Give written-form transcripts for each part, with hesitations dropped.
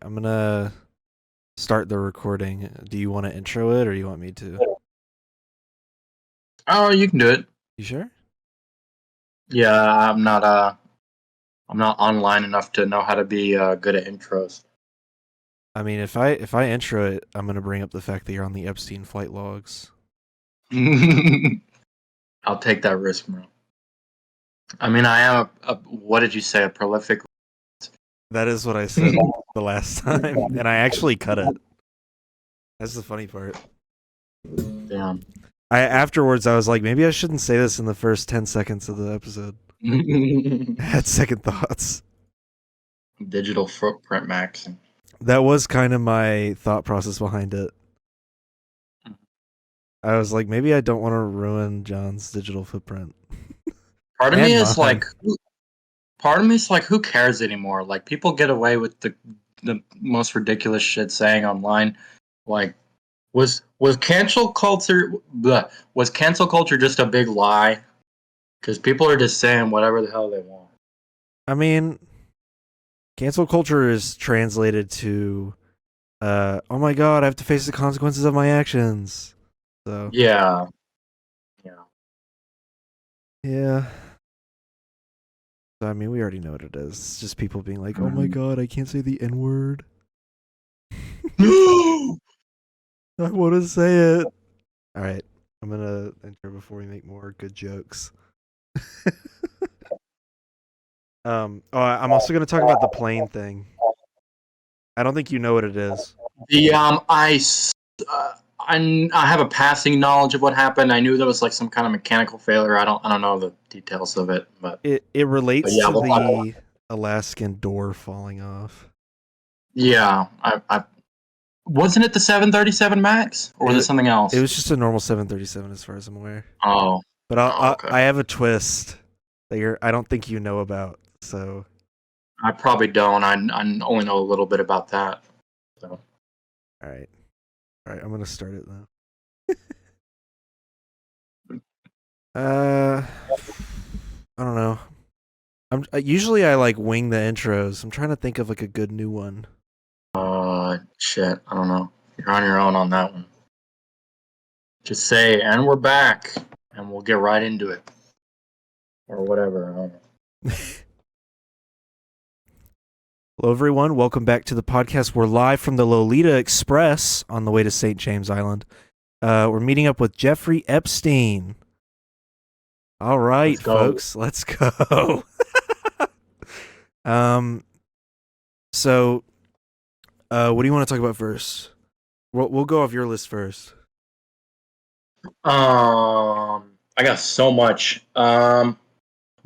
I'm gonna start the recording. Do you want to intro it, or you want me to? Oh, you can do it. You sure? Yeah, I'm not online enough to know how to be good at intros. I mean, if I intro it, I'm gonna bring up the fact that you're on the Epstein flight logs. I'll take that risk, bro. I mean, I am what did you say? A prolific. That is what I said the last time, and I actually cut it. That's the funny part. Damn. I afterwards I was like, maybe I shouldn't say this in the first 10 seconds of the episode. I had second thoughts. Digital footprint max. That was kind of my thought process behind it. I was like, maybe I don't want to ruin John's digital footprint Part of me and is mine. like, who cares anymore? Like, people get away with the most ridiculous shit saying online. Like, was cancel culture? Was cancel culture just a big lie? Because people are just saying whatever the hell they want. I mean, cancel culture is translated to, oh my god, I have to face the consequences of my actions. So Yeah, yeah. yeah. So I mean, we already know what it is. It's just people being like, oh my Mhm. god, I can't say the N word. I want to say it. All right, I'm gonna enter before we make more good jokes. I'm also gonna talk about the plane thing. I don't think you know what it is. The I have a passing knowledge of what happened. I knew there was like some kind of mechanical failure. I don't know the details of it, It but relates yeah, to we'll talk about. the Alaskan door falling off. Yeah, I wasn't it the 737 Max or was it It something it else? was just a normal 737 as far as I'm aware. Oh, But oh, okay. I have a twist that I don't think you know about. So I probably don't. I only know a little bit about that. So. all right, I'm gonna start it now. I don't know. I'm usually I like wing the intros. I'm trying to think of like a good new one. Shit. I don't know. You're on your own on that one. Just say, and we're back, and we'll get right into it, or whatever. I don't know. Hello everyone, welcome back to the podcast. We're live from the Lolita Express on the way to St. James Island. We're meeting up with Jeffrey Epstein. All right, Let's go. folks, let's go. um, so what do you want to talk about first? We'll go off your list first. I got so much.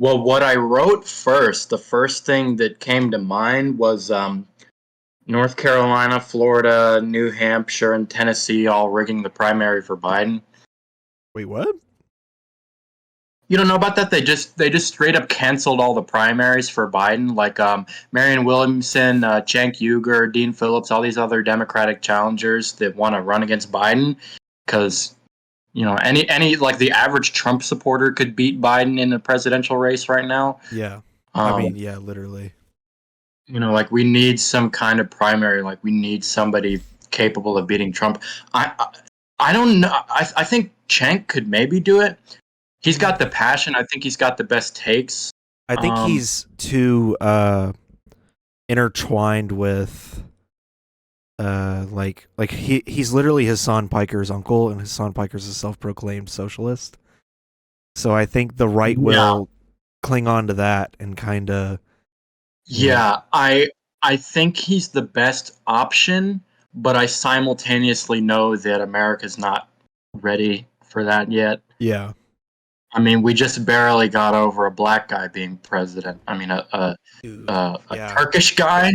Well, what I wrote first, the first thing that came to mind was North Carolina, Florida, New Hampshire, and Tennessee all rigging the primary for Biden. Wait, what? You don't know about that? They just straight up canceled all the primaries for Biden, like Marianne Williamson, Cenk Uygur, Dean Phillips, all these other Democratic challengers that want to run against Biden, because any like the average Trump supporter could beat Biden in the presidential race right now. Yeah, I Um, mean, yeah, literally. like we need some kind of primary. Like we need somebody capable of beating Trump. I don't know. I think Cenk could maybe do it. He's got the passion. I think he's got the best takes. I think Um, he's too intertwined with like he's literally Hassan Piker's uncle, and Hassan Piker's a self-proclaimed socialist. So I think the right yeah, will cling on to that and kind of, you know, yeah. I think he's the best option, but I simultaneously know that America's not ready for that yet. yeah, I mean, we just barely got over a black guy being president. I mean, dude, a yeah. Turkish guy,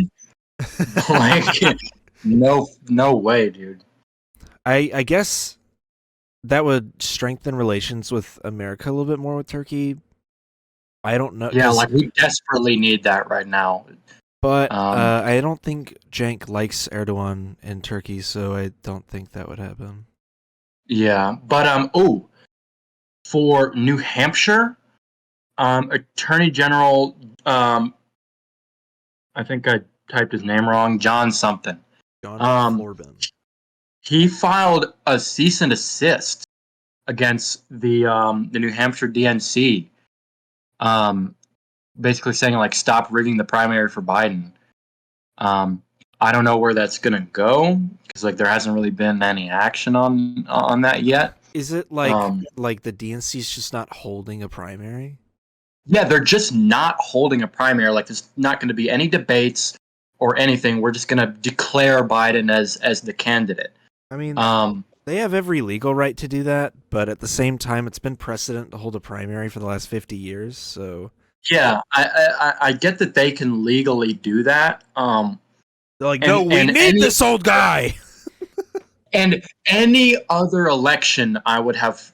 like, no way, dude. I guess that would strengthen relations with America a little bit more with Turkey. I don't know Yeah, because, like we desperately need that right now. but Um, I don't think Cenk likes Erdogan in Turkey, so I don't think that would happen. yeah, but oh, for New Hampshire, Attorney General, um, I think typed his name wrong. John something. John Um, Corbin. he filed a cease and desist against the New Hampshire DNC, um, basically saying like stop rigging the primary for Biden. Um, I don't know where that's gonna go because like there hasn't really been any action on that yet. Is it Um, like the DNC's just not holding a primary? yeah, they're just not holding a primary. Like there's not going to be any debates or anything. We're just going to declare Biden as the candidate. I mean, Um, they have every legal right to do that, but at the same time, it's been precedent to hold a primary for the last 50 years. So yeah, I get that they can legally do that. they're like, no, we need this old guy. And any other election, I would have.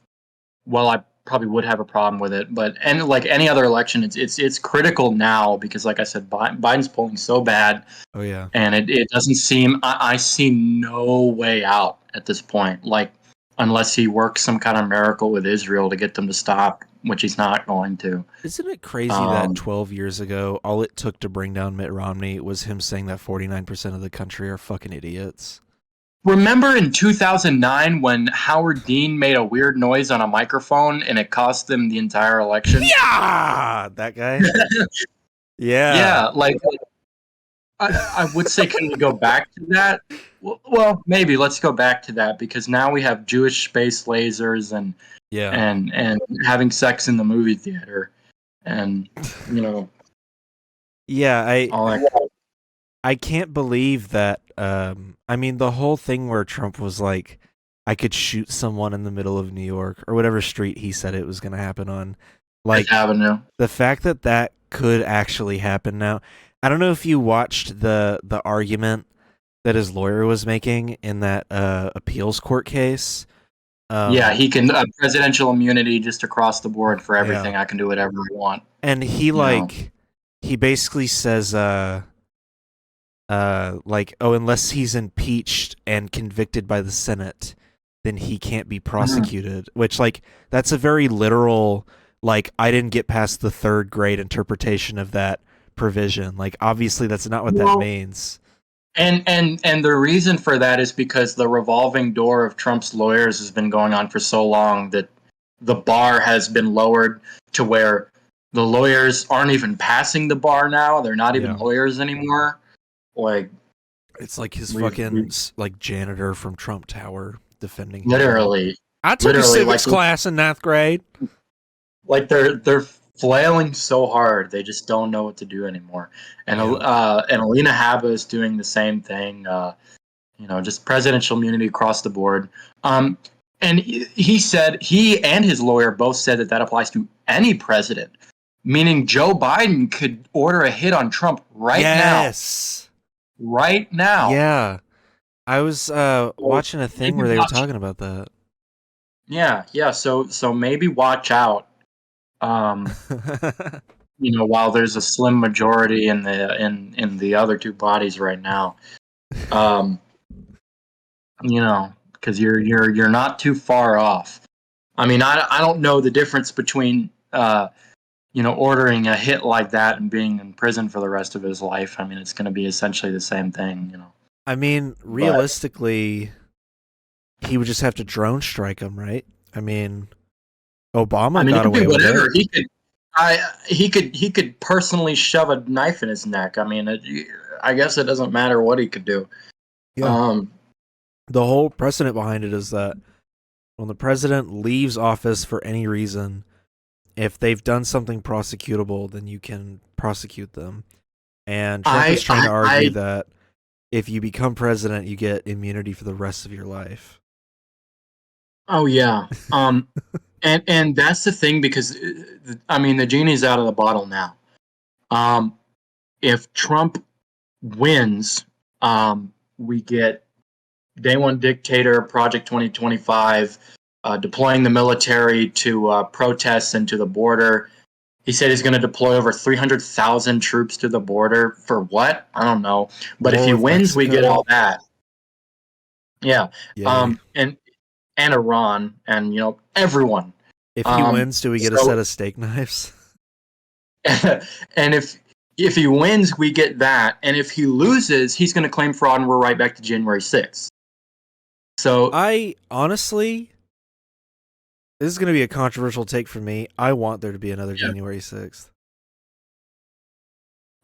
Well, I probably would have a problem with it, but and like any other election, it's critical now because, like I said, Biden's polling so bad, Oh yeah, and it doesn't seem. I see no way out at this point. Like unless he works some kind of miracle with Israel to get them to stop, which he's not going to. isn't it crazy that 12 years ago, all it took to bring down Mitt Romney was him saying that 49% of the country are fucking idiots? Remember in 2009 when Howard Dean made a weird noise on a microphone and it cost them the entire election? Yeah, that guy. Yeah, Yeah, like I would say, can we go back to that? Well, maybe let's go back to that because now we have Jewish space lasers and yeah. and having sex in the movie theater, and you know, Yeah, all that. I can't believe that. I mean, the whole thing where Trump was like, I could shoot someone in the middle of New York or whatever street he said it was going to happen on. Like, Avenue. the fact that that could actually happen now. I don't know if you watched the argument that his lawyer was making in that appeals court case. Yeah, he can presidential immunity just across the board for everything. Yeah. I can do whatever I want. And he he basically says like, oh, unless he's impeached and convicted by the Senate, then he can't be prosecuted. Which, like, that's a very literal, like, I didn't get past the third grade interpretation of that provision. Like, obviously, that's not what that means. And the reason for that is because the revolving door of Trump's lawyers has been going on for so long that the bar has been lowered to where the lawyers aren't even passing the bar now. They're not even lawyers anymore. Like it's like his fucking like janitor from Trump Tower defending him. Literally. I took a civics class in 9th grade. Like they're flailing so hard they just don't know what to do anymore. And Alina Habba is doing the same thing. You know, just presidential immunity across the board. And he said he and his lawyer both said that applies to any president, meaning Joe Biden could order a hit on Trump right now. Yes. Right now. Yeah. I was watching a thing where they were talking about that. Yeah. So maybe watch out. You know, while there's a slim majority in the other two bodies right now. You know, because you're not too far off. I mean, I don't know the difference between you know, ordering a hit like that and being in prison for the rest of his life. I mean, it's going to be essentially the same thing, you know. I mean, realistically, he would just have to drone strike him, right? I mean, Obama got away with it. He could personally shove a knife in his neck. I mean, I guess it doesn't matter what he could do. Yeah. The whole precedent behind it is that when the president leaves office for any reason, if they've done something prosecutable, then you can prosecute them. And Trump is trying to argue that if you become president, you get immunity for the rest of your life. Oh yeah. And that's the thing because I mean the genie's out of the bottle now. If Trump wins, we get Day One Dictator, Project 2025, deploying the military to protests and to the border. He said he's going to deploy over 300,000 troops to the border. For what? I don't know. But if he wins, we get all that. Yeah. And Iran and, you know, everyone. If he wins, do we get a set of steak knives? And if If he wins, we get that, and if he loses, he's going to claim fraud, and we're right back to January 6th. So I honestly, this is going to be a controversial take for me. I want there to be another January 6th.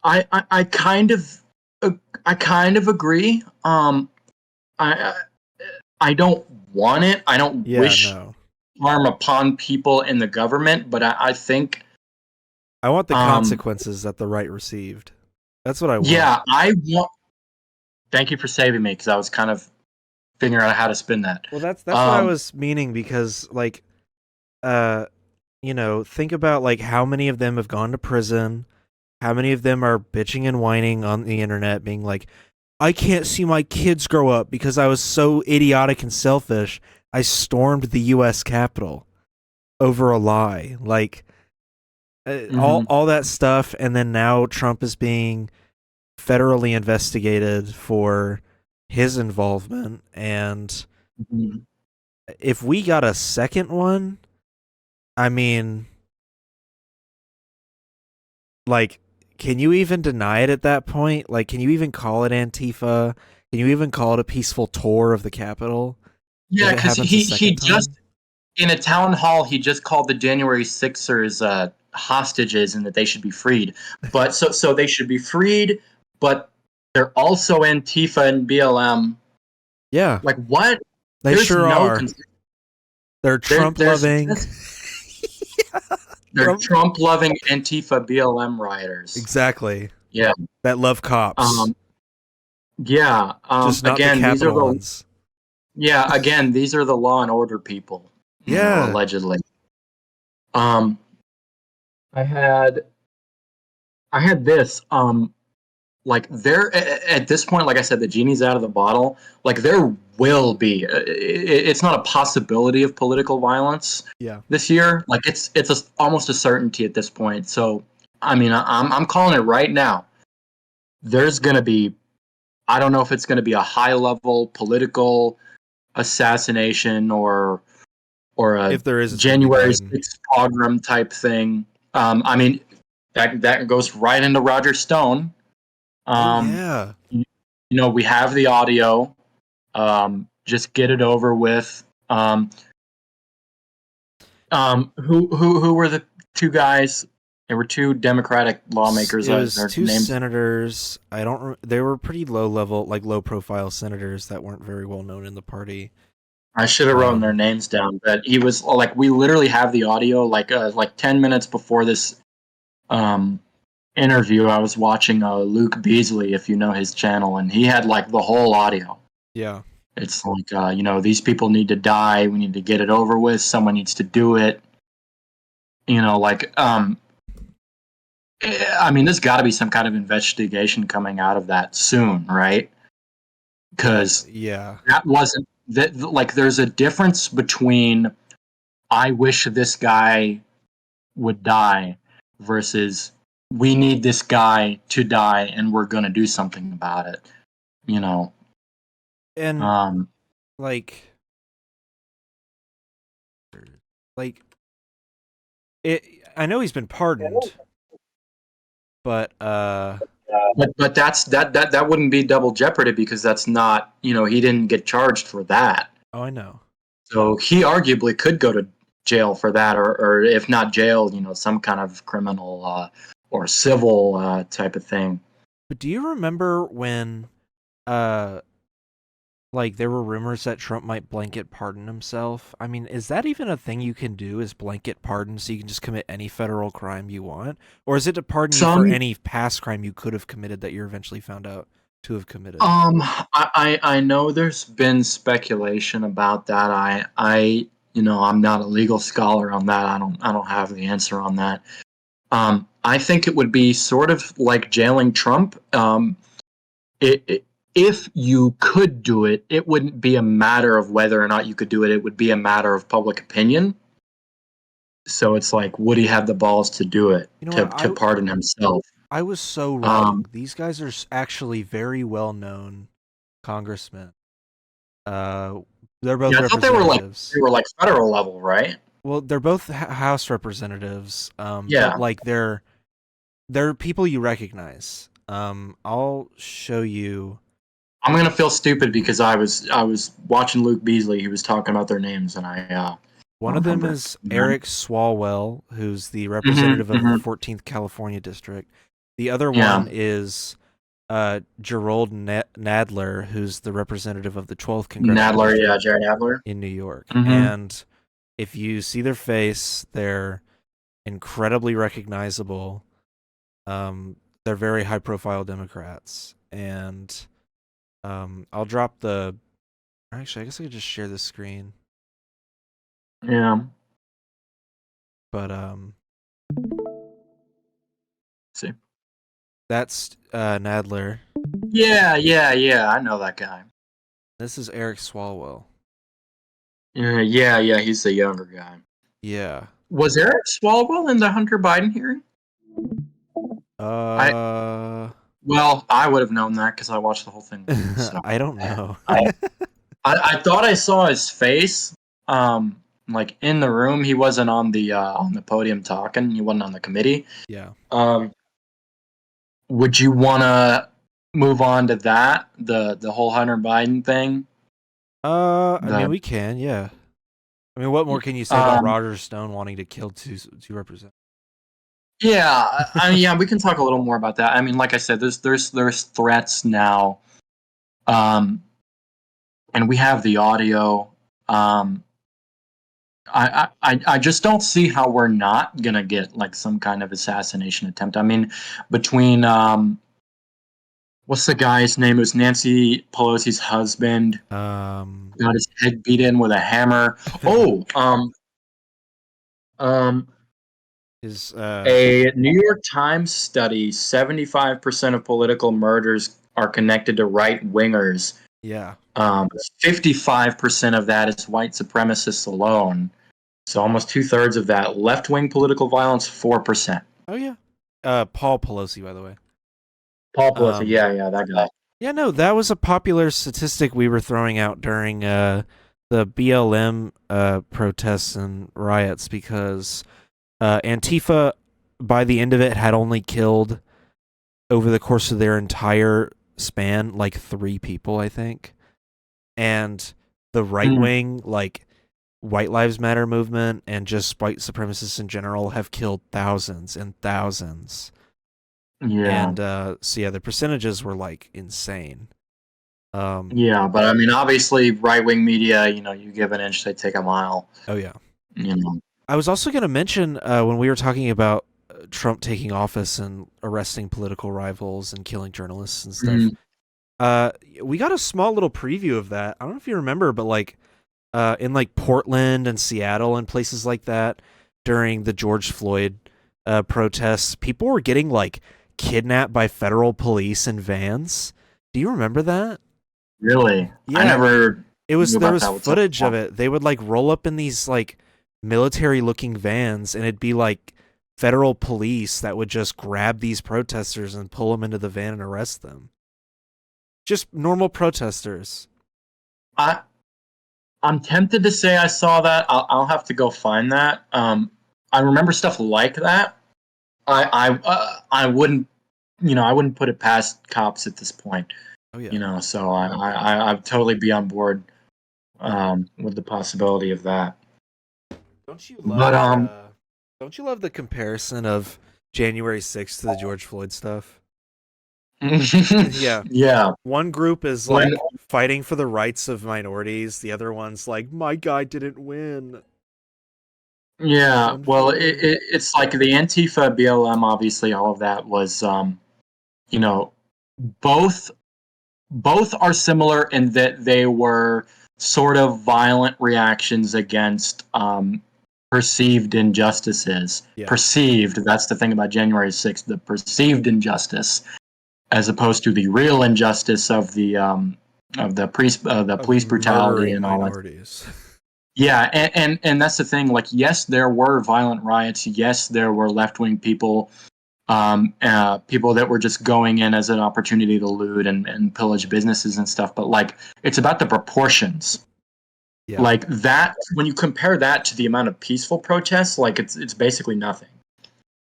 I kind of agree. I I don't want it. I don't wish harm upon people in the government, but I think I want the consequences that the right received. That's what I want. Yeah, I want. Thank you for saving me, because I was kind of figuring out how to spin that. Well, that's what I was meaning, because like, you know, think about like how many of them have gone to prison, how many of them are bitching and whining on the internet, being like, I can't see my kids grow up because I was so idiotic and selfish. I stormed the U.S. Capitol over a lie. Like, all that stuff, and then now Trump is being federally investigated for his involvement, and if we got a second one, I mean, like, can you even deny it at that point? Like, can you even call it Antifa? Can you even call it a peaceful tour of the Capitol? Yeah, because he just, in a town hall, he just called the January 6ers hostages and that they should be freed. But so they should be freed, but they're also Antifa and BLM. Yeah. Like, what? They sure are. They're Trump-loving. They're Trump-loving Antifa BLM rioters. Exactly. Yeah. That love cops. Yeah. Just not again, the Capitol ones. Yeah, again, these are the law and order people. Yeah. Allegedly. I had this. Like, there at this point, like I said, the genie's out of the bottle. Like, there will be. It's not a possibility of political violence. Yeah. This year, like it's almost a certainty at this point. So, I mean, I'm calling it right now. There's gonna be. I don't know if it's going to be a high level political assassination or a if there is January 6th pogrom type thing. I mean, that goes right into Roger Stone. Yeah. You know, we have the audio. Just get it over with. Who were the two guys? There were two Democratic lawmakers. It was two senators. I don't. They were pretty low level, like low profile senators that weren't very well known in the party. I should have written their names down, but he was like, we literally have the audio. Like 10 minutes before this interview, I was watching Luke Beasley, if you know his channel, and he had like the whole audio. Yeah. It's like, you know, these people need to die. We need to get it over with. Someone needs to do it. You know, like, I mean, there's got to be some kind of investigation coming out of that soon, right? Because that wasn't that. Like, there's a difference between I wish this guy would die versus we need this guy to die and we're gonna do something about it. You know, and like it. I know he's been pardoned. But that wouldn't be double jeopardy, because that's not, you know, he didn't get charged for that. Oh, I know. So he arguably could go to jail for that, or if not jail, you know, some kind of criminal or civil type of thing. But do you remember when like there were rumors that Trump might blanket pardon himself? I mean, is that even a thing you can do, is blanket pardon, so you can just commit any federal crime you want? Or is it to pardon you for any past crime you could have committed that you're eventually found out to have committed? I know there's been speculation about that. I you know, I'm not a legal scholar on that. I don't have the answer on that. I think it would be sort of like jailing Trump. If you could do it, it wouldn't be a matter of whether or not you could do it. It would be a matter of public opinion. So it's like, would he have the balls to do it, to pardon himself? I was so wrong. These guys are actually very well-known congressmen. They're both I thought they were like federal level, right? Well, they're both House representatives. Yeah. But like they're they're people you recognize. I'll show you. I'm gonna feel stupid because I was watching Luke Beasley. He was talking about their names, and I One don't of them remember. is Eric Swalwell, who's the Mm-hmm, representative of the mm-hmm. 14th California district. The other Yeah, one is Gerald Nadler, who's the representative of the 12th congressional Nadler. Yeah, district Jared Nadler. in New York. Mm-hmm. And if you see their face, they're incredibly recognizable. They're very high-profile Democrats, and I'll drop the. Actually, I guess I could just share the screen, Yeah. but See. that's Nadler. Yeah. I know that guy. This is Eric Swalwell. Yeah. He's the younger guy. Yeah. Was Eric Swalwell in the Hunter Biden hearing? I Uh, Well, I would have known that because I watched the whole thing. So I don't know. I thought I saw his face, like in the room. He wasn't on the podium talking. He wasn't on the committee. Yeah. Would you want to move on to that the whole Hunter Biden thing? I mean, The we can. Yeah. I mean, what more can you say about um, Roger Stone wanting to kill two representatives? yeah, yeah, we can talk a little more about that. I mean, like I said, there's threats now, um, and we have the audio. Um, I just don't see how we're not gonna get like some kind of assassination attempt. I mean, between what's the guy's name? It was Nancy Pelosi's husband. Got his head beat in with a hammer. Oh, um, is a New York Times study: 75% of political murders are connected to right wingers. yeah. 55% of that is white supremacists alone. So almost 2/3 of that. Left wing political violence, 4%. Oh yeah. Paul Pelosi, by the way. Paul Pelosi, Um, yeah, that guy. yeah, no, that was a popular statistic we were throwing out during the BLM protests and riots because Antifa, by the end of it, had only killed over the course of their entire span like 3 people, I think, and the right wing, like White Lives Matter movement and just white supremacists in general, have killed thousands and thousands. Yeah. And so yeah, the percentages were like insane. Yeah, but I mean, obviously, right wing media, you give an inch, they take a mile. Oh yeah. You know. I was also going to mention when we were talking about Trump taking office and arresting political rivals and killing journalists and stuff. We got a small little preview of that. I don't know if you remember, but like in like Portland and Seattle and places like that during the George Floyd protests, people were getting like kidnapped by federal police in vans. Do you remember that? Really? Yeah, I never. there was What's footage up? of it. They would like roll up in these like military looking vans, and it'd be like federal police that would just grab these protesters and pull them into the van and arrest them. Just normal protesters. I'm tempted to say I saw that. I'll have to go find that. I remember stuff like that. I wouldn't, I wouldn't put it past cops at this point. Oh yeah. So I'd totally be on board with the possibility of that. Don't you But love? Don't you love the comparison of January 6th to the George Floyd stuff? Yeah. Yeah. One group is When like fighting for the rights of minorities. The other one's like, my guy didn't win. Yeah, well, Unfair. it's like the Antifa, BLM, obviously, all of that was, you know, both both are similar in that they were sort of violent reactions against perceived injustices. Yeah. Perceived, that's the thing about January 6th, the perceived injustice, as opposed to the real injustice of the police brutality Murdering and all that. minorities. Yeah, and that's the thing. Like, yes, there were violent riots. Yes, there were left wing people, people that were just going in as an opportunity to loot and pillage businesses and stuff. But like, it's about the proportions. Yeah. Like that, when you compare that to the amount of peaceful protests, like it's basically nothing.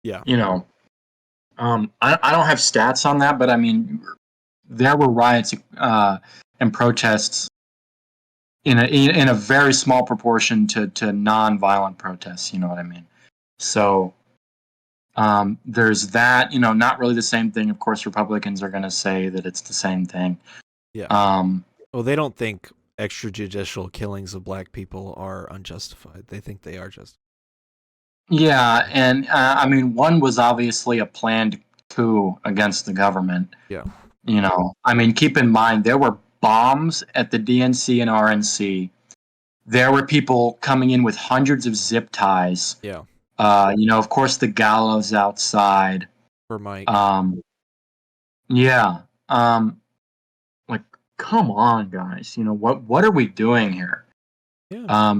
Yeah. You know, I don't have stats on that, but I mean, there were riots and protests in a very small proportion to non-violent protests. You know what I mean? So there's that. You know, not really the same thing. Of course, Republicans are going to say that it's the same thing. Yeah. Um, Well, they don't think extrajudicial killings of black people are unjustified. They think they are just. yeah, and I mean, one was obviously a planned coup against the government. Yeah. You know, I mean, keep in mind there were bombs at the DNC and RNC. There were people coming in with hundreds of zip ties. Yeah. You know, of course, the gallows outside. For Mike. Um, yeah. Like, come on, guys. You know what are we doing here? Yeah.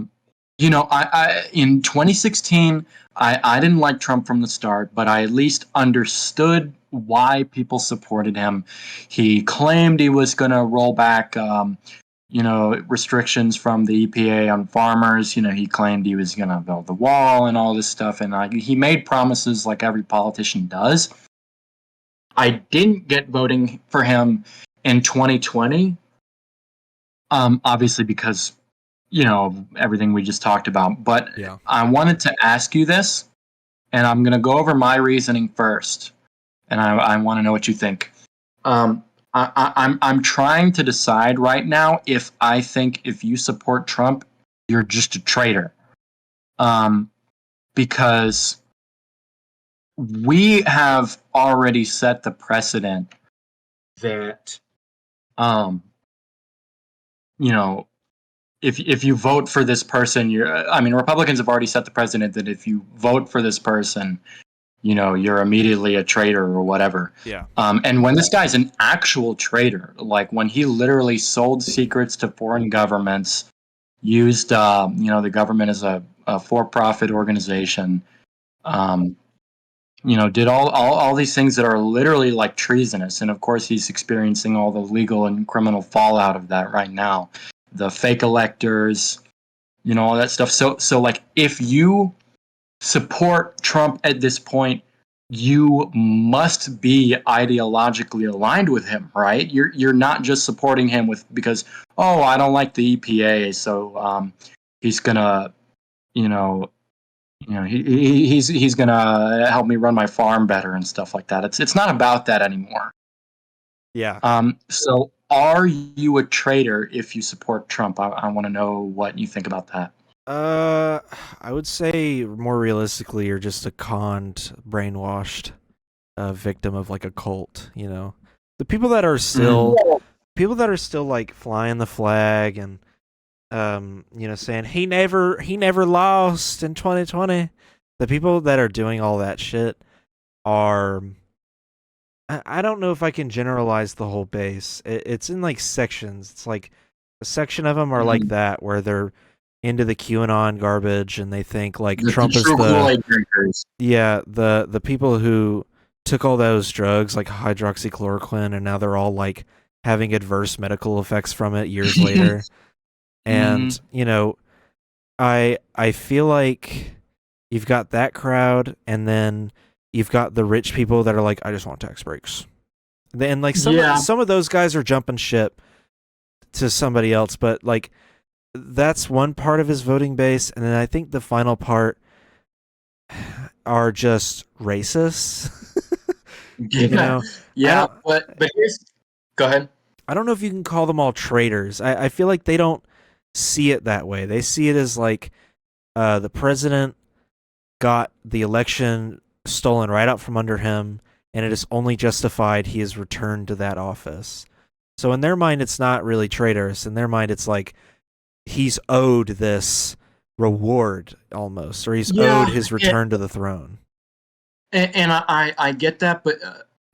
You know, I in 2016, I didn't like Trump from the start, but I at least understood why people supported him. He claimed he was going to roll back, you know, restrictions from the EPA on farmers. You know, he claimed he was going to build the wall and all this stuff, and he made promises like every politician does. I didn't get voting for him in 2020, obviously because you know everything we just talked about. But Yeah. I wanted to ask you this, and I'm going to go over my reasoning first, and I want to know what you think. I'm trying to decide right now if I think if you support Trump, you're just a traitor, because we have already set the precedent that, um, you know, if you vote for this person, I mean, Republicans have already set the precedent that if you vote for this person, you know, you're immediately a traitor or whatever. Yeah. And when this guy's an actual traitor, like when he literally sold secrets to foreign governments, used, you know, the government as a for-profit organization, um, you know, did all these things that are literally like treasonous. And of course, he's experiencing all the legal and criminal fallout of that right now. The fake electors, you know, all that stuff. So like, if you support Trump at this point, you must be ideologically aligned with him, right? You're not just supporting him with because I don't like the EPA, so he's gonna, you know, he's gonna help me run my farm better and stuff like that. It's not about that anymore. Yeah. So are you a traitor if you support Trump? I want to know what you think about that. I would say more realistically, you're just a conned, brainwashed victim of like a cult. You know, the people that are still like flying the flag and you know, saying he never lost in 2020. The people that are doing all that shit are. I don't know if I can generalize the whole base. It's in like sections. It's like a section of them are like Mhm. that, where they're into the QAnon garbage and they think like The Trump is true the Kool-Aid drinkers. the people who took all those drugs like hydroxychloroquine and now they're all like having adverse medical effects from it years later. And you know, I feel like you've got that crowd, and then you've got the rich people that are like, I just want tax breaks. And like Yeah. some of those guys are jumping ship to somebody else, but like that's one part of his voting base, and then I think the final part are just racists. You Yeah, know, I yeah, don't but here's go ahead. I don't know if you can call them all traitors. I feel like they don't see it that way. They see it as like the president got the election stolen right out from under him, and it is only justified he is returned to that office. So in their mind, it's not really traitorous. In their mind, it's like he's owed this reward almost, or he's Yeah, owed his return to the throne. and I get that, but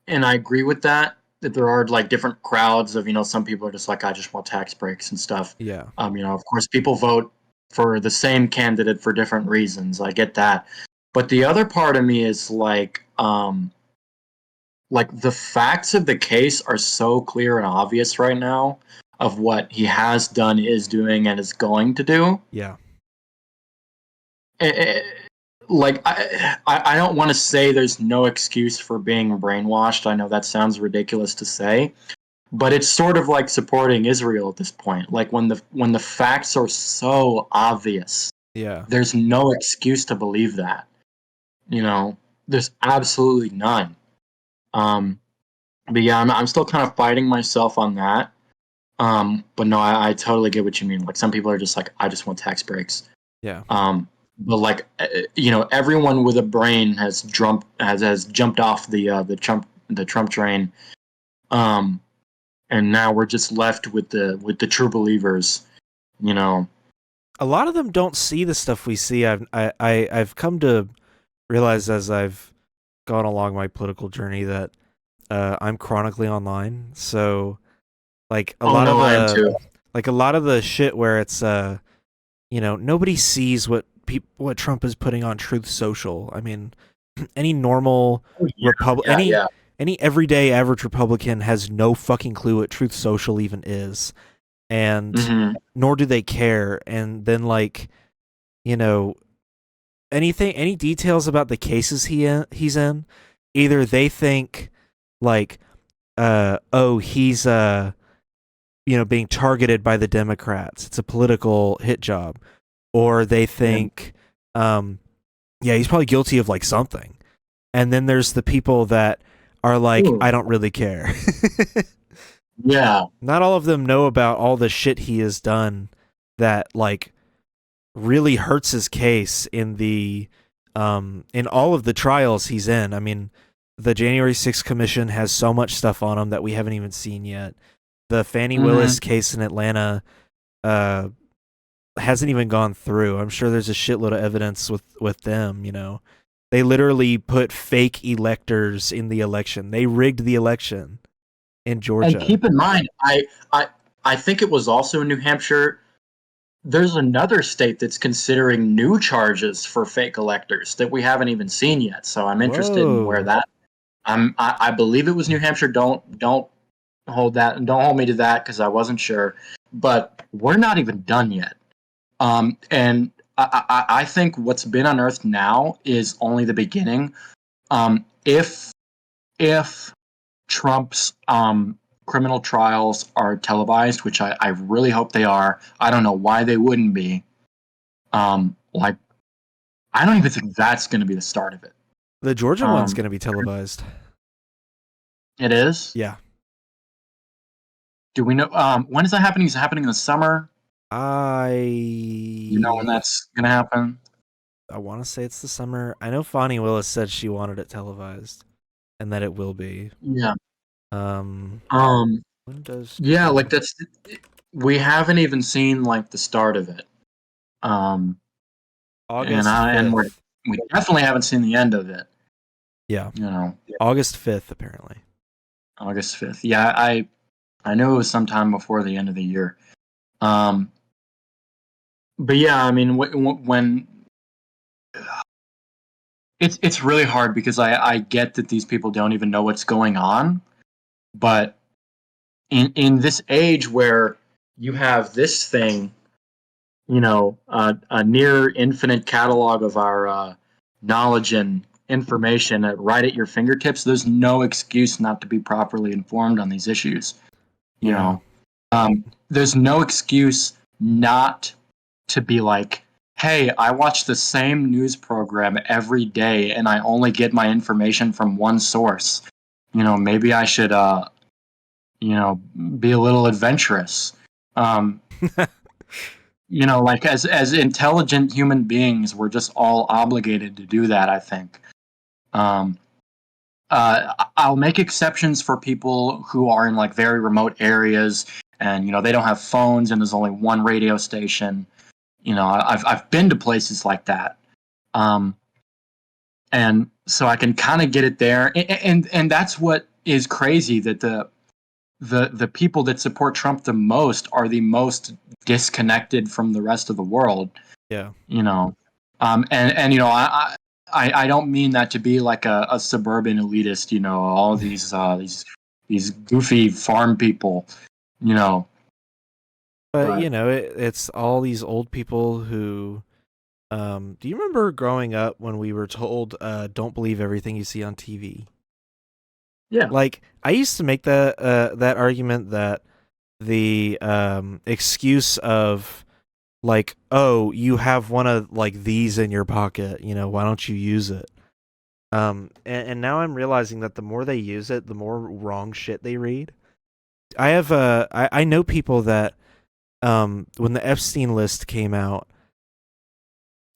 and I agree with that there are like different crowds of some people are just like I just want tax breaks and stuff. Yeah, Of course people vote for the same candidate for different reasons. I get that, but the other part of me is like the facts of the case are so clear and obvious right now of what he has done, is doing, and is going to do. yeah, Eh, eh, like I don't want to say there's no excuse for being brainwashed. I know that sounds ridiculous to say, but it's sort of like supporting Israel at this point. Like when the facts are so obvious, Yeah. there's no excuse to believe that. You know, there's absolutely none. Um, but yeah, I'm still kind of fighting myself on that. But no, I totally get what you mean. Like some people are just like, I just want tax breaks. Yeah. But like everyone with a brain has jumped off the Trump train. Um, and now we're just left with the true believers. You know. A lot of them don't see the stuff we see. I've come to realize as I've gone along my political journey that I'm chronically online. So like a Oh lot of no, I am too. the shit where it's nobody sees what Trump is putting on Truth Social. I mean, any normal Oh, yeah, yeah, yeah. any everyday average Republican has no fucking clue what Truth Social even is, and Hmm. nor do they care. And then like, you know, any details about the cases he's in, either they think like oh, he's being targeted by the Democrats. It's a political hit job. Or they And, think yeah, he's probably guilty of like something. And then there's the people that are like, ooh, I don't really care. yeah. Not all of them know about all the shit he has done that like really hurts his case in all of the trials he's in. I mean, the January 6th commission has so much stuff on him that we haven't even seen yet. The Fannie Hmm. Willis case in Atlanta uh hasn't even gone through. I'm sure there's a shitload of evidence with them, you know. They literally put fake electors in the election. They rigged the election in And Georgia. keep in mind, I think it was also in New Hampshire. There's another state that's considering new charges for fake electors that we haven't even seen yet. So I'm interested in where Whoa. that. I believe it was New Hampshire. Don't hold me to that because I wasn't sure. But we're not even done yet. And I think what's been unearthed now is only the beginning. If Trump's criminal trials are televised, which I really hope they are. I don't know why they wouldn't be. Like I don't even think that's going to be the start of it. The Georgia one's Um, going to be televised. it is. Yeah. Do we know when is that happening? Is it happening in the summer? You know when I that's going to happen? I want to say it's the summer. I know Fonnie Willis said she wanted it televised and that it will be. Yeah. Um Um, when does yeah, like that's we haven't even seen like the start of it. Um, and August I and 5th. we definitely haven't seen the end of it. Yeah. You know, August 5th apparently. August 5th. Yeah, I knew it was sometime before the end of the year. Um, but yeah, I mean, when it's really hard because I get that these people don't even know what's going on, but in this age where you have this thing, a near infinite catalog of our knowledge and information right at your fingertips, there's no excuse not to be properly informed on these issues. You Yeah. know, there's no excuse not to be like, hey, I watch the same news program every day and I only get my information from one source. Maybe I should, be a little adventurous. Um, like as intelligent human beings, we're just all obligated to do that, I think. Um, I'll make exceptions for people who are in like very remote areas and they don't have phones and there's only one radio station. I've been to places like that, um, and so I can kind of get it there. And that's what is crazy that the people that support Trump the most are the most disconnected from the rest of the world. Yeah. You know, and I don't mean that to be like a suburban elitist. All these goofy farm people. You know, But but it's all these old people who Do you remember growing up when we were told, "Don't believe everything you see on TV"? Yeah. Like, I used to make that argument that the excuse of like, "Oh, you have one of like these in your pocket, why don't you use it?" And now I'm realizing that the more they use it, the more wrong shit they read. I know people that when the Epstein list came out,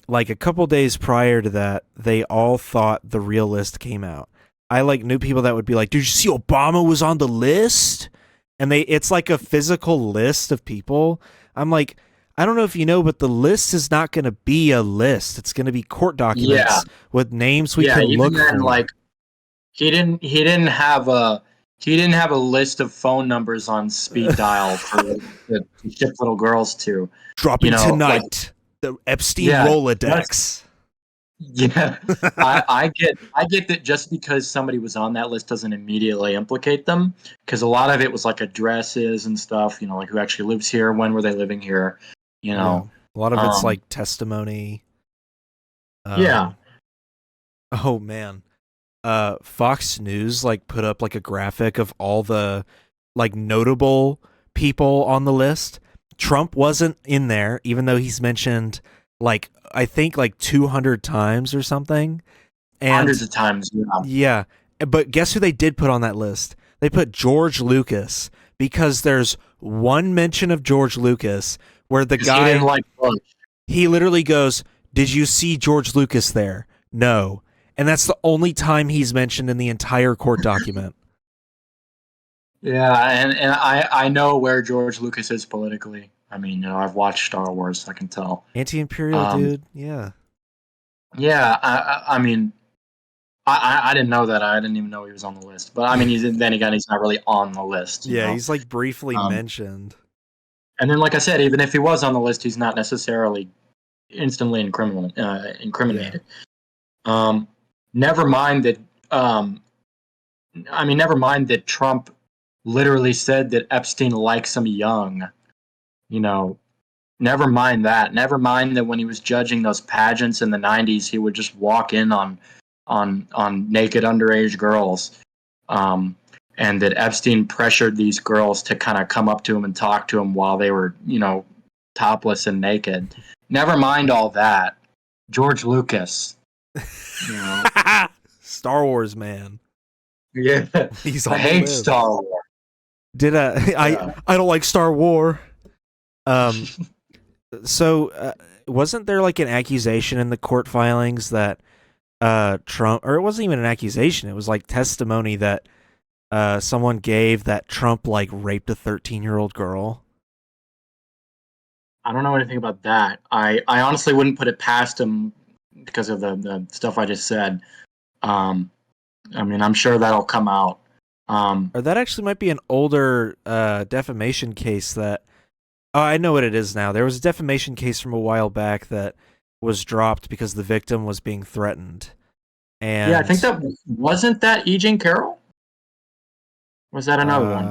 like a couple days prior to that, they all thought the real list came out. I like knew people that would be like, "Did you see Obama was on the list?" And it's like a physical list of people. I'm like, I don't know if you know, but the list is not going to be a list. It's going to be court Yeah. documents with names we Yeah. can Even look then, for. like he didn't have a list of phone numbers on speed dial for to ship little girls to. Dropping Like, tonight, the Epstein yeah, just Rolodex. yeah. I get that just because somebody was on that list doesn't immediately implicate them, because a lot of it was like addresses and stuff. Like who actually lives here, when were they living here, you Yeah, know. a lot of it's Um, like testimony. yeah. Um, oh man, Fox News like put up like a graphic of all the like notable people on the list. Trump wasn't in there, even though he's mentioned like I think like 200 times or something. Hundreds And of times. Yeah. yeah, but guess who they did put on that list? They put George Lucas because there's one mention of George Lucas where the Because he didn't guy like Bush. he literally goes, "Did you see George Lucas there?" No. And that's the only time he's mentioned in the entire court document. Yeah, and I know where George Lucas is politically. I mean, I've watched Star Wars, so I can tell. Anti-imperial Um, dude. Yeah. yeah, I mean, I didn't know that. I didn't even know he was on the list. But I mean, then again, he's not really on the list, Yeah, he's like briefly Um, mentioned. and then, like I said, even if he was on the list, he's not necessarily instantly Yeah. incriminated. Um, never mind that. Um, I mean, never mind that Trump literally said that Epstein likes him young. You know, never mind that. Never mind that when he was judging those pageants in the '90s, he would just walk in on naked underage girls, um, and that Epstein pressured these girls to kind of come up to him and talk to him while they were, topless and naked. Never mind all that. George Lucas, you know, Star Wars man. yeah, He's I on the hate list. Star Wars. Did I Yeah. I don't like Star War. Um so wasn't there like an accusation in the court filings that Trump, or it wasn't even an accusation, it was like testimony that someone gave that Trump like raped a 13-year-old girl? I don't know anything about that. I honestly wouldn't put it past him because of the stuff I just said. Um, I mean, I'm sure that'll come out. Um, Or that actually might be an older defamation case that oh, I know what it is now. There was a defamation case from a while back that was dropped because the victim was being threatened. yeah, I think And that wasn't that E. Jean Carroll. Was that another one?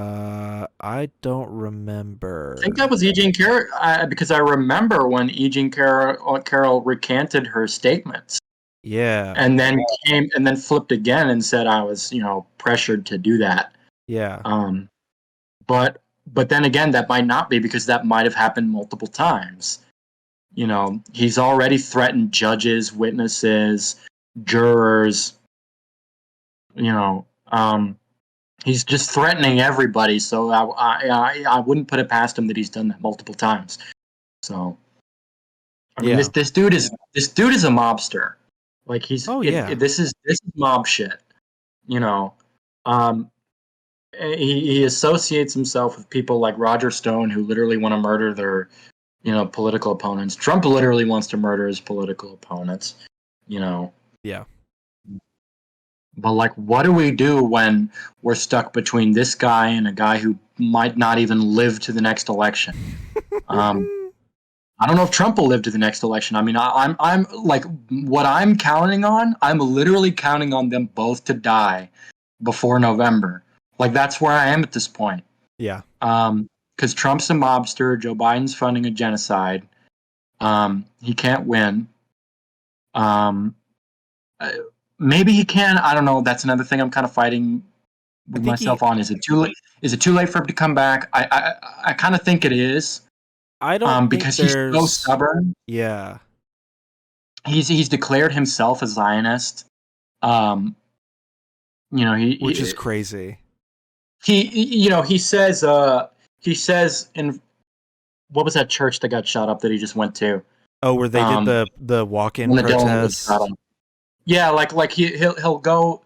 I don't I think that remember. was E. Jean Carroll because I remember when E. Jean Carroll recanted her statements Yeah. and then came and then flipped again and said I was pressured to do that. Yeah. Um, but then again, that might not be because that might have happened multiple times. He's already threatened judges, witnesses, jurors. You know, he's just threatening everybody. So I wouldn't put it past him that he's done that multiple times. So I mean, this Yeah. this dude is this dude is a mobster. Like Oh yeah. this is mob shit. You know, um, he associates himself with people like Roger Stone who literally want to murder their political opponents. Trump literally wants to murder his political opponents. You know, Yeah. but like, what do we do when we're stuck between this guy and a guy who might not even live to the next election? Um, I don't know if Trump will live to the next election. I mean, I'm like what I'm counting on. I'm literally counting on them both to die before November. Like that's where I am at this point. Yeah. Because Trump's a mobster, Joe Biden's funding a genocide. He can't win. Um, uh, Maybe he can. I don't know. That's another thing I'm kind of fighting I with think he. myself on. Is it too late? Is it too late for him to come back? I kind of think it is. I don't think Because he's so there's. stubborn. Yeah, He's declared himself a Zionist. Um, you know, which is crazy. he says in what was that church that got shot up that he just went to? Oh, where they did Um, the walk-in when the Dylan was shot protest. up. Yeah, like he'll go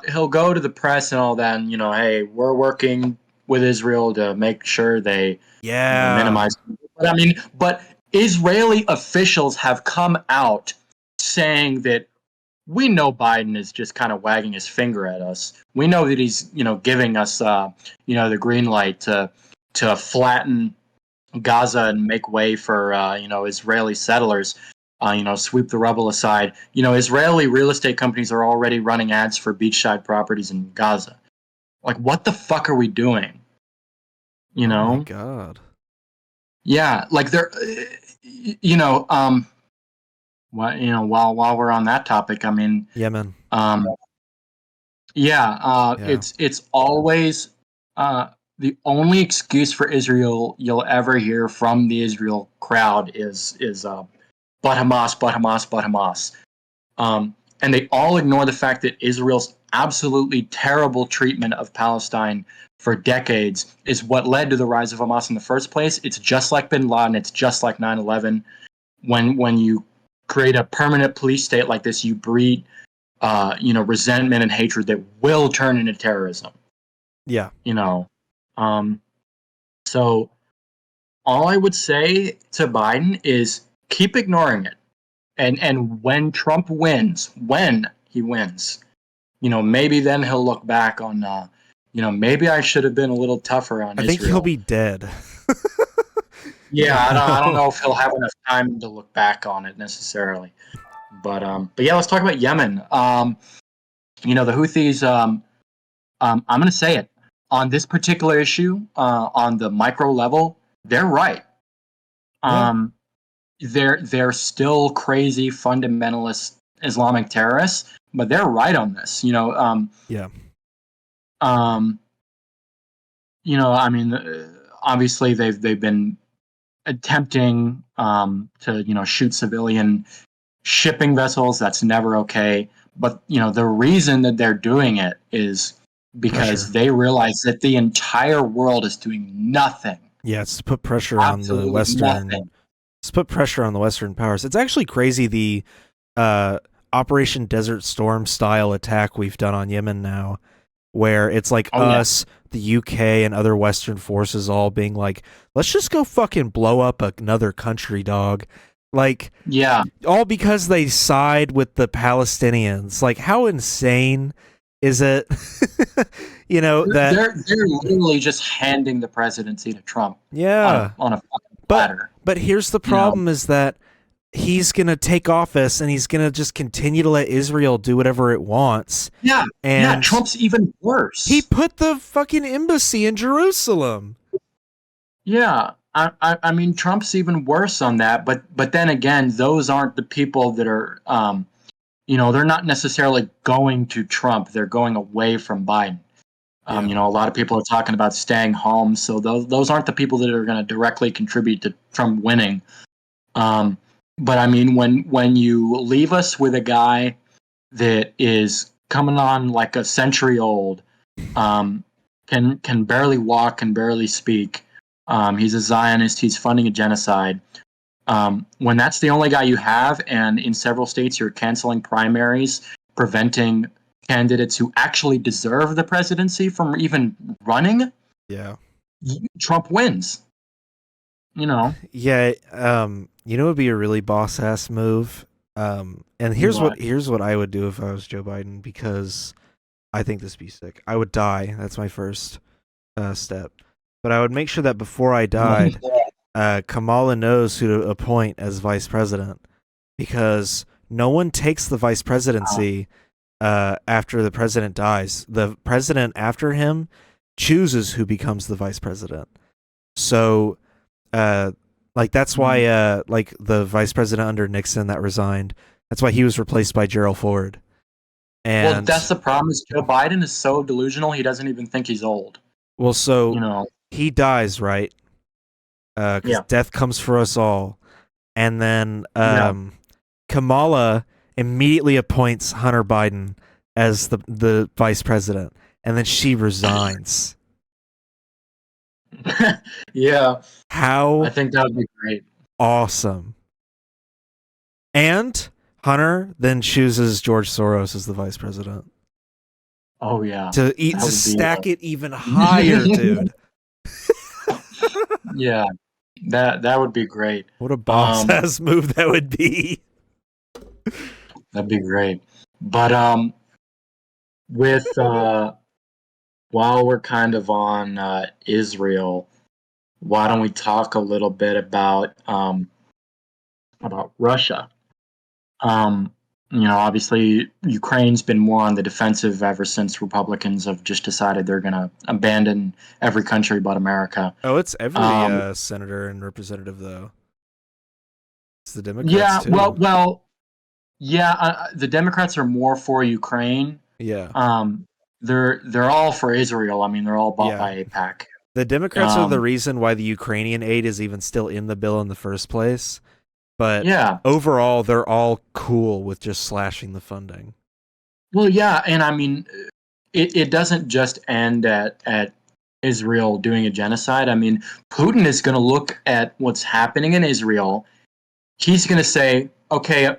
he'll go to the press and all that, and hey, we're working with Israel to make sure they Yeah, minimize. But I mean, but Israeli officials have come out saying that we know Biden is just kind of wagging his finger at us. We know that he's giving us the green light to flatten Gaza and make way for Israeli settlers. Sweep the rubble aside. Israeli real estate companies are already running ads for beachside properties in Gaza. Like, what the fuck are we doing? You oh my know? god. Yeah, like they're, while we're on that topic, I mean, Yemen. um, yeah, Yeah. it's always the only excuse for Israel you'll ever hear from the Israel crowd is but Hamas, but Hamas, but Hamas. And they all ignore the fact that Israel's absolutely terrible treatment of Palestine for decades is what led to the rise of Hamas in the first place. It's just like bin Laden. It's just like 9/11. When you create a permanent police state like this, you breed resentment and hatred that will turn into terrorism. Yeah. You know, um, so all I would say to Biden is keep ignoring it, and when Trump wins, when he wins, maybe then he'll look back on, maybe I should have been a little tougher on I think he'll Israel. be dead. Yeah, You I don't know? know if he'll have enough time to look back on it necessarily. But yeah, let's talk about Yemen. The Houthis. I'm going to say it on this particular issue, on the micro level, they're right. Yeah. Um, they're still crazy fundamentalist Islamic terrorists, but they're right on this. Yeah. Um, I mean, obviously they've been attempting to shoot civilian shipping vessels. That's never okay. But the reason that they're doing it is because Pressure. they realize that the entire world is doing nothing. Yeah, it's to put pressure on the Absolutely Western. nothing. It's put pressure on the Western powers. It's actually crazy the uh, Operation Desert Storm style attack we've done on Yemen now, where it's like Oh yeah. us, the UK, and other Western forces all being like, let's just go fucking blow up another country, dog. Like, Yeah. all because they side with the Palestinians. Like, how insane is it? That. They're literally just handing the presidency to Trump on Yeah. a fucking But platter. but here's the problem is that he's going to take office and he's going to just continue to let Israel do whatever it wants. Yeah. Yeah. And Trump's even worse. he put the fucking embassy in Jerusalem. Yeah. I mean, Trump's even worse on that. But then again, those aren't the people that are, they're not necessarily going to Trump. They're going away from Biden. Yeah. A lot of people are talking about staying home. So those aren't the people that are going to directly contribute to Trump winning. But I mean, when you leave us with a guy that is coming on like a century old, can barely walk, can barely speak. He's a Zionist. He's funding a genocide. When that's the only guy you have, and in several states you're canceling primaries, preventing candidates who actually deserve the presidency from even running, Yeah. Trump wins. Yeah, it would be a really boss ass move. And here's What? what I would do if I was Joe Biden, because I think this would be sick. I would die. That's my first step. But I would make sure that before I died, Kamala knows who to appoint as vice president, because no one takes the vice presidency after the president dies. The president after him chooses who becomes the vice president. So, like that's why like the vice president under Nixon that resigned, That's why he was replaced by Gerald Ford. And Well, that's the problem. Is Joe Biden is so delusional he doesn't even think he's old. so You know. he dies, right? Because Yeah. death comes for us all. And then Yeah. Kamala immediately appoints Hunter Biden as the vice president, and then she resigns. Yeah. I How think that would be great. awesome! And Hunter then chooses George Soros as the vice president Oh yeah. to That would be stack it even higher, dude. Yeah. That would be great. What a boss ass move that would be. That'd be great. But with while we're kind of on Israel, why don't we talk a little bit about Russia? Obviously Ukraine's been more on the defensive ever since Republicans have just decided they're going to abandon every country but America. Oh, it's every senator and representative though. It's the Democrats Yeah, too. The Democrats are more for Ukraine. Yeah. They're all for Israel. I mean, they're all bought by AIPAC. The Democrats are the reason why the Ukrainian aid is even still in the bill in the first place. But overall, they're all cool with just slashing the funding. Well, yeah, and I mean, it doesn't just end at Israel doing a genocide. I mean, Putin is going to look at what's happening in Israel. He's going to say, okay,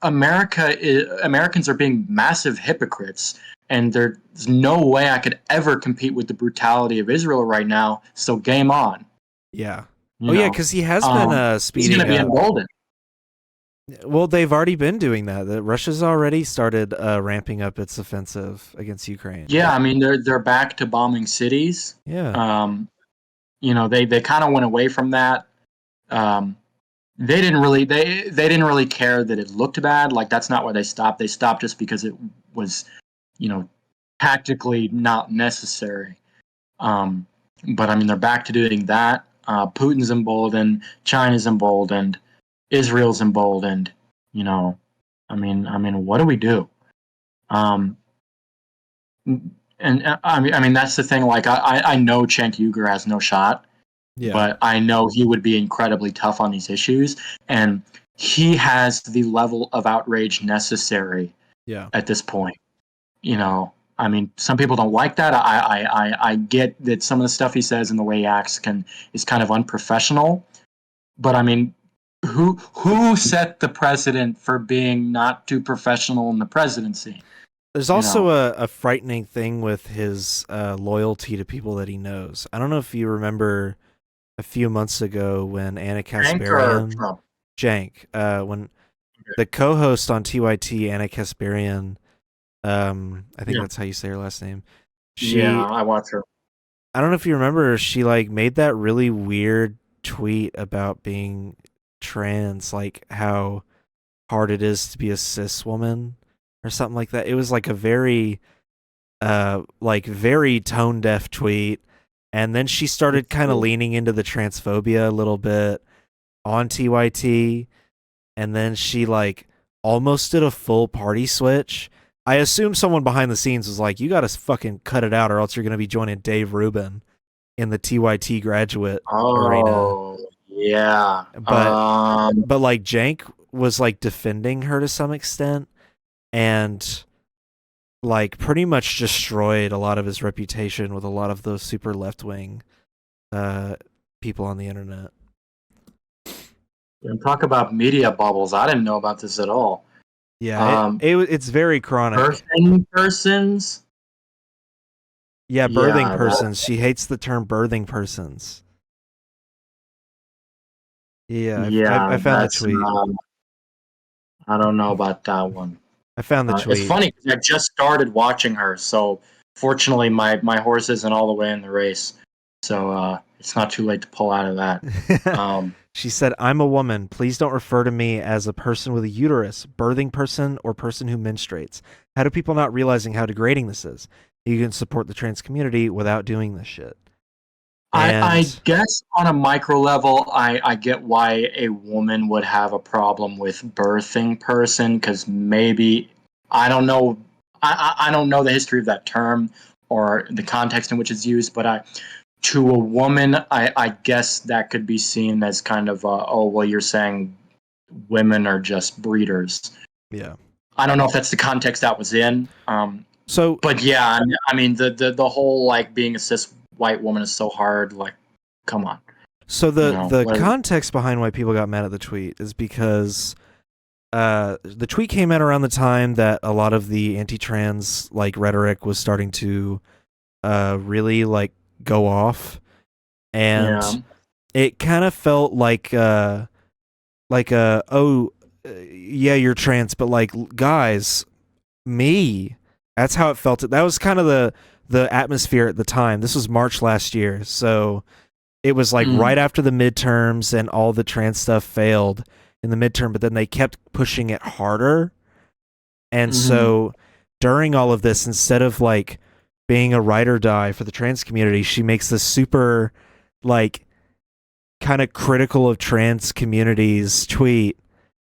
Americans are being massive hypocrites, and there's no way I could ever compete with the brutality of Israel right now. So game on. Yeah. Yeah, because he has been speeding up. He's going to be emboldened. Well, they've already been doing that. Russia's already started ramping up its offensive against Ukraine. Yeah, I mean they're back to bombing cities. Yeah. They kind of went away from that. They didn't really care that it looked bad. Like that's not why they stopped. They stopped just because it was, tactically not necessary. But I mean they're back to doing that. Putin's emboldened, China's emboldened, Israel's emboldened. I mean, what do we do? And I mean that's the thing. Like I know Cenk Uygur has no shot, but I know he would be incredibly tough on these issues, and he has the level of outrage necessary. At this point, I mean, some people don't like that. I get that some of the stuff he says and the way he acts is kind of unprofessional, but I mean, who set the precedent for being not too professional in the presidency? There's also a frightening thing with his loyalty to people that he knows. I don't know if you remember a few months ago when Anna Kasparian, when the co-host on TYT, Anna Kasparian, I think that's how you say her last name. I watch her. I don't know if you remember, she made that really weird tweet about being trans, like how hard it is to be a cis woman or something like that. It was like a very very tone deaf tweet, and then she started kind of leaning into the transphobia a little bit on TYT, and then she almost did a full party switch. I assume someone behind the scenes was like, you gotta fucking cut it out or else you're gonna be joining Dave Rubin in the TYT graduate arena. Yeah. But Cenk was defending her to some extent, and pretty much destroyed a lot of his reputation with a lot of those super left-wing people on the internet. And talk about media bubbles. I didn't know about this at all. Yeah, it's very chronic. Birthing persons? Yeah, birthing persons. She hates the term birthing persons. Yeah, I found the tweet. I don't know about that one. I found the tweet. It's funny because I just started watching her, so fortunately my horse isn't all the way in the race, so it's not too late to pull out of that. She said, "I'm a woman. Please don't refer to me as a person with a uterus, birthing person, or person who menstruates. How do people not realizing how degrading this is? You can support the trans community without doing this shit." I And guess on a micro level, I get why a woman would have a problem with birthing person because maybe I don't know I don't know the history of that term or the context in which it's used, but to a woman, I guess that could be seen as kind of oh well, you're saying women are just breeders. yeah. I don't know if that's the context that was in. So But yeah, I mean the whole like being a cis white woman is so hard. Like, come on, so you the know. the context behind why people got mad at the tweet is because the tweet came out around the time that a lot of the anti-trans like rhetoric was starting to really like go off, Yeah. and it kind of felt like oh yeah, you're trans, but like guys, me, that's how it felt. That was kind of the atmosphere at the time. This was March last year, so it was like Mm. right after the midterms and all the trans stuff failed in the midterm, but then they kept pushing it harder. And Mm. so during all of this, instead of like being a ride or die for the trans community, she makes this super like kind of critical of trans communities tweet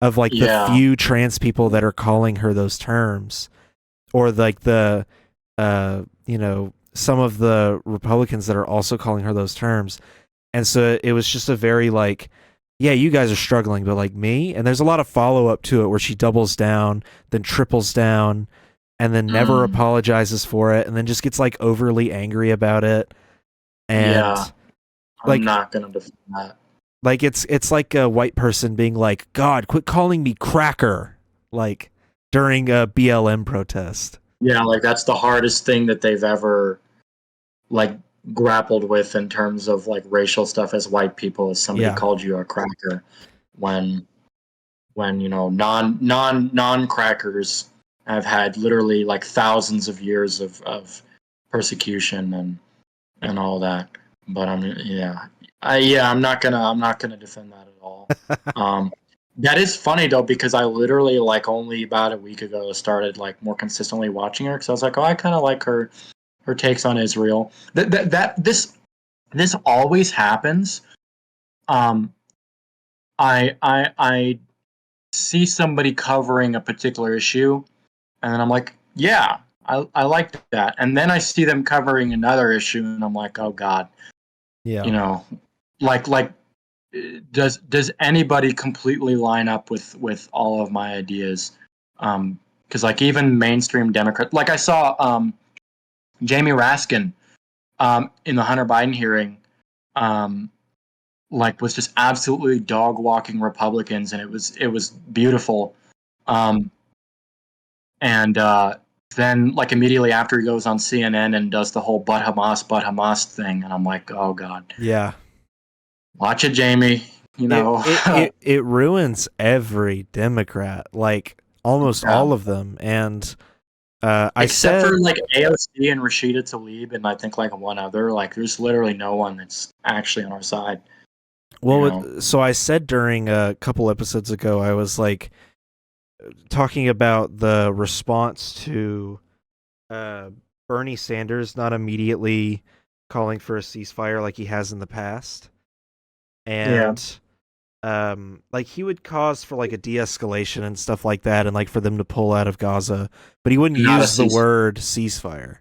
of like the Yeah. few trans people that are calling her those terms, or like the some of the Republicans that are also calling her those terms. And so it was just a very like, yeah, you guys are struggling, but like me. And there's a lot of follow up to it where she doubles down, then triples down, and then never Mm. apologizes for it, and then just gets like overly angry about it. Yeah. And I'm like not gonna defend that. it's like a white person being like, God, quit calling me cracker, like during a BLM protest. Yeah, like that's the hardest thing that they've ever like grappled with in terms of like racial stuff as white people. Is somebody Yeah. called you a cracker when you know non crackers have had literally like thousands of years of persecution and all that. But I'm yeah, I'm not gonna defend that at all. Um, that is funny though because I literally like only about a week ago started like more consistently watching her because I was like, oh, I kind of like her takes on Israel. That this always happens. Um, I see somebody covering a particular issue, and then I'm like, yeah, I like that. And then I see them covering another issue, and I'm like, oh God, Yeah. you know, like does anybody completely line up with all of my ideas? Because like even mainstream Democrat, like I saw Jamie Raskin in the Hunter Biden hearing, um, like was just absolutely dog walking Republicans, and it was beautiful. Um, and then like immediately after he goes on CNN and does the whole but Hamas thing, and I'm like, oh God, Yeah. watch it, Jamie. You It know, it it, it ruins every Democrat, like almost yeah. all of them. And I Except said, for like AOC and Rashida Tlaib, and I think like one other. Like, there's literally no one that's actually on our side. You well, know. so I said during a couple episodes ago, I was like talking about the response to uh, Bernie Sanders not immediately calling for a ceasefire like he has in the past, Yeah. and like he would cause for like a de-escalation and stuff like that, and like for them to pull out of Gaza, but he wouldn't Not a use the cease. word ceasefire.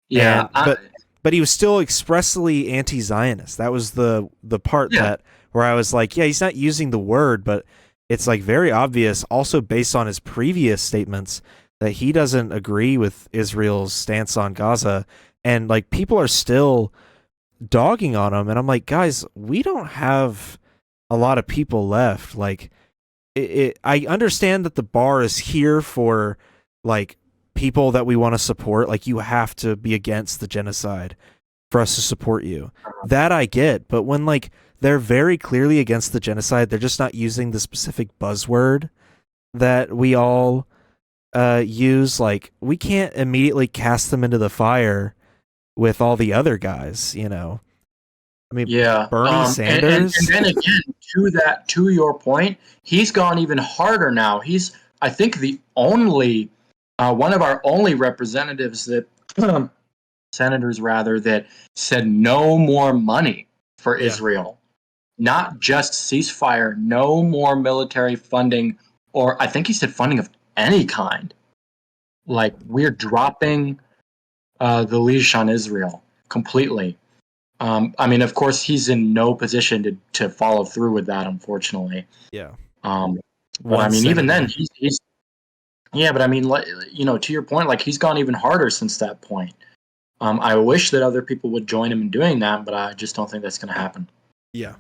Yeah. And but he was still expressly anti-Zionist. That was the part Yeah. that where I was like, yeah, he's not using the word, but it's like very obvious, also based on his previous statements, that he doesn't agree with Israel's stance on Gaza, and like people are still dogging on him, and I'm like, guys, we don't have a lot of people left. Like, I understand that the bar is here for like people that we want to support. Like, you have to be against the genocide for us to support you. That I get, but when like they're very clearly against the genocide, they're just not using the specific buzzword that we all use. Like, we can't immediately cast them into the fire with all the other guys. I mean, Yeah. Bernie And Sanders. then again, to your point, he's gone even harder now. He's I think the only one of our only representatives that senators rather, that said no more money for Yeah. Israel, not just ceasefire, no more military funding, or I think he said funding of any kind. Like, we're dropping the leash on Israel completely. I mean, of course, he's in no position to follow through with that, unfortunately. Yeah. But I One mean, even then, senator. he's yeah. But I mean, like, to your point, like, he's gone even harder since that point. I wish that other people would join him in doing that, but I just don't think that's going to happen. Yeah.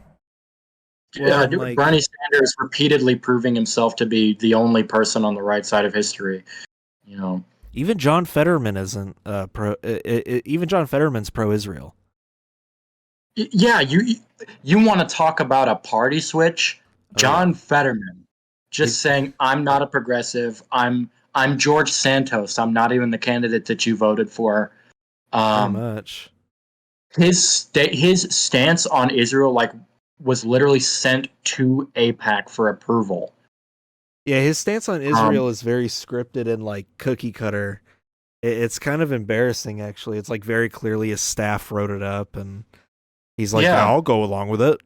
Well, and like Bernie Sanders repeatedly proving himself to be the only person on the right side of history. You know, even John Fetterman isn't pro. Even John Fetterman's pro-Israel. yeah. You want to talk about a party switch? John Fetterman just saying, "I'm not a progressive. I'm George Santos. I'm not even the candidate that you voted for." Pretty much. His stance on Israel, like, was literally sent to AIPAC for approval. Yeah, his stance on Israel is very scripted and like cookie cutter. It's kind of embarrassing, actually. It's like very clearly his staff wrote it up, and he's like, Yeah. "I'll go along with it."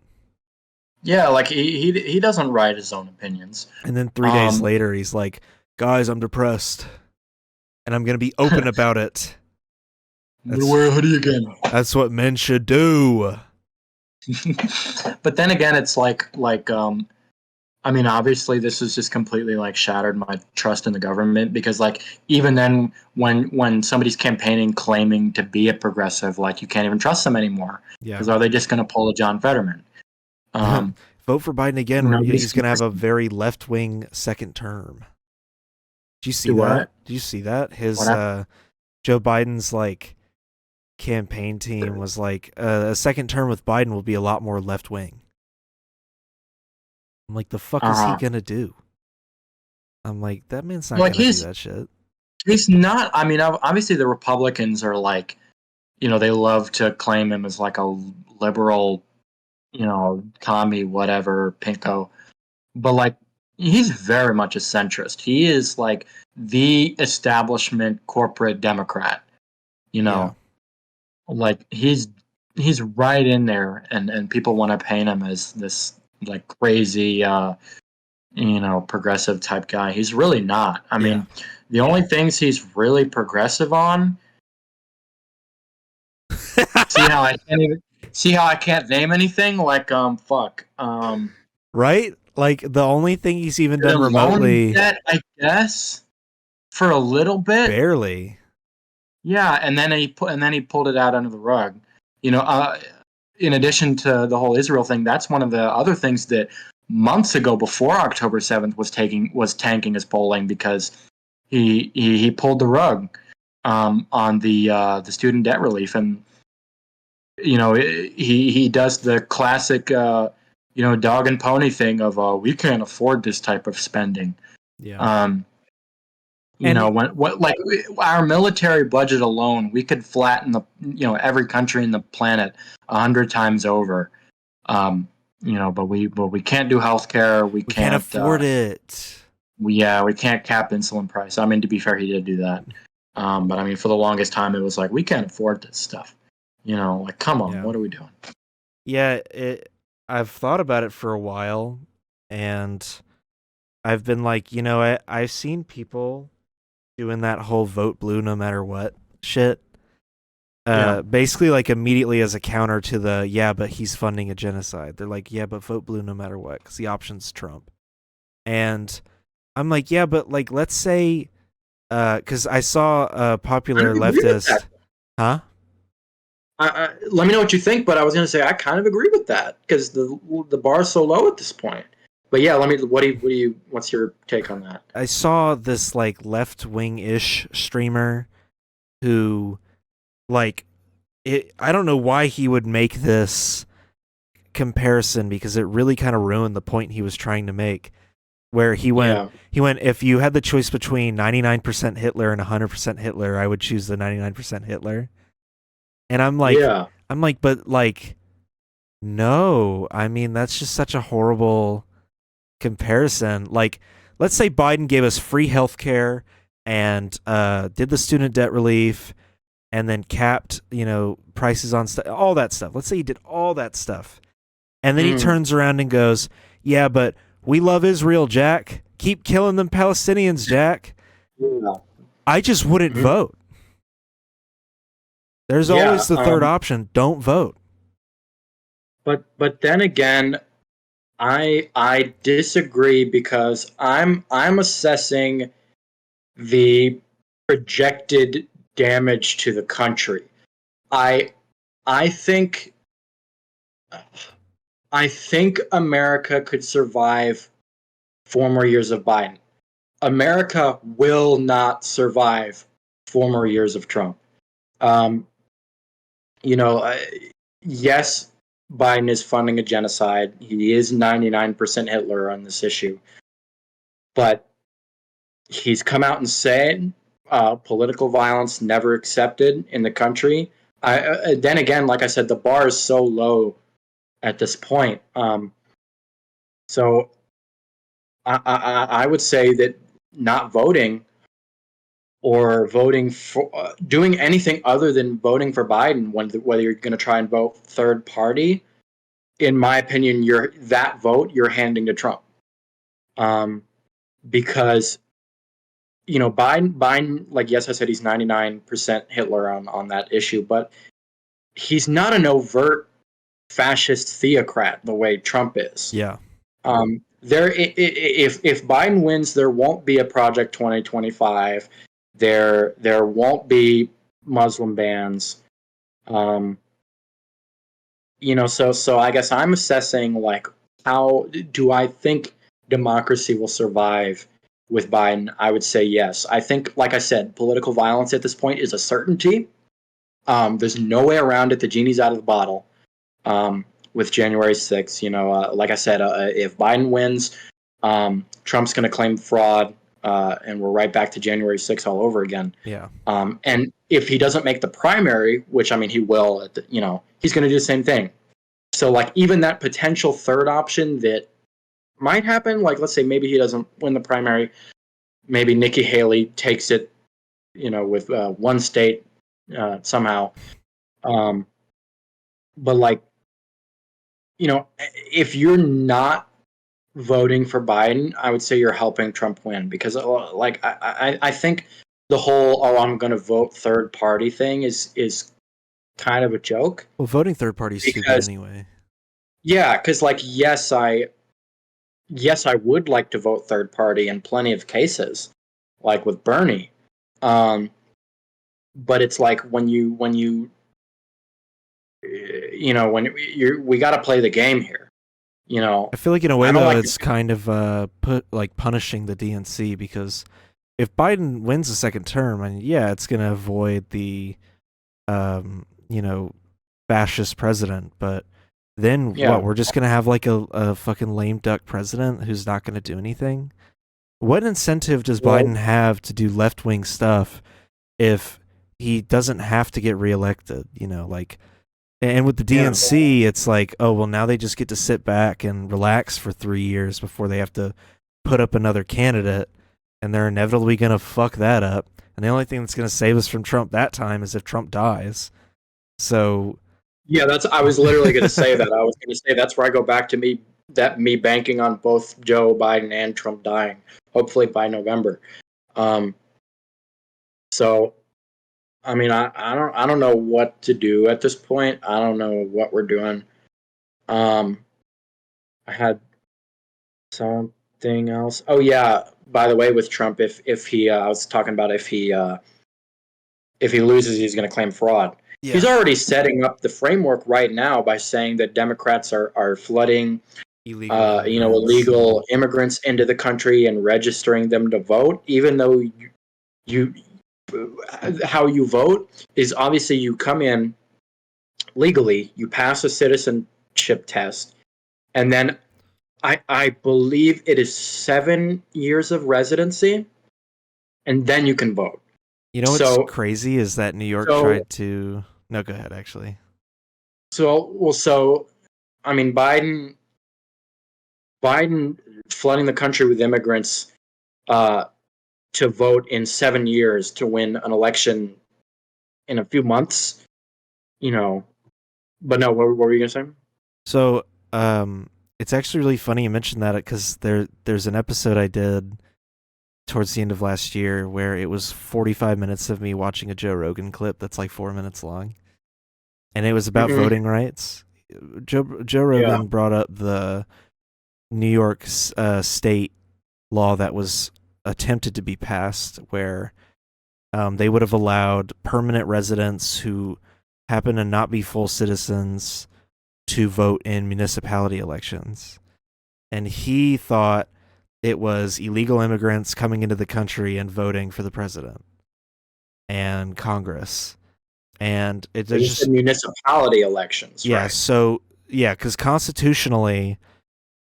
Yeah, like he doesn't write his own opinions. And then 3 days later, he's like, "Guys, I'm depressed, and I'm gonna be open about it. I'm gonna wear a hoodie again." That's what men should do. But then again, it's like I mean, obviously, this has just completely like shattered my trust in the government, because like even then, when somebody's campaigning claiming to be a progressive, like, you can't even trust them anymore. Yeah. Because are they just going to pull a John Fetterman? Vote for Biden again. He's going to have a very left-wing second term. Did you see that? Did you see that? His Joe Biden's like campaign team was like, a second term with Biden will be a lot more left-wing. I'm like, the fuck is he gonna do? I'm like, that man's not like, gonna do that shit. He's not. I mean, obviously the Republicans are like, they love to claim him as like a liberal, commie, whatever, pinko. But like, he's very much a centrist. He is like the establishment corporate Democrat. Like he's right in there, and people want to paint him as this like crazy progressive type guy. He's really not. I mean, the only things he's really progressive on, see how I can't name anything, like right, like the only thing he's even done remotely, debt, I guess, for a little bit, barely. Yeah, and then he pulled it out under the rug. In addition to the whole Israel thing, that's one of the other things that months ago, before October 7th, was tanking his polling, because he pulled the rug on the student debt relief, and he does the classic dog and pony thing of we can't afford this type of spending. Like our military budget alone, we could flatten every country in the planet 100 times over. But we can't do healthcare. We can't afford it. We can't cap insulin price. I mean, to be fair, he did do that. But I mean, for the longest time, it was like, we can't afford this stuff. Like, come on, what are we doing? Yeah, I've thought about it for a while, and I've been like, I've seen people doing that whole vote blue no matter what shit. Basically, like, immediately as a counter to the, but he's funding a genocide. They're like, but vote blue no matter what, because the option's Trump. And I'm like, but like, let's say, because I saw a popular leftist. Huh? Let me know what you think, but I was going to say I kind of agree with that, because the bar is so low at this point. But yeah, what's your take on that? I saw this like left-wing-ish streamer who, like, I don't know why he would make this comparison, because it really kind of ruined the point he was trying to make, where he went, if you had the choice between 99% Hitler and 100% Hitler, I would choose the 99% Hitler. And I'm like, but like, no, I mean, that's just such a horrible comparison. Like, let's say Biden gave us free healthcare and did the student debt relief, and then capped, prices on stuff, all that stuff. Let's say he did all that stuff. And then he turns around and goes, "Yeah, but we love Israel, Jack. Keep killing them Palestinians, Jack." Yeah. I just wouldn't vote. There's always the third option. Don't vote. But then again, I disagree because I'm assessing the projected damage to the country. I think America could survive 4 more years of Biden. America will not survive 4 more years of Trump. Yes, Biden is funding a genocide. He is 99% Hitler on this issue. But he's come out and said political violence never accepted in the country. Then again, like I said, the bar is so low at this point. So I would say that not voting or voting for doing anything other than voting for Biden, whether you're going to try and vote third party, in my opinion, you're handing to Trump, because Biden, like, yes, I said he's 99% Hitler on that issue, but he's not an overt fascist theocrat the way Trump is. Yeah. If Biden wins, there won't be a Project 2025. There won't be Muslim bans. So I guess I'm assessing, like, how do I think democracy will survive with Biden? I would say yes. I think, like I said, political violence at this point is a certainty. There's no way around it. The genie's out of the bottle. With January 6th, like I said, if Biden wins, Trump's going to claim fraud, and we're right back to January 6th all over again. Yeah. And if he doesn't make the primary, which, I mean, he will, he's going to do the same thing. So, like, even that potential third option that might happen, like, let's say maybe he doesn't win the primary, maybe Nikki Haley takes it, with one state somehow. But, like, if you're not voting for Biden, I would say you're helping Trump win, because, like, I think the whole I'm going to vote third party thing is kind of a joke. Well, voting third party is stupid anyway. Yeah, because, like, yes, I would like to vote third party in plenty of cases, like with Bernie. But it's like when we got to play the game here. I feel like in a way though, it's kind of punishing the DNC, because if Biden wins a second term, and yeah, it's gonna avoid the fascist president, but then what? We're just gonna have like a fucking lame duck president who's not gonna do anything. What incentive does Biden have to do left wing stuff if he doesn't have to get reelected? And with the DNC, it's like, oh, well, now they just get to sit back and relax for 3 years before they have to put up another candidate, and they're inevitably going to fuck that up. And the only thing that's going to save us from Trump that time is if Trump dies. So, yeah, I was literally going to say that. I was going to say that's where I go back to me banking on both Joe Biden and Trump dying, hopefully by November. So, I mean, I don't know what to do at this point. I don't know what we're doing. I had something else. Oh yeah, by the way, with Trump, if he, I was talking about if he loses, he's going to claim fraud. Yeah. He's already setting up the framework right now by saying that Democrats are flooding illegal immigrants into the country and registering them to vote, even though how you vote is obviously you come in legally, you pass a citizenship test, and then I believe it is 7 years of residency, and then you can vote. You know what's crazy is that New York tried to... No, go ahead, actually. So, I mean, Biden flooding the country with immigrants to vote in 7 years to win an election in a few months, you know. But no, what were you gonna say? So, it's actually really funny you mentioned that because there's an episode I did towards the end of last year where it was 45 minutes of me watching a Joe Rogan clip that's like 4 minutes long, and it was about Mhm. voting rights. Joe Yeah. Rogan brought up the New York state law that was attempted to be passed, where they would have allowed permanent residents who happen to not be full citizens to vote in municipality elections. And he thought it was illegal immigrants coming into the country and voting for the president and Congress. And it's They just, said municipality elections, yeah, right? so, yeah, because constitutionally,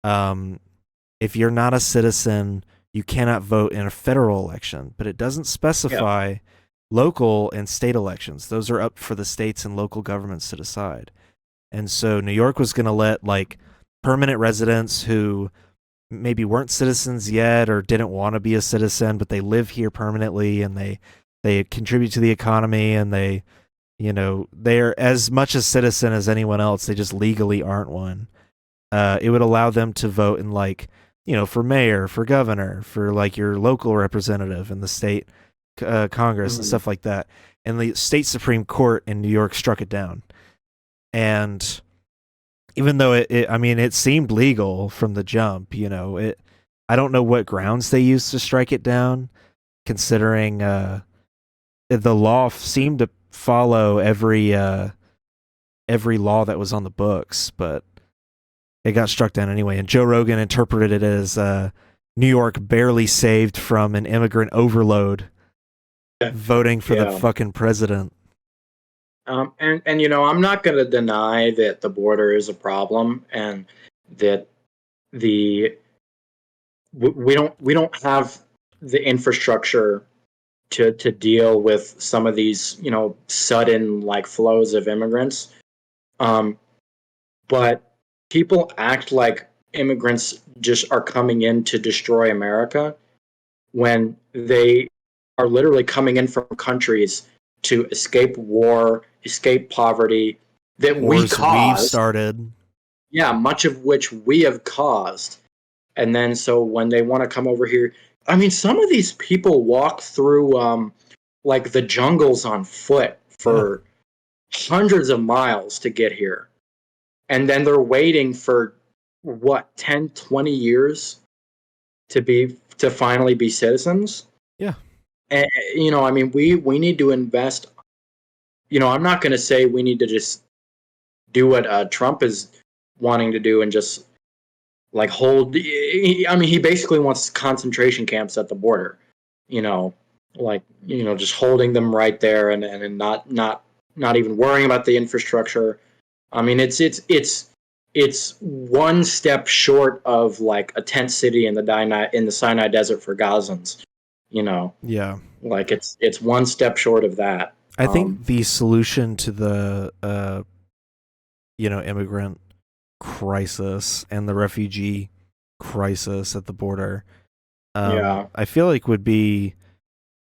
if you're not a citizen, you cannot vote in a federal election, but it doesn't specify local and state elections. Those are up for the states and local governments to decide. And so New York was going to let like permanent residents who maybe weren't citizens yet or didn't want to be a citizen, but they live here permanently and they contribute to the economy and they're as much a citizen as anyone else. They just legally aren't one. It would allow them to vote in like, for mayor, for governor, for like your local representative in the state Congress and stuff like that. And the state Supreme Court in New York struck it down. And even though it seemed legal from the jump, I don't know what grounds they used to strike it down, considering the law seemed to follow every law that was on the books, but it got struck down anyway. And Joe Rogan interpreted it as New York barely saved from an immigrant overload voting for the fucking president. And I'm not going to deny that the border is a problem and that we don't have the infrastructure to deal with some of these sudden like flows of immigrants. But people act like immigrants just are coming in to destroy America when they are literally coming in from countries to escape war, escape poverty that we caused. We've started. Yeah, much of which we have caused. And then so when they want to come over here, I mean, some of these people walk through like the jungles on foot for hundreds of miles to get here. And then they're waiting for what, 10, 20 years to finally be citizens? Yeah. And I mean, we need to invest. I'm not going to say we need to just do what Trump is wanting to do and just like hold. I mean, he basically wants concentration camps at the border. Just holding them right there and not even worrying about the infrastructure. I mean, it's one step short of like a tent city in the Sinai Desert for Gazans. Yeah. Like it's one step short of that. I think the solution to the immigrant crisis and the refugee crisis at the border, I feel like would be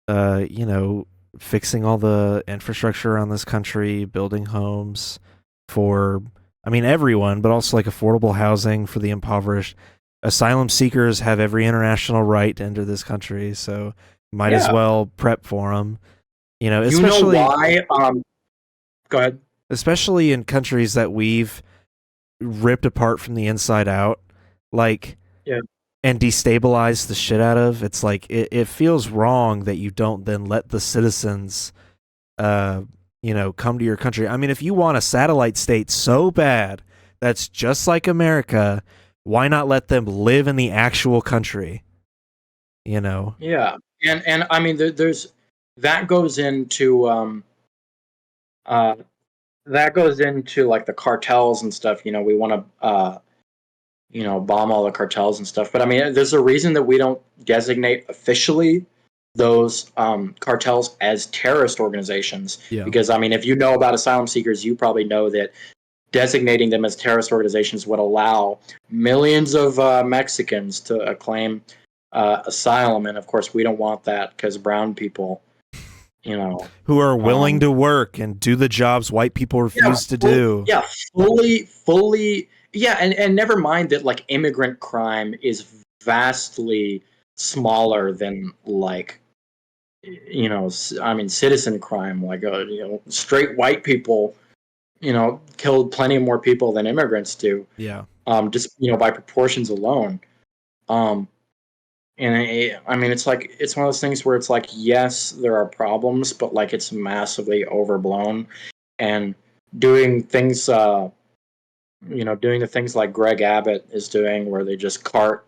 fixing all the infrastructure around this country, building homes for everyone, but also like affordable housing for the impoverished. Asylum seekers have every international right to enter this country, so might as well prep for them. Especially why? Go ahead. Especially in countries that we've ripped apart from the inside out, and destabilized the shit out of. It's like it feels wrong that you don't then let the citizens, come to your country. I mean, if you want a satellite state so bad that's just like America, why not let them live in the actual country? Yeah, and I mean, there's that goes into like the cartels and stuff. We want to bomb all the cartels and stuff. But I mean, there's a reason that we don't designate officially those cartels as terrorist organizations. Yeah. Because I mean, if you know about asylum seekers, you probably know that designating them as terrorist organizations would allow millions of Mexicans to claim asylum, and of course, we don't want that because brown people, you know, Who are willing to work and do the jobs white people refuse to do. Yeah, fully. Yeah, and never mind that like immigrant crime is vastly smaller than like I mean citizen crime. Like straight white people, killed plenty more people than immigrants do. Yeah. Just by proportions alone. Um, and I mean, it's like it's one of those things where it's like, yes, there are problems, but like it's massively overblown, and doing things, doing the things like Greg Abbott is doing, where they just cart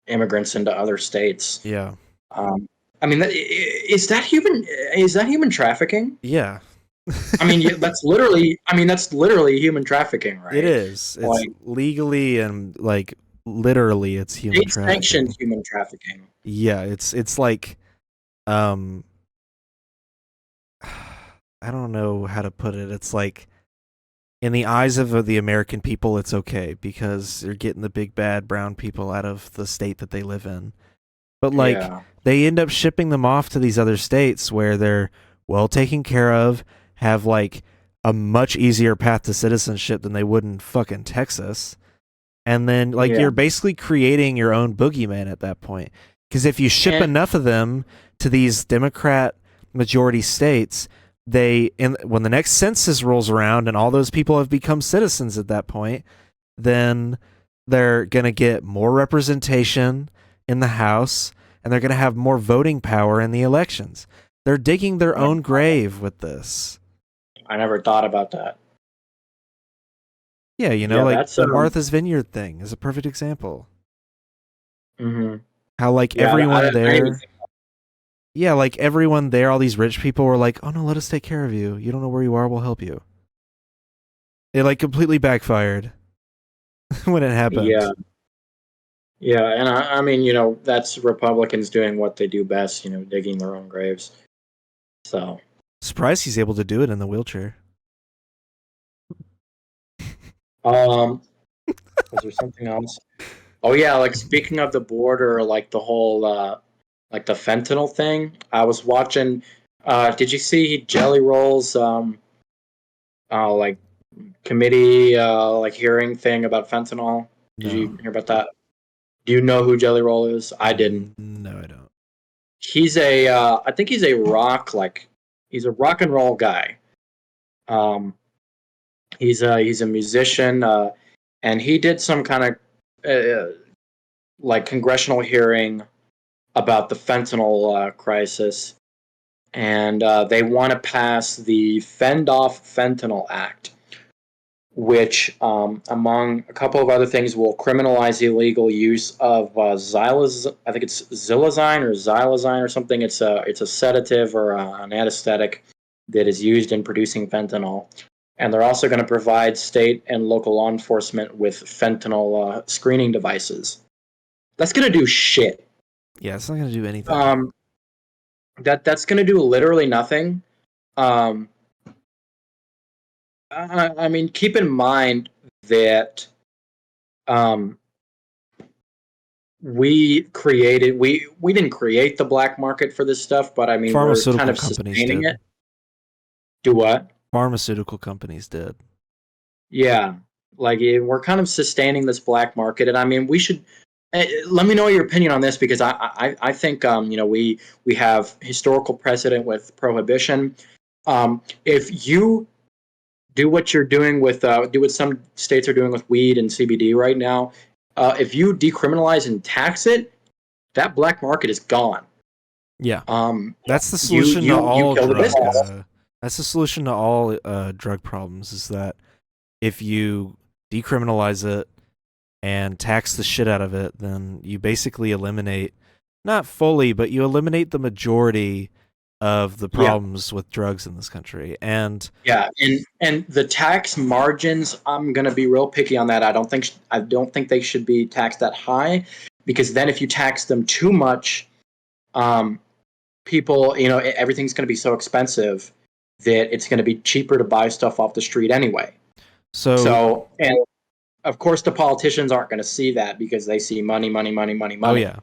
immigrants into other states. Yeah. I mean, is that human? Is that human trafficking? Yeah. I mean, that's literally human trafficking, right? It is. It's Like, legally and like literally it's human trafficking. sanctioned human trafficking. Yeah, it's like I don't know how to put it. It's like in the eyes of the American people it's okay because they're getting the big bad brown people out of the state that they live in. But like they end up shipping them off to these other states where they're well taken care of, have like a much easier path to citizenship than they would in fucking Texas. And then like you're basically creating your own boogeyman at that point. Because if you ship enough of them to these Democrat majority states, when the next census rolls around and all those people have become citizens at that point, then they're going to get more representation in the House and they're going to have more voting power in the elections. They're digging their own grave with this. I never thought about that. Yeah, like the Martha's Vineyard thing is a perfect example. Mm-hmm. How like everyone there... Yeah, like everyone there, all these rich people were like, oh no, let us take care of you. You don't know where you are, we'll help you. It like completely backfired when it happened. Yeah. Yeah, and I mean, that's Republicans doing what they do best, digging their own graves. So. Surprised he's able to do it in the wheelchair. Was there something else? Oh yeah, like speaking of the border, like the whole like the fentanyl thing. I was watching. Did you see Jelly Roll's like committee like hearing thing about fentanyl? Did you hear about that? Do you know who Jelly Roll is? I didn't. No, I don't. He's I think he's a rock and roll guy. He's a musician, and he did some kind of like congressional hearing about the fentanyl crisis, and they want to pass the Fend Off Fentanyl Act, which, among a couple of other things, will criminalize the illegal use of I think it's xylazine or something. It's a sedative or an anesthetic that is used in producing fentanyl. And they're also going to provide state and local law enforcement with fentanyl screening devices. That's going to do shit. Yeah, it's not going to do anything. That's going to do literally nothing. I mean, keep in mind that we didn't create the black market for this stuff, but I mean, we're kind of sustaining it. Do what? Pharmaceutical companies did. Yeah, like we're kind of sustaining this black market, and I mean, we should. Let me know your opinion on this, because I think we have historical precedent with prohibition. If you do what you're doing with do what some states are doing with weed and CBD right now, if you decriminalize and tax it, that black market is gone. Yeah, that's the solution to all drugs. That's the solution to all drug problems, is that if you decriminalize it and tax the shit out of it, then you basically eliminate, not fully, but you eliminate the majority of the problems with drugs in this country. And and the tax margins, I'm going to be real picky on that. I don't think they should be taxed that high, because then if you tax them too much, people, everything's going to be so expensive that it's going to be cheaper to buy stuff off the street anyway. So, and of course the politicians aren't going to see that, because they see money. Oh yeah.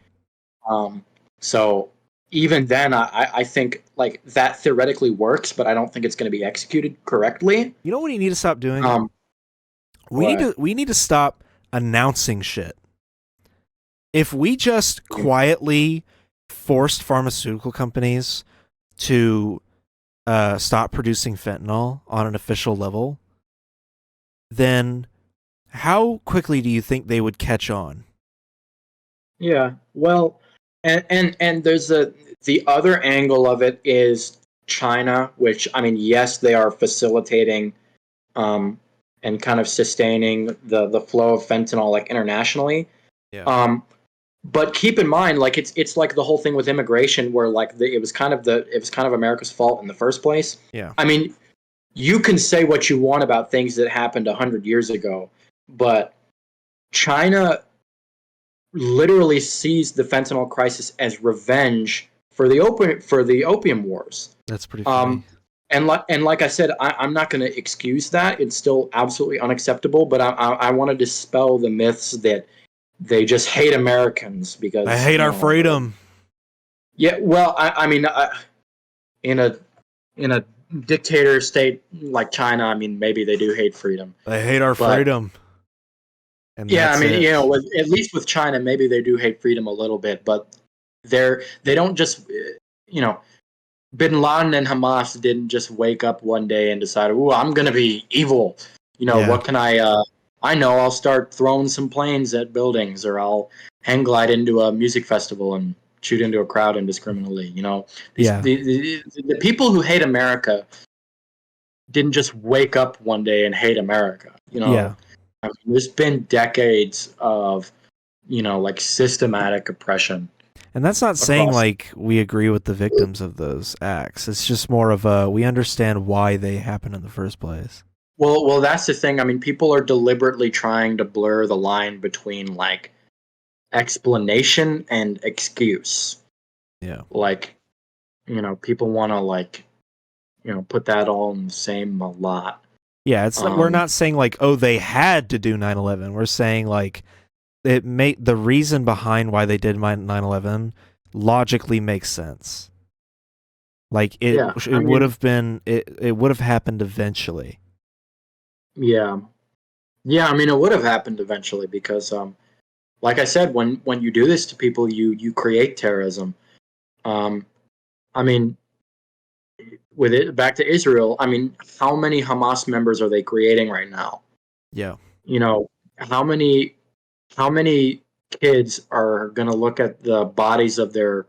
So even then, I think like that theoretically works, but I don't think it's going to be executed correctly. You know what you need to stop doing? What? We need to stop announcing shit. If we just quietly forced pharmaceutical companies to stop producing fentanyl on an official level, then how quickly do you think they would catch on? Yeah. Well, and there's the other angle of it is China, which I mean, yes, they are facilitating um, and kind of sustaining the flow of fentanyl like internationally. Yeah. But keep in mind, like it's like the whole thing with immigration, where like it was kind of America's fault in the first place. Yeah. I mean, you can say what you want about things that happened 100 years ago, but China literally sees the fentanyl crisis as revenge for the opium wars. That's pretty funny. And like I said, I'm not going to excuse that. It's still absolutely unacceptable. But I want to dispel the myths that they just hate Americans because I hate our freedom. Yeah, well, I mean, in a dictator state like China, I mean, maybe they do hate freedom. They hate our freedom. And yeah, I mean, you know, at least with China, maybe they do hate freedom a little bit, but they don't just, you know, Bin Laden and Hamas didn't just wake up one day and decide, "Ooh, I'm gonna be evil." You know, what can I know I'll start throwing some planes at buildings, or I'll hang glide into a music festival and shoot into a crowd indiscriminately. You know, the people who hate America didn't just wake up one day and hate America. You know, I mean, there's been decades of, you know, like systematic oppression. And that's not saying like we agree with the victims of those acts. It's just more of we understand why they happen in the first place. Well, that's the thing. I mean, people are deliberately trying to blur the line between like explanation and excuse. Yeah. Like, you know, people want to like, you know, put that all in the same lot. Yeah, it's we're not saying like, oh, they had to do 9/11. We're saying like it made the reason behind why they did 9/11 logically makes sense. Like it would have been it would have happened eventually. Yeah. I mean, it would have happened eventually because, like I said, when you do this to people, you create terrorism. I mean, with it back to Israel, I mean, how many Hamas members are they creating right now? Yeah. You know, how many kids are going to look at the bodies of their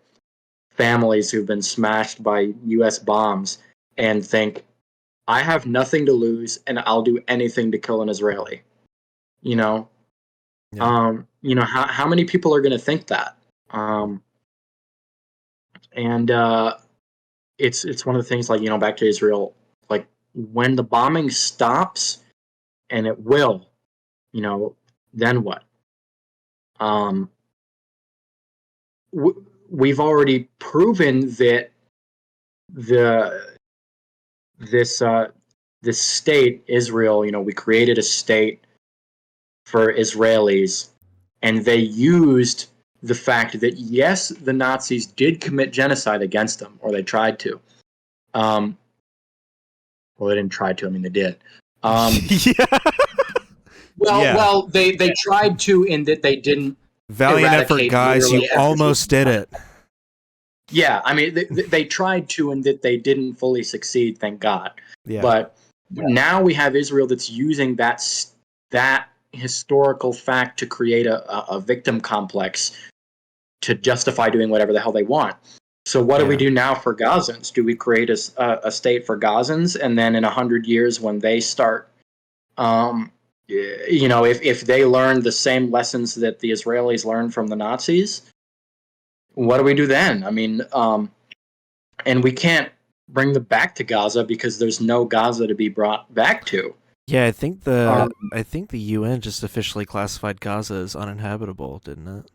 families who've been smashed by U.S. bombs and think, I have nothing to lose and I'll do anything to kill an Israeli? You know, you know, how many people are going to think that? And it's one of the things, like, you know, back to Israel, like when the bombing stops, and it will, you know, then what? We've already proven that this state, Israel, you know, we created a state for Israelis, and they used the fact that, yes, the Nazis did commit genocide against them, or they tried to. Well, they didn't try to. I mean, they did. Yeah. Well, they tried to, in that they didn't. Valiant effort, guys! You almost did it. Yeah, I mean, they tried to, and that they didn't fully succeed. Thank God. Yeah. But now we have Israel that's using that historical fact to create a victim complex to justify doing whatever the hell they want. So what do we do now for Gazans? Do we create a state for Gazans, and then in 100 years, when they start, you know, if they learn the same lessons that the Israelis learned from the Nazis, what do we do then? I mean, and we can't bring them back to Gaza because there's no Gaza to be brought back to. Yeah, I think the UN just officially classified Gaza as uninhabitable, didn't it?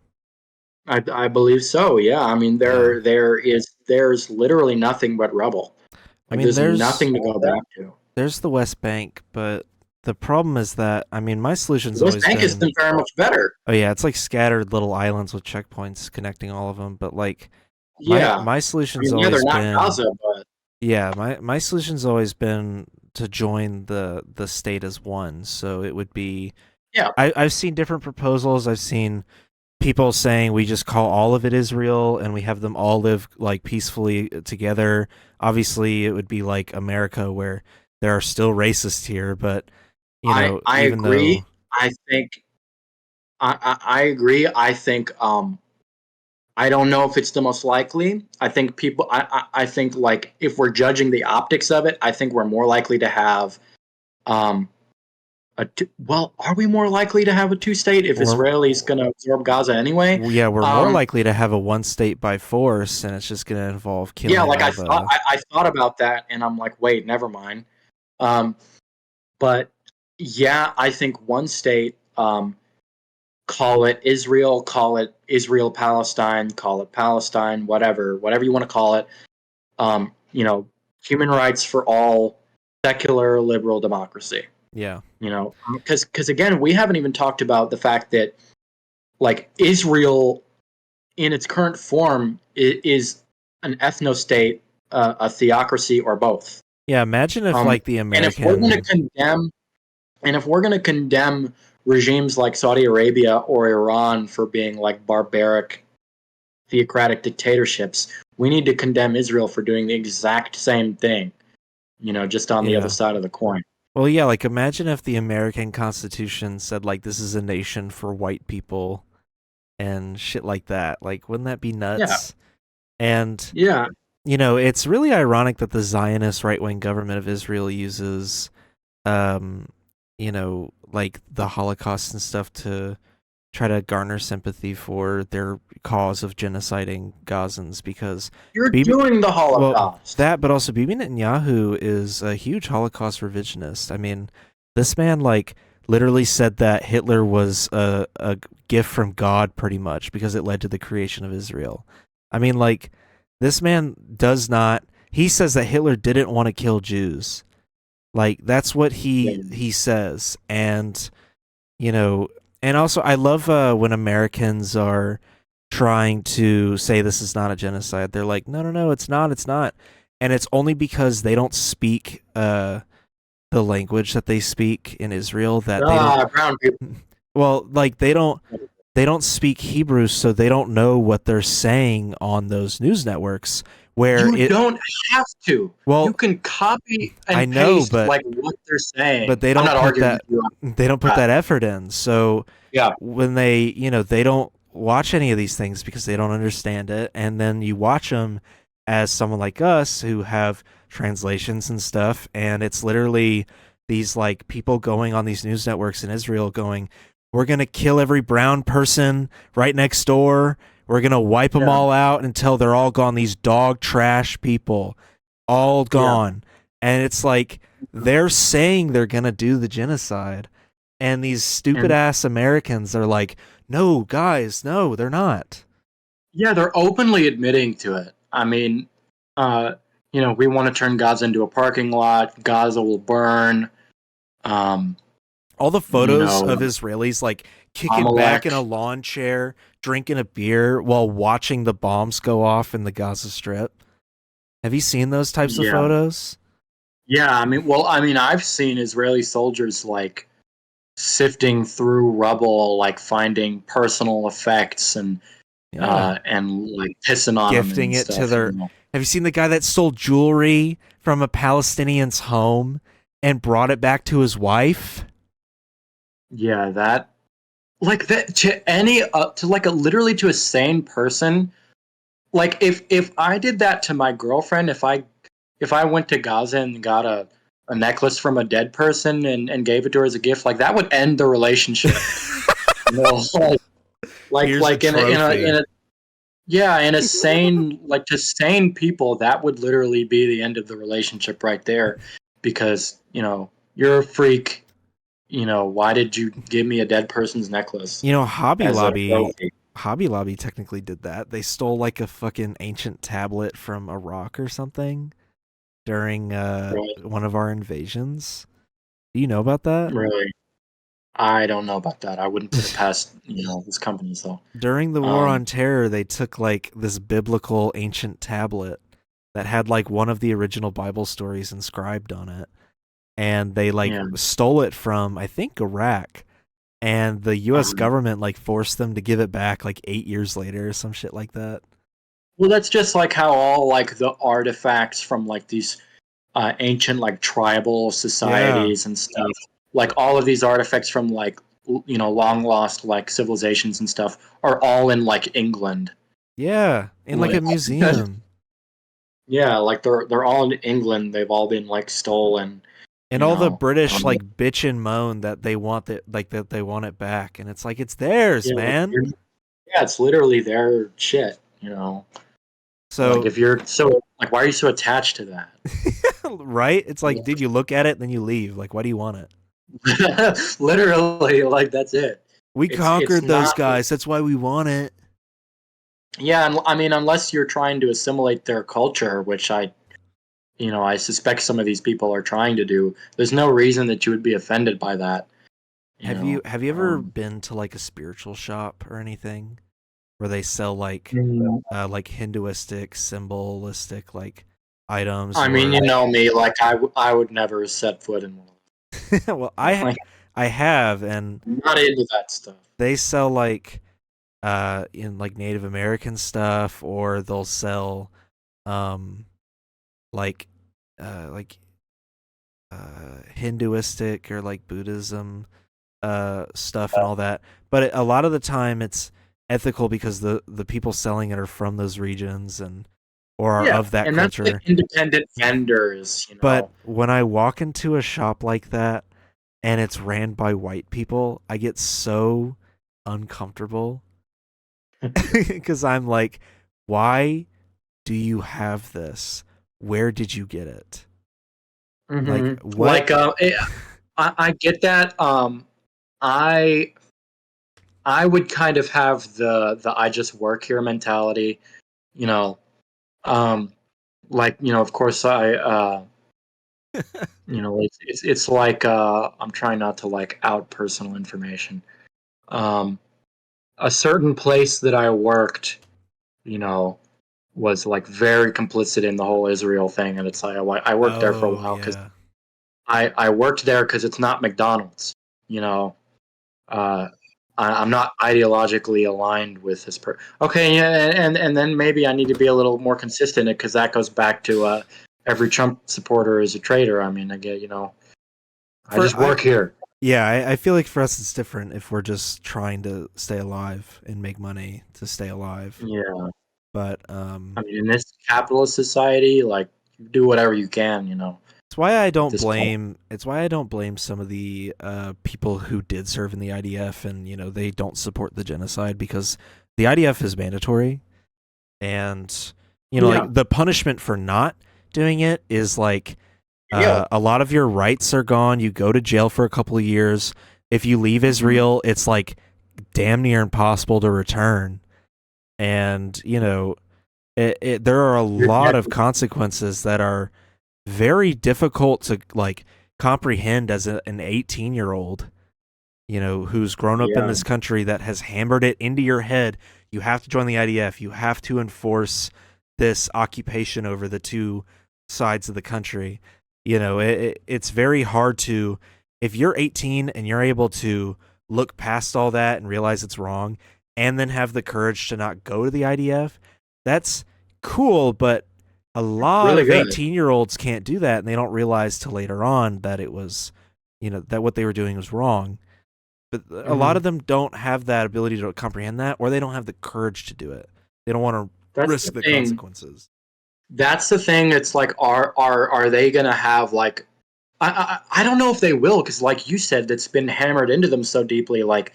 I believe so. Yeah, I mean there's literally nothing but rubble. Like, I mean, there's nothing to go back to. There's the West Bank, but the problem is that, I mean, my solution's always been... The West Bank isn't very much better. Oh yeah, it's like scattered little islands with checkpoints connecting all of them, but like Yeah, My I solution's mean, yeah, they're always not been Gaza, but yeah, my solution's always been to join the state as one. So it would be yeah, I've seen different proposals. I've seen people saying we just call all of it Israel and we have them all live like peacefully together. Obviously, it would be like America where there are still racists here, but you know, I even agree. though I think I agree. I think I don't know if it's the most likely. I think people. I think like if we're judging the optics of it, I think we're more likely to have um well, are we more likely to have a two state if we're Israelis going to absorb Gaza anyway? yeah, we're more Um, likely to have a one state by force, and it's just going to involve yeah, killing like all the I thought about that, and I'm like, wait, never mind. Um, but yeah, I think one state. Call it Israel Palestine, call it Palestine, whatever you want to call it. You know, human rights for all, secular liberal democracy. yeah. You know, because again, we haven't even talked about the fact that like Israel in its current form is an ethno state, a theocracy, or both. Yeah, imagine if Um, like the and if we're going to American condemn regimes like Saudi Arabia or Iran for being like barbaric theocratic dictatorships, we need to condemn Israel for doing the exact same thing, you know, just on the other yeah. side of the coin. Well, yeah, like imagine if the American Constitution said like this is a nation for white people and shit like that. Like wouldn't that be Yeah. nuts? And Yeah. you know, it's really ironic that the Zionist right-wing government of Israel uses um you know, like the Holocaust and stuff to try to garner sympathy for their cause of genociding Gazans because You're Bibi doing the well, Holocaust. that, but also Bibi Netanyahu is a huge Holocaust revisionist. I mean, this man like literally said that Hitler was a gift from God, pretty much, because it led to the creation of Israel. I mean, like this man does not. He says that Hitler didn't want to kill Jews. Like that's what Yeah. he says, and you know, and also I love when Americans are trying to say this is not a genocide. They're like, no, no, no, it's not, and it's only because they don't speak the language that they speak in Israel that they don't. Brown people. Well, like they don't speak Hebrew, so they don't know what they're saying on those news networks. Where You it don't have to. You well, can copy I and know, paste like what they're but saying. they I'm don't not put arguing with that you on they don't put that. that effort in. So Yeah. when they, you know, they don't watch any of these things because they don't understand it, and then you watch them as someone like us who have translations and stuff, and it's literally these like people going on these news networks in Israel going, we're going to kill every brown person right next door. We're going to wipe them Yeah. all out until they're all gone. These dog trash people, all gone. And it's like they're saying they're going to do the genocide. And these stupid And ass Americans are like, no, guys, no, they're not. yeah, they're openly admitting to it. I mean, uh, you know, we want to turn Gaza into a parking lot. Gaza will burn. Um, All the you photos know, of Israelis like kicking back in a Amalek. lawn chair, drinking a beer while watching the bombs go off in the Gaza Strip. Have you seen those types of Yeah, photos? yeah. I mean, I've seen Israeli soldiers like sifting through rubble, like finding personal effects Yeah. and like pissing on them Gifting and it to stuff. You their. know. Have you seen the guy that stole jewelry from a Palestinian's home and brought it back to his wife? Yeah, that like that to any to like a literally to a sane person. Like if I did that to my girlfriend, if I went to Gaza and got a necklace from a dead person and gave it to her as a gift, like that would end the relationship. You know, Here's a like in trophy. a yeah, in a sane like to sane people, that would literally be the end of the relationship right there, because you know you're a freak. You know, why did you give me a dead person's necklace You know, Hobby as a Lobby. trophy? Hobby Lobby technically did that. They stole like a fucking ancient tablet from Iraq or something during Really, one of our invasions. Do you know about that? really. I don't know about that. I wouldn't put it past these companies though. During the War Um, on Terror, they took like this biblical ancient tablet that had like one of the original Bible stories inscribed on it, and they like yeah. stole it from, I think, Iraq, and the U.S. Um, government like forced them to give it back like 8 years later or some shit like that. well, that's just like how all like the artifacts from like these ancient like tribal Yeah, societies and stuff, like all of these artifacts from like long lost like civilizations and stuff are all in like England. yeah, in like a Like, museum. yeah, like they're all in England. They've all been like stolen. And You all the know. British Um, like bitch and moan that they want that they want it back, and it's like it's theirs, yeah, man. yeah, it's literally their shit. Like So if you're so like, why are you so attached to that? right, it's like, dude, you look at it, then you leave. Like, why do you want it? Literally, like that's it. We It's conquered those not. guys. That's why we want it. Yeah, and I mean, unless you're trying to assimilate their culture, which I suspect some of these people are trying to do. There's no reason that you would be offended by that. You know. Have you ever been to like a spiritual shop or anything where they sell Mm, like Hinduistic, symbolistic like items I mean, you or know me. Like I would never set foot in one. well, Like I have, and I'm not into that stuff. they sell like in like Native American stuff, or they'll sell um like like Hinduistic or like Buddhism stuff and all that. But a lot of the time it's ethical because the people selling it are from those regions and or are Yeah, of that and that's like culture. independent vendors. But when I walk into a shop like that and it's ran by white people, I get so uncomfortable because I'm like, why do you have this? Where did you get it? Like what? Like I get that. I I would kind of have the I just work here mentality. You know, um, like of course it's like I'm trying not to like out personal information. Um, a certain place that I worked, you know, was like very complicit in the whole Israel thing, and it's like I worked there for a Oh while because yeah. I worked there because it's not McDonald's. You know, uh, I'm not ideologically aligned with this. Okay, yeah, and then maybe I need to be a little more consistent because that goes back to every Trump supporter is a traitor. I mean, I get I For just work here. yeah, I feel like for us it's different if we're just trying to stay alive and make money to stay alive. Yeah, But I mean, in this capitalist society, like you do whatever you can. it's why I At don't this point. blame some of the people who did serve in the IDF and they don't support the genocide because the IDF is mandatory and Oh, yeah, like the punishment for not doing it is like yeah. a lot of your rights are gone. You go to jail for a couple of years. If you leave Mhm. Israel, it's like damn near impossible to return. And there are a Yeah, lot of consequences that are very difficult to like comprehend as an 18-year-old, who's grown up in yeah. this country that has hammered it into your head. You have to join the IDF. You have to enforce this occupation over the two sides of the country. It's very hard to, if you're 18 and you're able to look past all that and realize it's wrong and then have the courage to not go to the IDF. That's cool, but a lot Really of good. 18-year-olds can't do that and they don't realize till later on that it was, that what they were doing was wrong. But a lot Hmm. of them don't have that ability to comprehend that, or they don't have the courage to do it. They don't want to That's the risk the thing. consequences. That's the thing. It's like, are they gonna have like? I don't know if they will because, like you said, that's been hammered into them so deeply. Like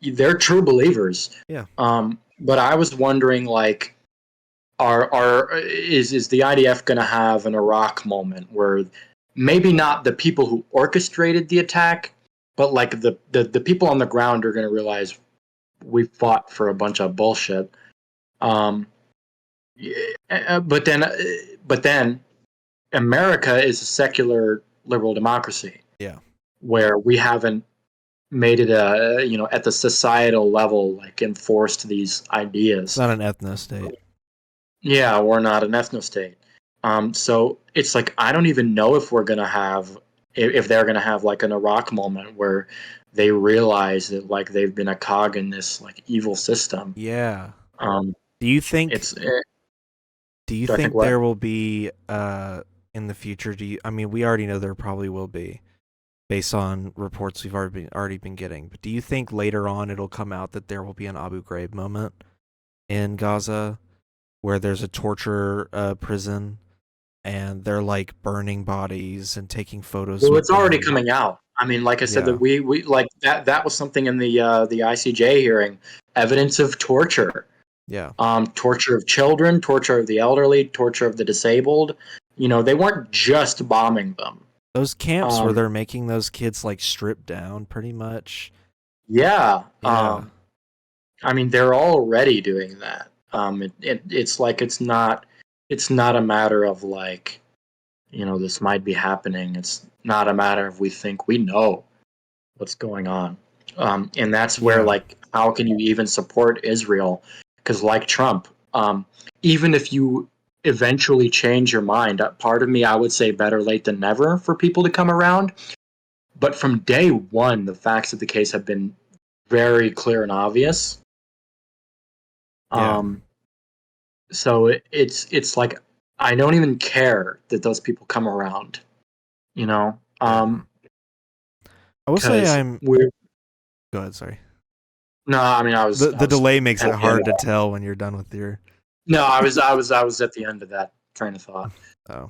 they're true believers. Yeah. But I was wondering, like, is the IDF gonna have an Iraq moment where maybe not the people who orchestrated the attack, but like the people on the ground are gonna realize we fought for a bunch of bullshit. Um, but then America is a secular liberal democracy Yeah. where we haven't made it at the societal level, like enforced these It's ideas. not an ethno state. Yeah, we're not an ethno state. So it's like I don't even know if we're gonna have if they're gonna have like an Iraq moment where they realize that like they've been a cog in this like evil system. Yeah. Um, Do you think it's do you do I think think what? there will be in the future, I mean we already know there probably will be based on reports we've already been getting. But do you think later on it'll come out that there will be an Abu Ghraib moment in Gaza where there's a torture prison and they're like burning bodies and taking photos Well, with it's already them? coming out. I mean, like I said, that Yeah. we like that was something in the ICJ hearing, evidence of torture, Yeah. torture of children, torture of the elderly, torture of the disabled. You know, they weren't just bombing them. Those camps where Um, they're making those kids like stripped down pretty much. yeah. Yeah. I mean, they're already doing that. It's like it's not a matter of like, this might be happening. It's not a matter of we think we know what's going on. And that's where Yeah. like, how can you even support Israel? Because like Trump, even if you eventually change your mind, part of me, I would say better late than never for people to come around. But from day one, the facts of the case have been very clear and obvious. Yeah. Um, so it's like I don't even care that those people come around, you know, Yeah. I will say because I'm we're go ahead, sorry. no, I mean The I was delay makes at it the end hard of to that. tell when you're done with your No, I was at the end of that train of thought. oh.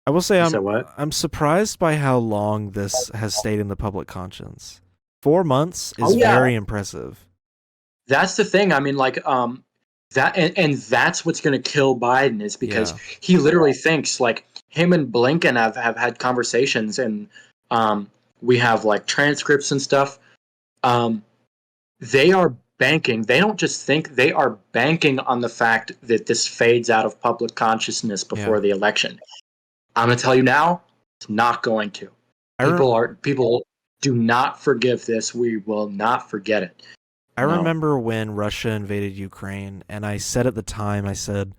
I will say You said what? I'm surprised by how long this has stayed in the public conscience. 4 months Oh is yeah, very impressive. that's the thing. I mean, like that, and that's what's going to kill Biden is because Yeah. he literally thinks like him and Blinken have had conversations, and we have like transcripts and stuff. Um, they are banking. They don't just think, they are banking on the fact that this fades out of public consciousness Yeah. before the election. I'm gonna tell you now, it's not going to. People do not forgive this. We will not forget it. I No. remember when Russia invaded Ukraine, and I said at the time, I said,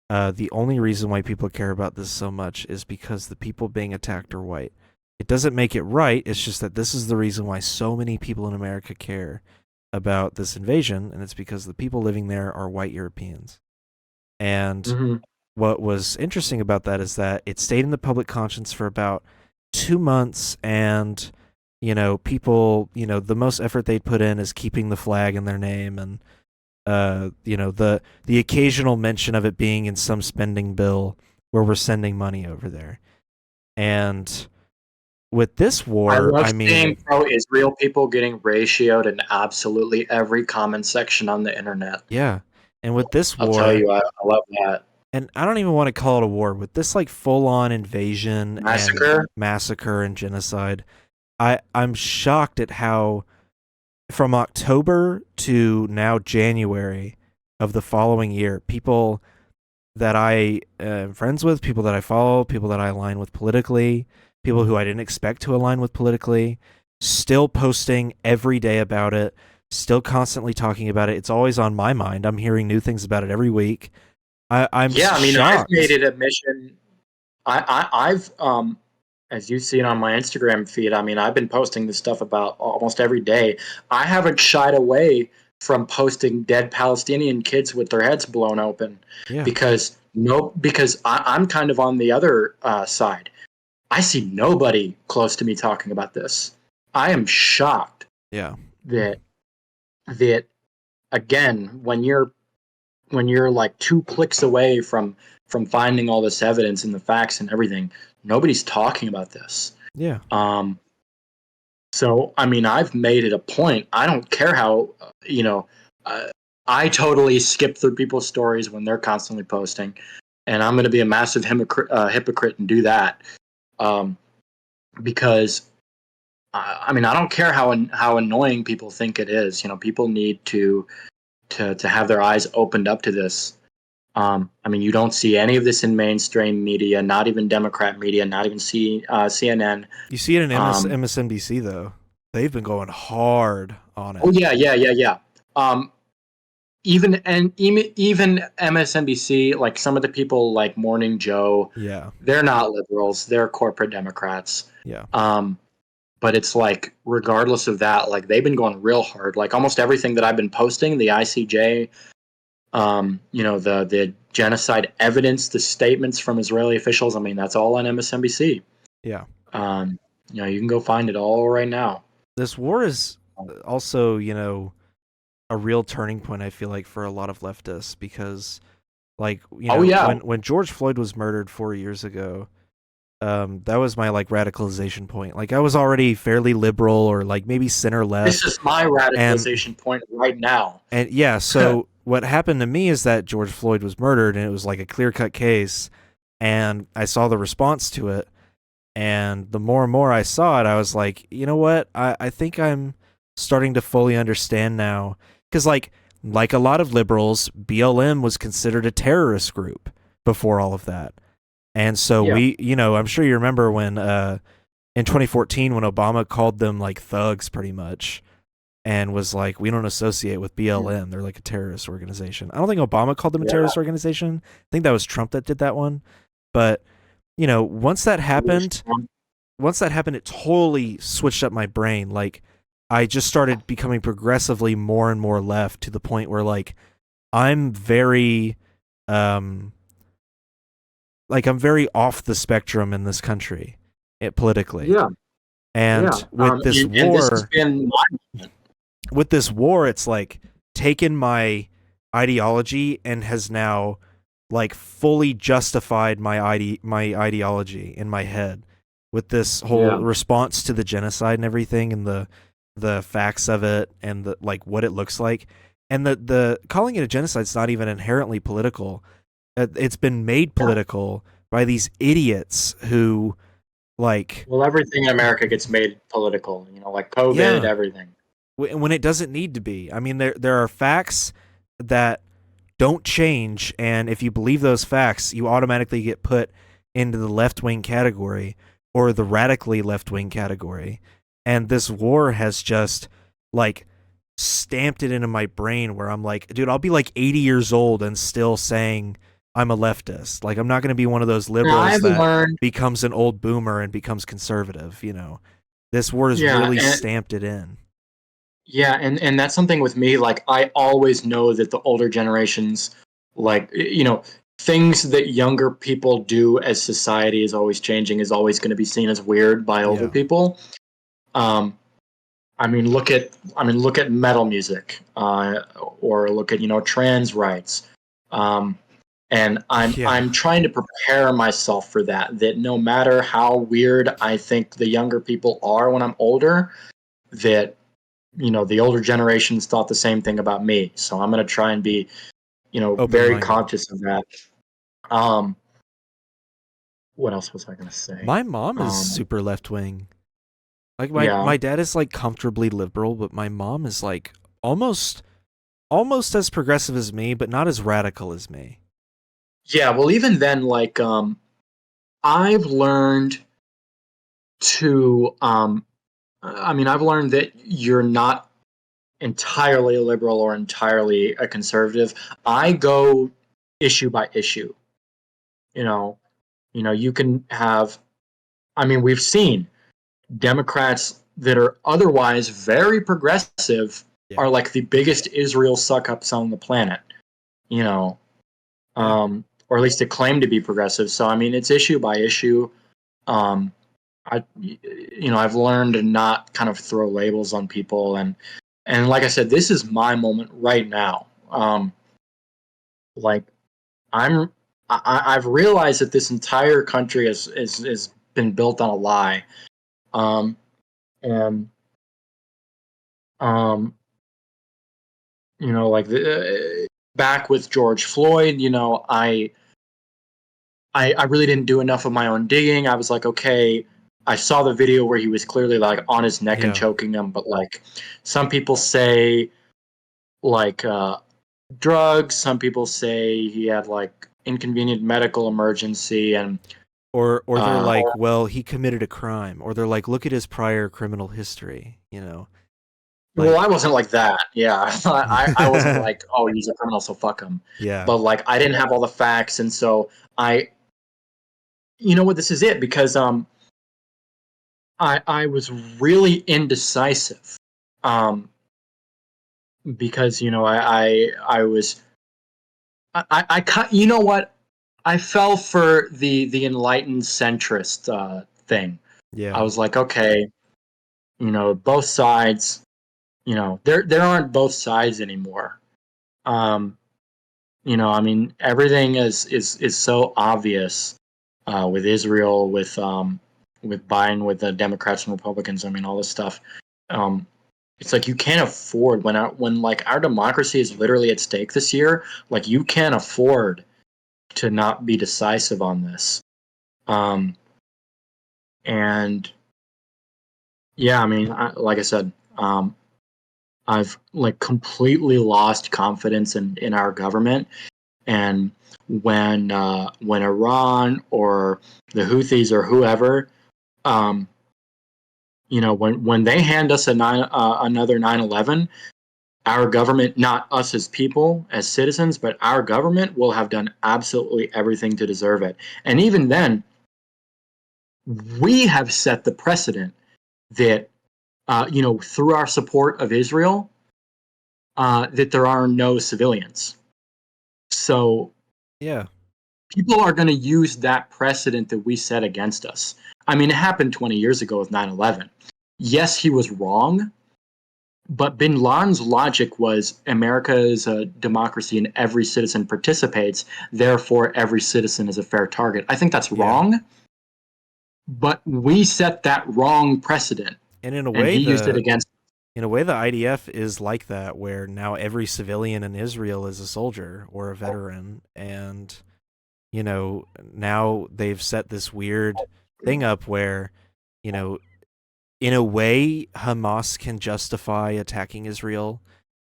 the only reason why people care about this so much is because the people being attacked are white. It doesn't make it right. It's just that this is the reason why so many people in America care about this invasion, and it's because the people living there are white Europeans. And Mm-hmm. what was interesting about that is that it stayed in the public conscience for about 2 months, and people, the most effort they'd put in is keeping the flag in their name, and the occasional mention of it being in some spending bill where we're sending money over there. And with this I war, love I seeing mean, pro-Israel people getting ratioed in absolutely every comment section on the internet. yeah. And with this I'll tell war, you, I love that. and I don't even want to call it a war, with this like full-on invasion and Massacre? massacre and genocide, I'm shocked at how from October to now January of the following year, people that I am friends with, people that I follow, people that I align with politically, people who I didn't expect to align with politically, still posting every day about it, still constantly talking about it. It's always on my mind. I'm hearing new things about it every week. I'm Yeah, I mean, I've made shocked. it a mission. I've as you've seen on my Instagram feed, I mean, I've been posting this stuff about almost every day. I haven't shied away from posting dead Palestinian kids with their heads blown open Yeah, because I'm kind of on the other side. I see nobody close to me talking about this. I am shocked yeah, that that again when you're like 2 clicks away from finding all this evidence and the facts and everything, nobody's talking about this. yeah, Um, so I mean, I've made it a point. I don't care how Uh, I totally skip through people's stories when they're constantly posting, and I'm going to be a massive hypocrite and do that um, because I mean I don't care how annoying people think it is. People need to have their eyes opened up to this. I mean, you don't see any of this in mainstream media, not even Democrat media, not even CNN. you see it in Um, MSNBC though. they've been going hard on it. Oh yeah. Even MSNBC, like some of the people like Morning Joe, Yeah, they're not liberals, they're corporate Democrats. yeah, But it's like regardless of that, like they've been going real hard. Like almost everything that I've been posting, the ICJ, the genocide evidence, the statements from Israeli officials. I mean, that's all on MSNBC. yeah. You can go find it all right now. This war is also, a real turning point, I feel like, for a lot of leftists because, like, Oh yeah, when George Floyd was murdered 4 years ago, that was my like radicalization point. Like I was already fairly liberal or like maybe center left. this is my radicalization point right now. And yeah, so what happened to me is that George Floyd was murdered and it was like a clear-cut case, and I saw the response to it, and the more and more I saw it, I was like, you know what? I think I'm starting to fully understand now. Because like a lot of liberals, BLM was considered a terrorist group before all of that. And so Yeah. I'm sure you remember when in 2014 when Obama called them like thugs pretty much and was like, we don't associate with BLM. They're like a terrorist organization. I don't think Obama called them a terrorist organization. I think that was Trump that did that one. But, once that happened, it totally switched up my brain. Like, I just started becoming progressively more and more left to the point where, like, I'm very, I'm very off the spectrum in this country, politically. Yeah. And with this and war, this has been with this war, it's like taken my ideology and has now like fully justified my ideology in my head with this whole response to the genocide and everything and the facts of it and the like what it looks like. And the calling it a genocide is not even inherently political. It's been made political by these idiots who like everything in America gets made political, like COVID, everything. When it doesn't need to be. I mean, there are facts that don't change, and if you believe those facts, you automatically get put into the left-wing category or the radically left-wing category. And this war has just like stamped it into my brain where I'm like, dude, I'll be like 80 years old and still saying I'm a leftist. Like, I'm not going to be one of those liberals that becomes an old boomer and becomes conservative. This war has really stamped it in. Yeah, and that's something with me. Like, I always know that the older generations, like, things that younger people do as society is always changing is always going to be seen as weird by older people. I mean, look at metal music, or look at trans rights, and I'm trying to prepare myself for that. That no matter how weird I think the younger people are when I'm older, that the older generations thought the same thing about me. So I'm going to try and be, very conscious of that. What else was I going to say? My mom is super left wing. Like my dad is like comfortably liberal, but my mom is like almost as progressive as me, but not as radical as me. Yeah, well, even then, like, I've learned to, I've learned that you're not entirely a liberal or entirely a conservative. I go issue by issue. You can have, we've seen Democrats that are otherwise very progressive are like the biggest Israel suck-ups on the planet, or at least they claim to be progressive. So, it's issue by issue. I've learned to not kind of throw labels on people, and like I said, this is my moment right now. I've realized that this entire country has been built on a lie, back with George Floyd, I really didn't do enough of my own digging. I was like, okay, I saw the video where he was clearly like on his neck and choking him, but like some people say like drugs, some people say he had like inconvenient medical emergency, and Or they're Uh, like, well, he committed a crime, or they're like, look at his prior criminal history, well, like I wasn't like that. Yeah, I wasn't like, oh, he's a criminal, so fuck him. yeah, But like, I didn't have all the facts, and so I, you know what, this is it because I was really indecisive, um, because I was I cut. You know what? I fell for the enlightened centrist thing. I yeah, was like, okay, both sides. There aren't both sides anymore. Um, I mean, everything is so obvious with Israel, with Biden, with the Democrats and Republicans. I mean, all this stuff. Um, it's like you can't afford when like our democracy is literally at stake this year. Like you can't afford to not be decisive on this. Um, and yeah, I mean, like I said, I've like completely lost confidence in our government. And when Iran or the Houthis or whoever, um, when they hand us another 9/11, our government, not us as people, as citizens, but our government will have done absolutely everything to deserve it. And even then, we have set the precedent that, through our support of Israel, that there are no civilians. So yeah, people are going to use that precedent that we set against us. I mean, it happened 20 years ago with 9/11. Yes, he was wrong, but bin Laden's logic was America is a democracy and every citizen participates, therefore, every citizen is a fair target. I think that's yeah. wrong, but we set that wrong precedent, And in a and way, he used it against. the IDF is like that, where now every civilian in Israel is a soldier or a veteran, and now they've set this weird thing up where, you know, in a way, Hamas can justify attacking Israel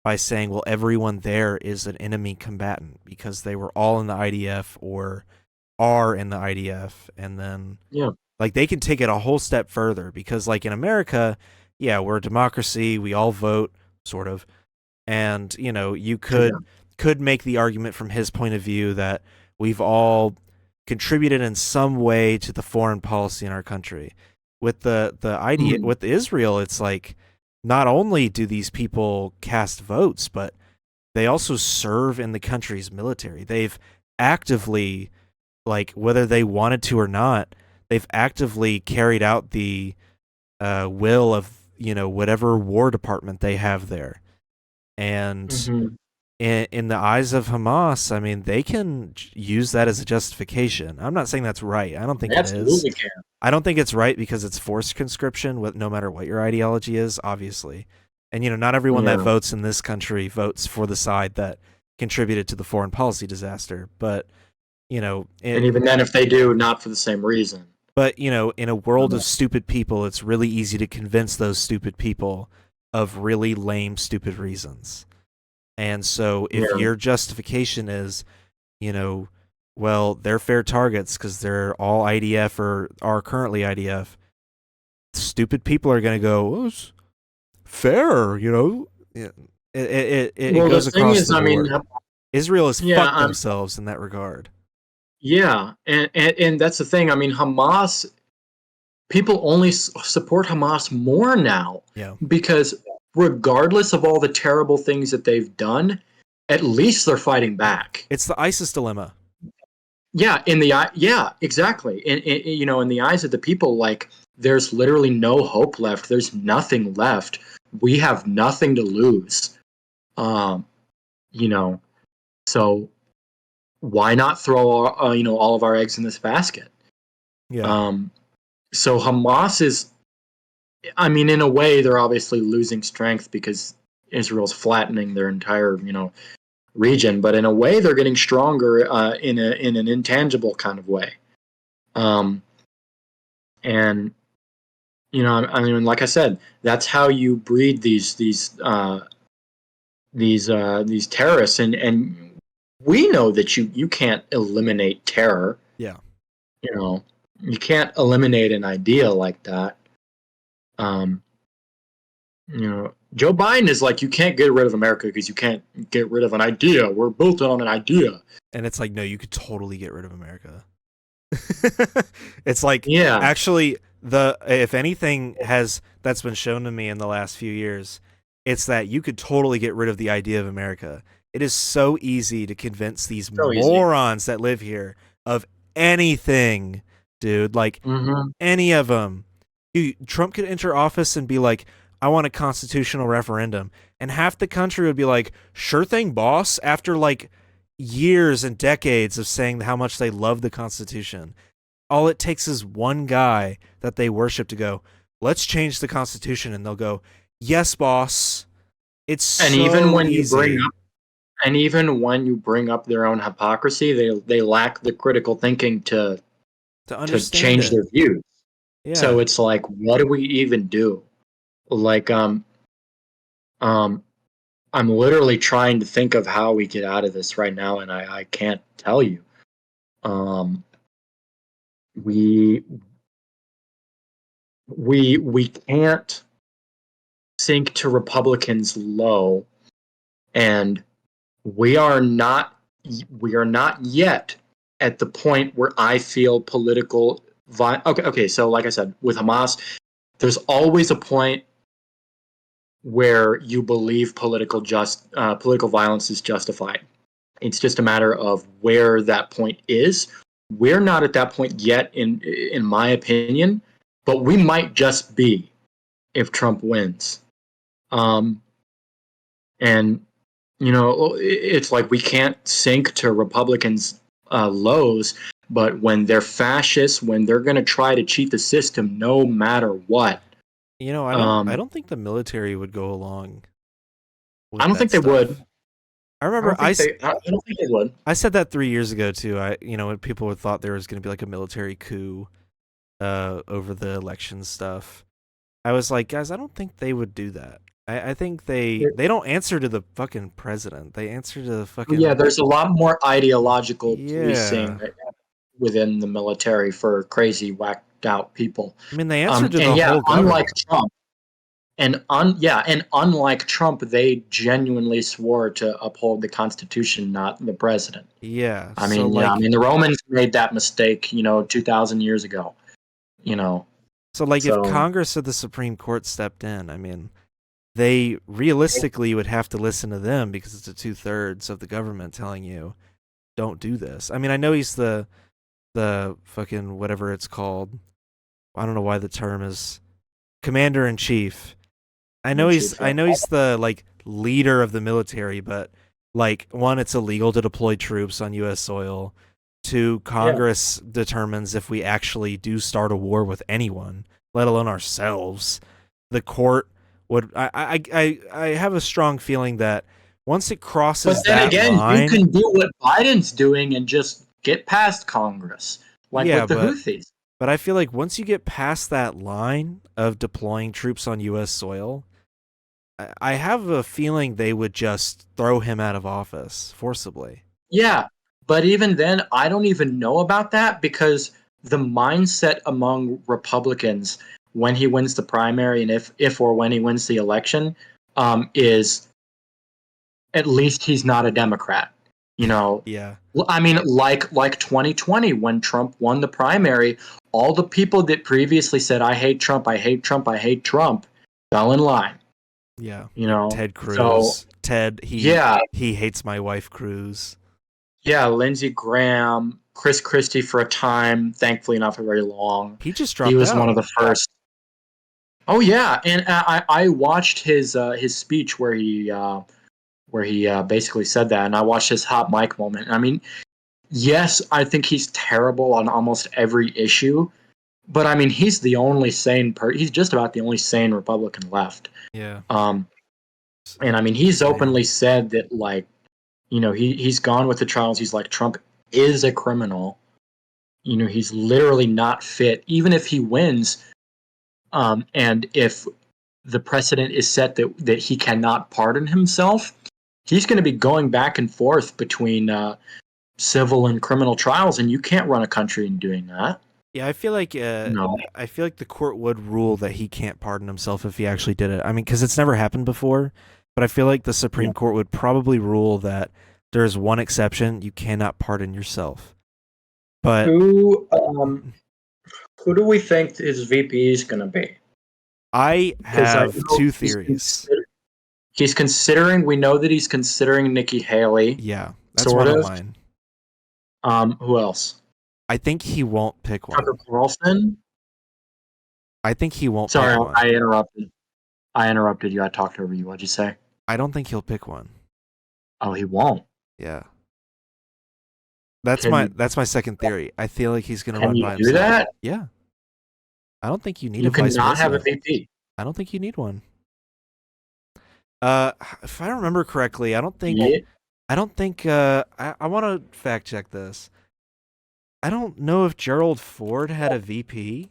by saying, well, everyone there is an enemy combatant because they were all in the IDF or are in the IDF. And then, Yeah. like, they can take it a whole step further because, like, in America, yeah, we're a democracy. We all vote, sort of. And, you could make the argument from his point of view that we've all contributed in some way to the foreign policy in our country. With the idea Mhm. with Israel, it's like not only do these people cast votes, but they also serve in the country's military. They've actively, like whether they wanted to or not, they've actively carried out the will of whatever war department they have there. And Mhm. in the eyes of Hamas, I mean, they can use that as a justification. I'm not saying that's right. I don't think They it is. absolutely can. I don't think it's right because it's forced conscription, no matter what your ideology is, obviously. And, not everyone that Yeah. votes in this country votes for the side that contributed to the foreign policy disaster. But, And even then, if they do, not for the same reason. in a world of stupid people, it's really easy to convince those stupid people of really lame, stupid reasons. And so if Yeah. your justification is, well, they're fair targets because they're all IDF or are currently IDF, stupid people are going to go, oh, it's fair, Yeah. It Well, the goes thing across is, the I mean, board. Israel has yeah, fucked themselves in that regard. yeah, and that's the thing. I mean, Hamas people only support Hamas more now Yeah. because regardless of all the terrible things that they've done, at least they're fighting back. It's the ISIS dilemma. Yeah, yeah, exactly. In the eyes of the people, like there's literally no hope left. There's nothing left. We have nothing to lose. Um, you know, so why not throw all of our eggs in this basket? Yeah. So Hamas is, I mean, in a way, they're obviously losing strength because Israel's flattening their entire, region. But in a way, they're getting stronger in an intangible kind of way. And I mean, like I said, that's how you breed these terrorists, and we know that you can't eliminate terror. Yeah. You know, You can't eliminate an idea like that. Um, Joe Biden is like, you can't get rid of America because you can't get rid of an idea. We're built on an idea. And it's like, no, you could totally get rid of America. It's like, Yeah. actually, if anything that's been shown to me in the last few years, it's that you could totally get rid of the idea of America. It is so easy to convince these morons that live here of anything, dude. Like, any of them. Dude, Trump could enter office and be like, I want a constitutional referendum. And half the country would be like, sure thing, boss, after like years and decades of saying how much they love the Constitution. All it takes is one guy that they worship to go, let's change the Constitution, and they'll go, yes, boss. It's and so even when easy. you bring up their own hypocrisy, they lack the critical thinking to change their views. Yeah. So it's like, what do we even do? Like, I'm literally trying to think of how we get out of this right now, and I can't tell you. We can't sink to Republicans low, and we are not yet at the point where I feel political. Okay. So, like I said, with Hamas, there's always a point where you believe political violence is justified. It's just a matter of where that point is. We're not at that point yet, in my opinion, but we might just be if Trump wins. And it's like we can't sink to Republicans' lows, but when they're fascists, when they're going to try to cheat the system, no matter what. I don't think the military would go along. I don't think they would. I remember I don't think they would. I said that 3 years ago too. When people thought there was going to be like a military coup over the election stuff, I was like, guys, I don't think they would do that. I think they don't answer to the fucking president. They answer to the fucking... Yeah, there's a lot more ideological policing within the military for crazy, whacked out people. I mean, they answer to the whole government. Unlike Trump, and unlike Trump, they genuinely swore to uphold the Constitution, not the president. Yeah, I mean, the Romans made that mistake, 2,000 years ago. So, if Congress or the Supreme Court stepped in, I mean, they realistically would have to listen to them because it's 2/3 of the government telling you, don't do this. I mean, I know he's the fucking whatever it's called. I don't know why the term is commander-in-chief. I know he's the leader of the military, but one, it's illegal to deploy troops on U.S. soil. 2, Congress determines if we actually do start a war with anyone, let alone ourselves. The court would. I have a strong feeling that once it crosses that line, you can do what Biden's doing and just get past Congress, with the Houthis. But I feel like once you get past that line of deploying troops on U.S. soil, I have a feeling they would just throw him out of office forcibly. Yeah, but even then, I don't even know about that because the mindset among Republicans when he wins the primary and if or when he wins the election is at least he's not a Democrat. Yeah. I mean, like 2020 when Trump won the primary, all the people that previously said, I hate Trump, I hate Trump, I hate Trump, fell in line. Yeah. Ted Cruz. So, he hates my wife, Cruz. Yeah, Lindsey Graham, Chris Christie for a time, thankfully not for very long. He just dropped out. He was one of the first. Oh yeah, and I watched his speech where he basically said that, and I watched his hot mic moment. I mean, yes, I think he's terrible on almost every issue, but I mean, he's the only sane he's just about the only sane Republican left. Yeah. And I mean, he's openly said that he's gone with the trials. He's like, Trump is a criminal. He's literally not fit, even if he wins. And if the precedent is set that he cannot pardon himself, he's going to be going back and forth between civil and criminal trials, and you can't run a country in doing that. Yeah, I feel like No. the court would rule that he can't pardon himself if he actually did it. I mean, because it's never happened before, but I feel like the Supreme Yeah. Court would probably rule that there's one exception: you cannot pardon yourself. But Who do we think his VP is going to be? I Because I have know two theories. he's considering. We know that he's considering Nikki Haley. Yeah, that's Sort one of of. mine. Who else? I think he won't pick one. Tucker Carlson. I think he won't Sorry, pick one. I interrupted. I interrupted you. I talked over you. What'd you say? I don't think he'll pick one. Oh, he won't. Yeah. That's Can my second theory. I feel like he's gonna Can run you by do himself. that? Yeah. I don't think you need You a vice cannot have a president. VP. I don't think you need one. If I remember correctly, I don't think Yeah. I want to fact check this. I don't know if Gerald Ford had a VP.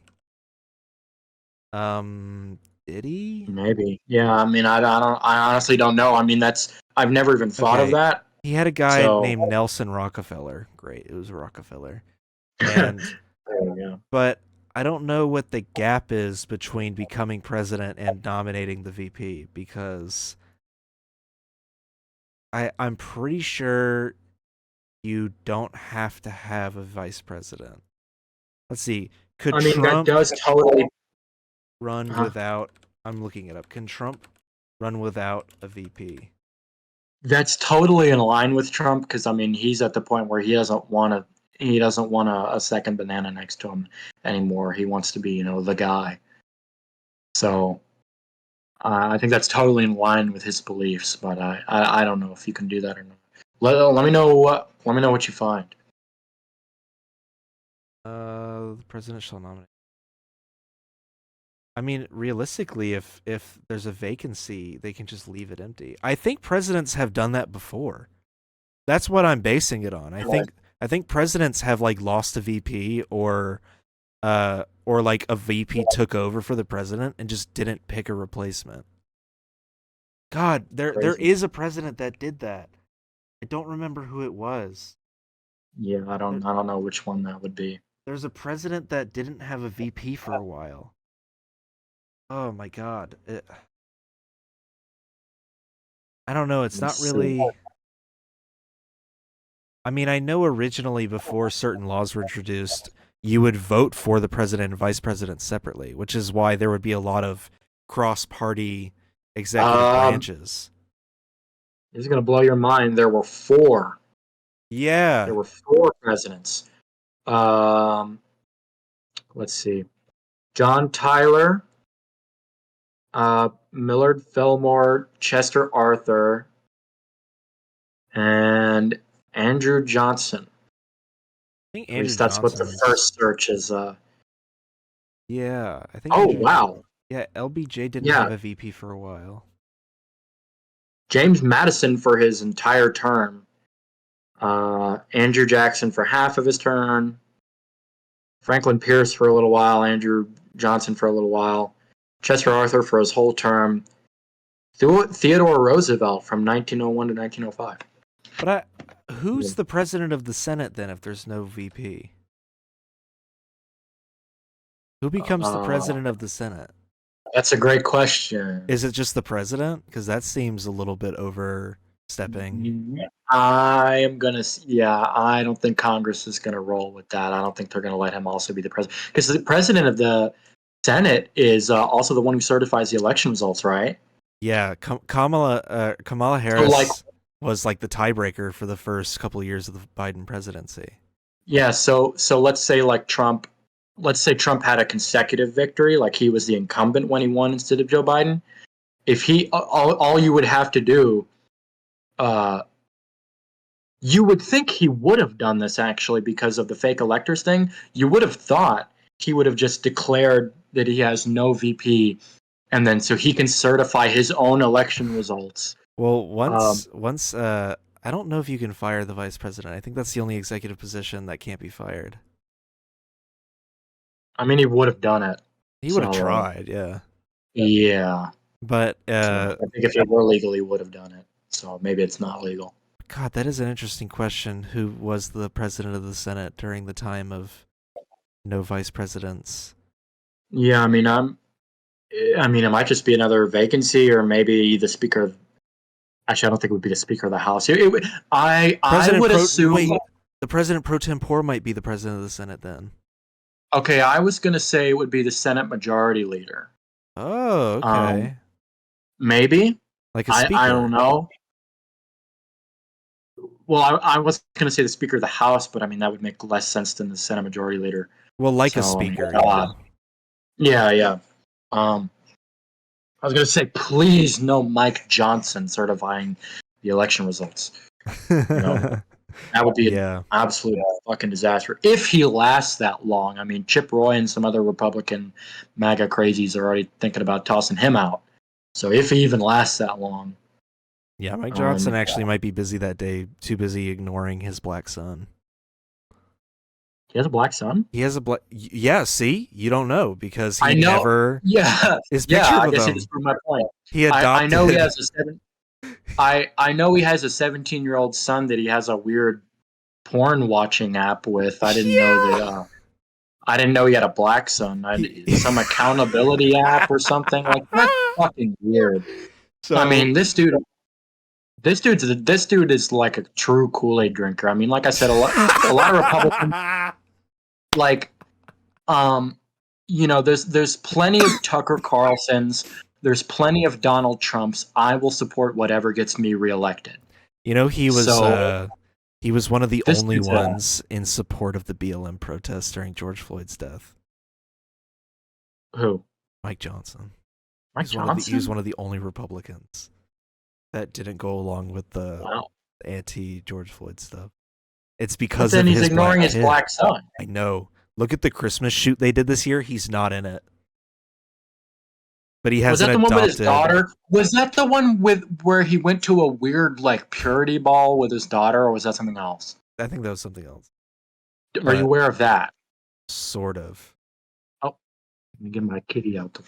Did he? Maybe. Yeah. I mean, I don't. I honestly don't know. I mean, I've never even thought of Okay. that. He had a guy So- named Nelson Rockefeller. Great, it was Rockefeller. And There we go. but I don't know what the gap is between becoming president and nominating the VP because I'm pretty sure you don't have to have a vice president. Let's see. Could I mean, Trump that does totally. run Uh-huh. without? I'm looking it up. Can Trump run without a VP? That's totally in line with Trump because I mean he's at the point where he doesn't want a second banana next to him anymore. He wants to be the guy. So I think that's totally in line with his beliefs. But I don't know if you can do that or not. Let me know what you find. The president shall nominate. I mean, realistically, if there's a vacancy, they can just leave it empty. I think presidents have done that before. That's what I'm basing it on. I think presidents have like lost a VP or like a VP took over for the president and just didn't pick a replacement. God, there Crazy. is a president that did that. I don't remember who it was. Yeah, I don't know which one that would be. There's a president that didn't have a VP for a while. Oh my god. I don't know, it's not Let's see. really. I mean, I know originally before certain laws were introduced, you would vote for the president and vice president separately, which is why there would be a lot of cross-party executive branches. This is gonna blow your mind. There were 4. Yeah. There were 4 presidents. Let's see. John Tyler, Millard Fillmore, Chester Arthur, and Andrew Johnson. I think At Andrew least that's what the Johnson's- first search is. Yeah, I think. Oh, Andrew- wow. Yeah, LBJ didn't Yeah. have a VP for a while. James Madison for his entire term. Andrew Jackson for half of his term. Franklin Pierce for a little while. Andrew Johnson for a little while. Chester Arthur for his whole term. Theodore Roosevelt from 1901 to 1905. But who's the president of the Senate then if there's no VP? Who becomes the president of the Senate? That's a great question. Is it just the president? Because that seems a little bit overstepping. I don't think Congress is going to roll with that. I don't think they're going to let him also be the president. Because the president of the Senate is also the one who certifies the election results, right? Yeah, Kamala Harris was like the tiebreaker for the first couple of years of the Biden presidency. Yeah, so let's say like Trump had a consecutive victory, like he was the incumbent when he won instead of Joe Biden. If he all you would have to do, you would think he would have done this actually because of the fake electors thing. You would have thought he would have just declared that he has no VP, and then so he can certify his own election results. Well, once I don't know if you can fire the vice president. I think that's the only executive position that can't be fired. I mean, he would have done it. He would have tried, yeah. Yeah. But I think if it were legal, he would have done it. So maybe it's not legal. God, that is an interesting question. Who was the president of the Senate during the time of No vice presidents. Yeah, I mean, it might just be another vacancy, or maybe the speaker. Actually, I don't think it would be the speaker of the House. I would assume. Wait, the president pro tempore might be the president of the Senate then. Okay, I was gonna say it would be the Senate Majority Leader. Oh, okay. Maybe. Like a speaker. I don't know. Well, I was gonna say the Speaker of the House, but I mean that would make less sense than the Senate Majority Leader. Well, like a So, speaker. Yeah. I was gonna say, please no Mike Johnson certifying the election results. Yeah. That would be Yeah. an absolute fucking disaster if he lasts that long. I mean, Chip Roy and some other Republican MAGA crazies are already thinking about tossing him out. So if he even lasts that long, Yeah, Mike Johnson actually might be busy that day, too busy ignoring his black son. he has a black son. He has a black. Yeah, see, you don't know because he I know. never Yeah, is pictured I with guess him. he just proved my point. He adopted. I know he has a I know he has a 17-year-old son that he has a weird porn watching app with. I didn't know that. I didn't know he had a black son. Some accountability app or something like that. Fucking weird. So, I mean, this dude is like a true Kool-Aid drinker. I mean, like I said, a lot of Republicans, like, there's plenty of Tucker Carlsons. There's plenty of Donald Trumps. I will support whatever gets me reelected. he was he was one of the This only dude's ones in support of the BLM protests during George Floyd's death. Who? Mike Johnson. Mike He Johnson? was one of the only Republicans that didn't go along with the Wow. anti-George Floyd stuff. It's But because then of he's his ignoring black his kid. black son. I know. Look at the Christmas shoot they did this year. He's not in it. But he Was hasn't that the one with his adopted. daughter? Was that the one where he went to a weird like purity ball with his daughter, or was that something else? I think that was something else. Are you aware of that? Sort of. Let me get my kitty out the way.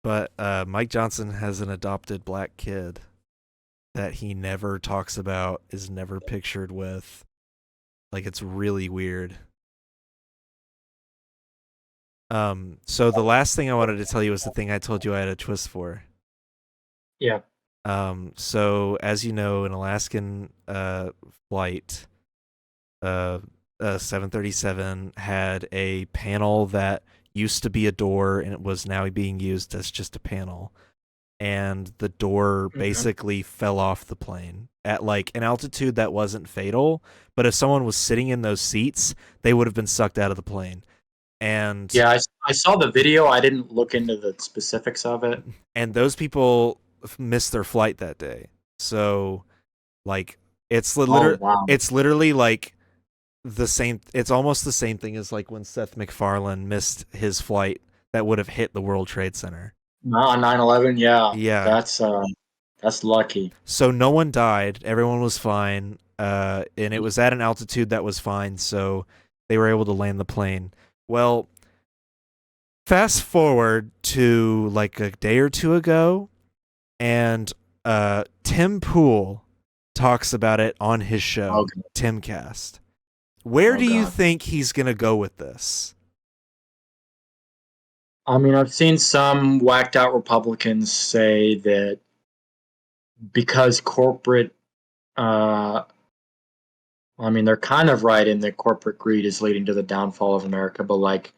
But Mike Johnson has an adopted black kid that he never talks about, is never pictured with. Like, it's really weird. So the last thing I wanted to tell you was the thing I told you I had a twist for. Yeah. So as you know, an Alaskan flight, 737 had a panel that used to be a door and it was now being used as just a panel. And the door basically fell off the plane at like an altitude that wasn't fatal, but if someone was sitting in those seats, they would have been sucked out of the plane. And yeah, I saw the video. I didn't look into the specifics of it. And those people missed their flight that day. So, like, it's literally like the same. It's almost the same thing as like when Seth MacFarlane missed his flight that would have hit the World Trade Center. On 9/11, yeah. Yeah. That's lucky. So no one died. Everyone was fine. And it was at an altitude that was fine. So they were able to land the plane. Well, fast forward to like a day or two ago, and Tim Pool talks about it on his show, Timcast. Where do you think he's going to go with this? I mean, I've seen some whacked out Republicans say that because corporate, I mean, they're kind of right in that corporate greed is leading to the downfall of America, but like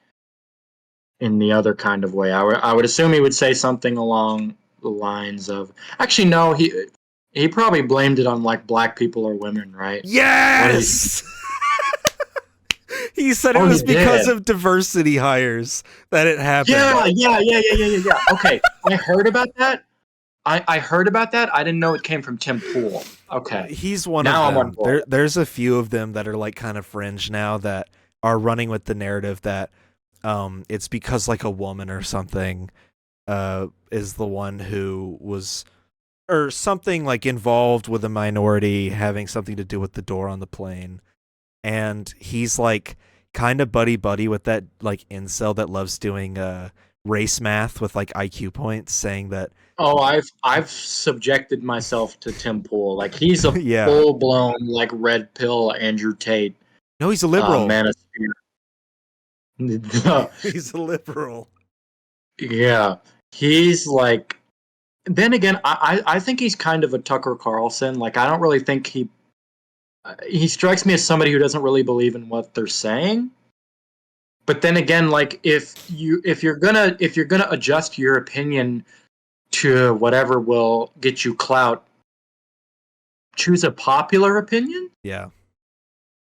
in the other kind of way, I would assume he would say something along the lines of, actually, no, he probably blamed it on like black people or women, right? Yes. He said it was because of diversity hires that it happened. Yeah. Okay, I heard about that. I heard about that. I didn't know it came from Tim Pool. Okay. He's one now of them. I'm on board. There's a few of them that are like kind of fringe now that are running with the narrative that it's because like a woman or something is the one who was or something like involved with a minority having something to do with the door on the plane. And he's like kind of buddy with that like incel that loves doing race math with like IQ points, saying that I've subjected myself to Tim Pool. Like he's a yeah. full blown like red pill Andrew Tate. No, he's a liberal. Manosphere. He's a liberal. Yeah, he's like. Then again, I think he's kind of a Tucker Carlson. Like, I don't really think he strikes me as somebody who doesn't really believe in what they're saying. But then again, like if you're gonna adjust your opinion to whatever will get you clout, choose a popular opinion. Yeah.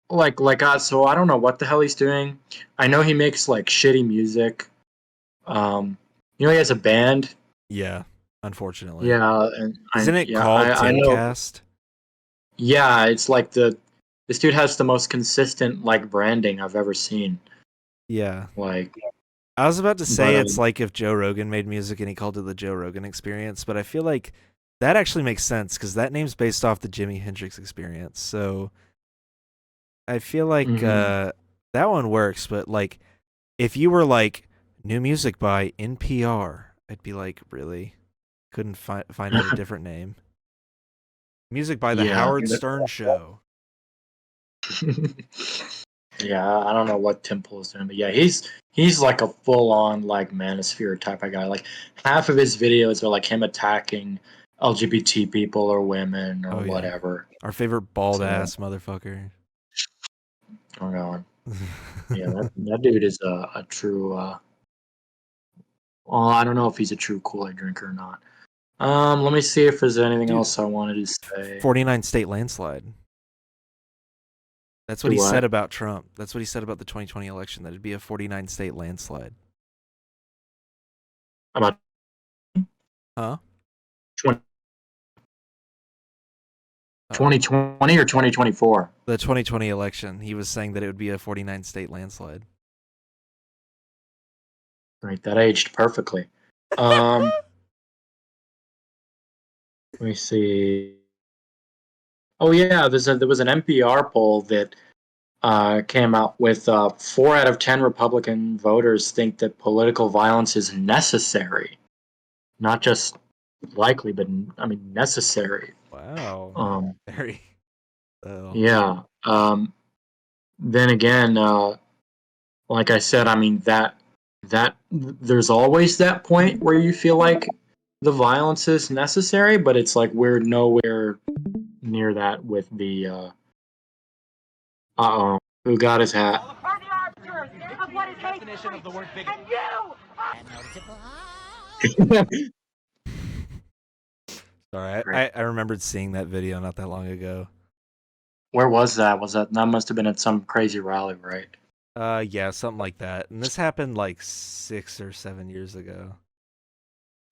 So I don't know what the hell he's doing. I know he makes like shitty music. He has a band. Yeah. Unfortunately. Yeah, and Isn't it called I know. Timcast? Yeah, it's like this dude has the most consistent like branding I've ever seen. Yeah. Like, I was about to say But, it's like if Joe Rogan made music and he called it the Joe Rogan Experience, but I feel like that actually makes sense because that name's based off the Jimi Hendrix Experience. So I feel like Mhm. that one works, but like if you were like new music by NPR, I'd be like, really? Couldn't find out a different name. Music by the Yeah. Howard Stern Show. Yeah, I don't know what Tim Pool is doing, but yeah, he's like a full on like manosphere type of guy. Like half of his videos are like him attacking LGBT people or women or Oh, yeah. whatever. Our favorite bald So- ass motherfucker. Oh god. Yeah, that dude is a true well, I don't know if he's a true Kool-Aid drinker or not. Let me see if there's anything Dude. else I wanted to say. 49 state landslide. That's what Do he what? said about Trump. That's what he said about the 2020 election, that it'd be a 49 state landslide. About Huh? 2020 or 2024? The 2020 election, he was saying that it would be a 49 state landslide. Right, that aged perfectly. Let me see. Oh yeah, there was an NPR poll that came out with 4 out of 10 Republican voters think that political violence is necessary, not just likely, but I mean necessary. Wow. Very. Yeah. Then again, like I said, I mean that there's always that point where you feel like the violence is necessary, but it's like we're nowhere near that with the uh-oh, who got his hat? Are the arbiters of what is definition of the word bigot. And you! Sorry, I remembered seeing that video not that long ago. Where was that? That must have been at some crazy rally, right? Yeah, something like that. And this happened like 6 or 7 years ago.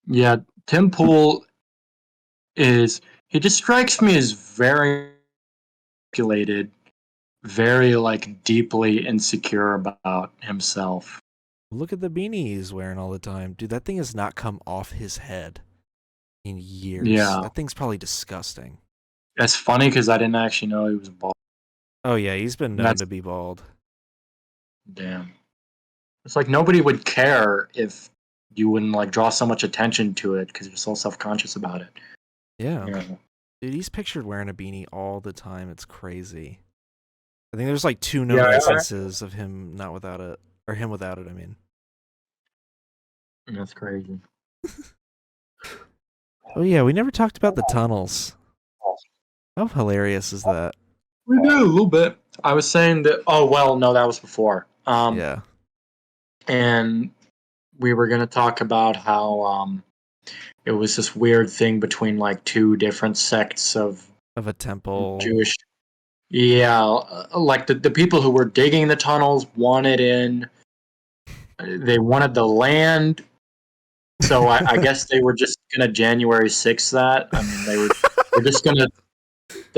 Yeah, Tim Pool he just strikes me as very manipulated, very like deeply insecure about himself. Look at the beanie he's wearing all the time. Dude, that thing has not come off his head in years. Yeah. That thing's probably disgusting. That's funny because I didn't actually know he was bald. Oh, yeah, he's been known That's- to be bald. Damn. It's like nobody would care if you wouldn't like draw so much attention to it because you're so self-conscious about it. Yeah. Yeah. Dude, he's pictured wearing a beanie all the time. It's crazy. I think there's like 2 known Yeah, instances of him not without it. Or him without it, I mean. That's crazy. Oh, yeah, we never talked about the tunnels. How hilarious is that? We do a little bit. I was saying that. Oh well, no, that was before. Yeah. And we were gonna talk about how it was this weird thing between like 2 different sects of Of a temple. Jewish. Yeah, like the people who were digging the tunnels wanted in. They wanted the land. So I guess they were just gonna January 6th that. I mean, they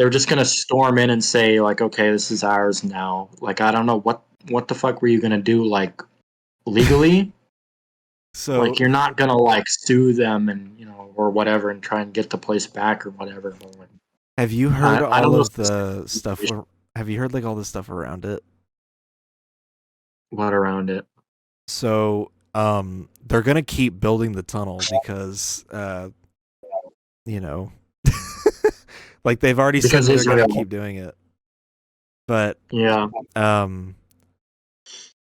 were just gonna storm in and say like, okay, this is ours now. Like, I don't know what the fuck were you gonna do, like legally? So Like, you're not gonna like sue them and or whatever and try and get the place back or whatever. have you heard I don't all know of the stuff? Have you heard like all the stuff around it? What around it? So, they're gonna keep building the tunnel because, like they've already said Because that they're gonna Israel. keep doing it. But Yeah.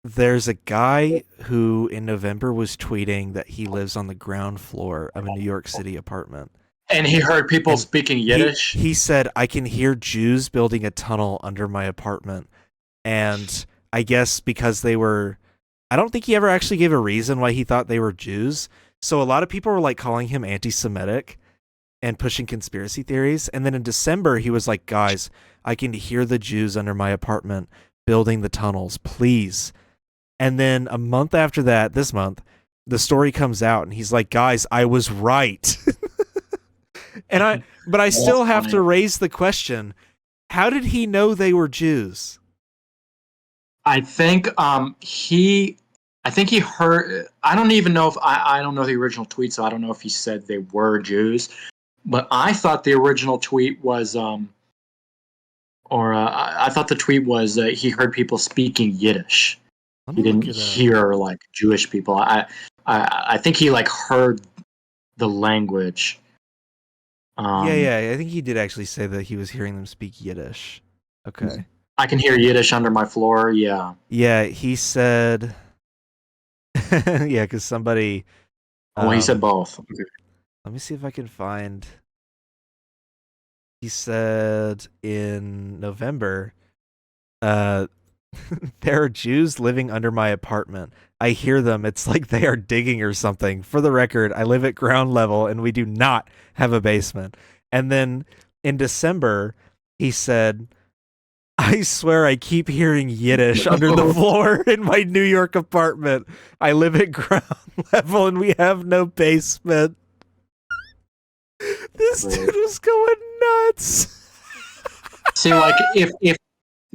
There's a guy who in November was tweeting that he lives on the ground floor of a New York City apartment. And he heard people And speaking Yiddish. He said, I can hear Jews building a tunnel under my apartment. And I guess because they were, I don't think he ever actually gave a reason why he thought they were Jews. So a lot of people were like calling him anti-Semitic and pushing conspiracy theories. And then in December, he was like, guys, I can hear the Jews under my apartment building the tunnels, please. And then a month after that, this month, the story comes out and he's like, guys, I was right. But I still have to raise the question, how did he know they were Jews? I think he heard. I don't even know if I don't know the original tweet, so I don't know if he said they were Jews. But I thought the original tweet was I thought the tweet was he heard people speaking Yiddish. He didn't hear like Jewish people. I think he like heard the language. Yeah, I think he did actually say that he was hearing them speak Yiddish. Okay. I can hear Yiddish under my floor. Yeah. Yeah, he said. Yeah, because somebody. Oh, he said both. Okay. Let me see if I can find. He said in November, there are Jews living under my apartment. I hear them. It's like they are digging or something. For the record, I live at ground level and we do not have a basement. And then in December, he said, I swear I keep hearing Yiddish under the floor in my New York apartment. I live at ground level and we have no basement. This dude was going nuts. See, like if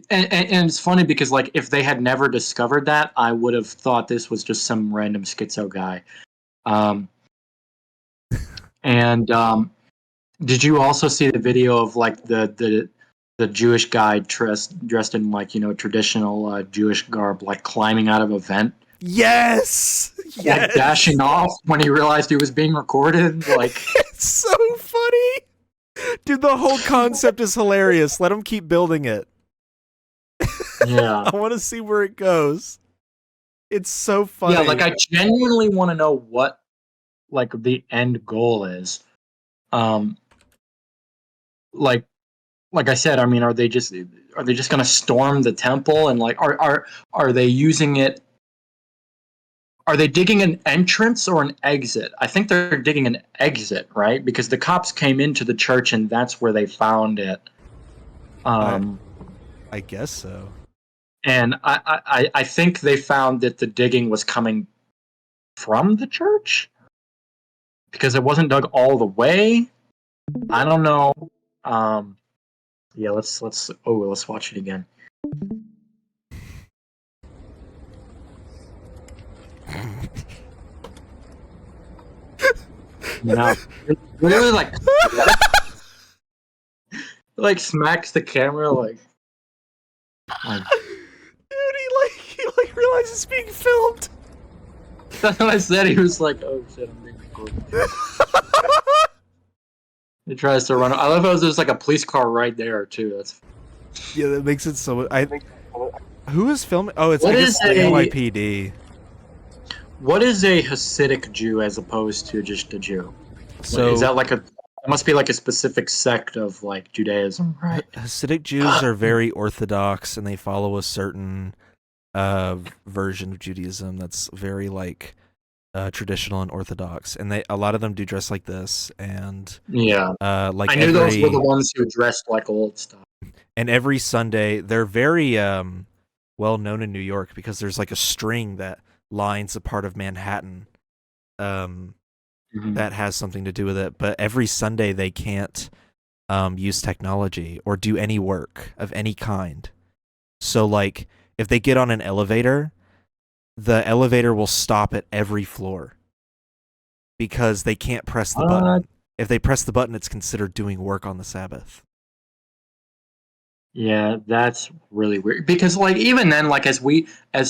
and it's funny because like if they had never discovered that, I would have thought this was just some random schizo guy. Did you also see the video of like the Jewish guy dressed in like, you know, traditional Jewish garb, like climbing out of a vent? Yes, like dashing off when he realized he was being recorded. Like it's so funny, dude. The whole concept is hilarious. Let him keep building it. Yeah, I want to see where it goes. It's so funny. Yeah, like I genuinely want to know what like the end goal is. Like I said, I mean, are they just going to storm the temple and like are they using it? Are they digging an entrance or an exit? I think they're digging an exit, right? Because the cops came into the church and that's where they found it. I guess so. And I think they found that the digging was coming from the church because it wasn't dug all the way. I don't know. Yeah, let's watch it again. No, really like smacks the camera like dude, he realizes it's being filmed. That's what I said. He was like, "Oh shit, I'm being recorded." He tries to run. I love how there's like a police car right there too. That's yeah, that makes it so. Who is filming? Oh, it's the NYPD. What is a Hasidic Jew as opposed to just a Jew? So is that like it must be like a specific sect of like Judaism, right? Hasidic Jews are very orthodox and they follow a certain version of Judaism that's very like traditional and orthodox, and a lot of them do dress like this, and yeah, like I knew those were the ones who dressed like old stuff. And every Sunday, they're very well known in New York because there's like a string that lines a part of Manhattan that has something to do with it. But every Sunday, they can't use technology or do any work of any kind. So, like, if they get on an elevator, the elevator will stop at every floor because they can't press the button. If they press the button, it's considered doing work on the Sabbath. Yeah, that's really weird because like even then, like as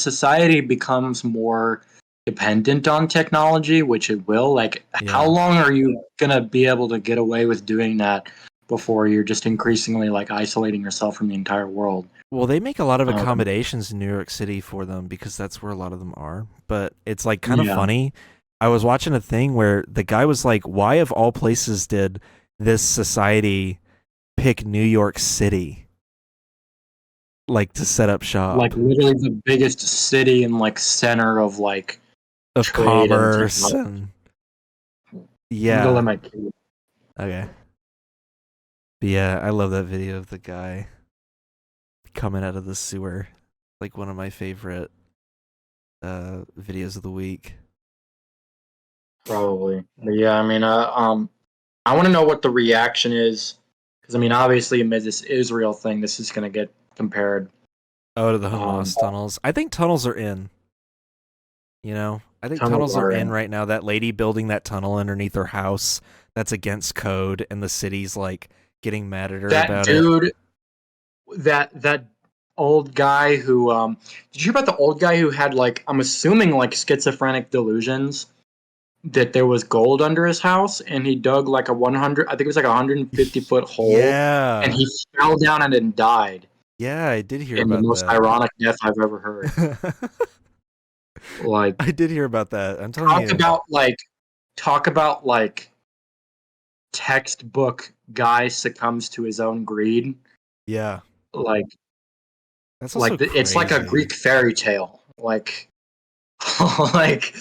society becomes more dependent on technology, which it will, like how long are you gonna be able to get away with doing that before you're just increasingly like isolating yourself from the entire world. Well, they make a lot of Um, accommodations in New York City for them because that's where a lot of them are. But it's like kind of Yeah. funny. I was watching a thing where the guy was like, "Why of all places did this society pick New York City like to set up shop Like literally the biggest city and like center of like of trade and commerce technology. and I'm gonna yeah, let my kid- okay." But yeah, I love that video of the guy coming out of the sewer. Like one of my favorite videos of the week. Probably. But yeah, I mean, I want to know what the reaction is, because I mean, obviously, amid this Israel thing, this is going to get compared. Oh, to the Hamas tunnels. I think tunnels are in. You know, I think Tunnels tunnels are are in in. right now. That lady building that tunnel underneath her house, that's against code, and the city's like getting mad at her That about dude, that old guy who, did you hear about the old guy who had like, I'm assuming like schizophrenic delusions, that there was gold under his house, and he dug like a 100, I think it was like a 150-foot it. hole, Yeah. and he fell down and then died Yeah, I did hear in the about most that. ironic death I've ever heard. Like, I did hear about that. I'm telling you. talk about like textbook guy succumbs to his own greed. Yeah. Like, That's also crazy. it's like a Greek fairy tale. Like, like,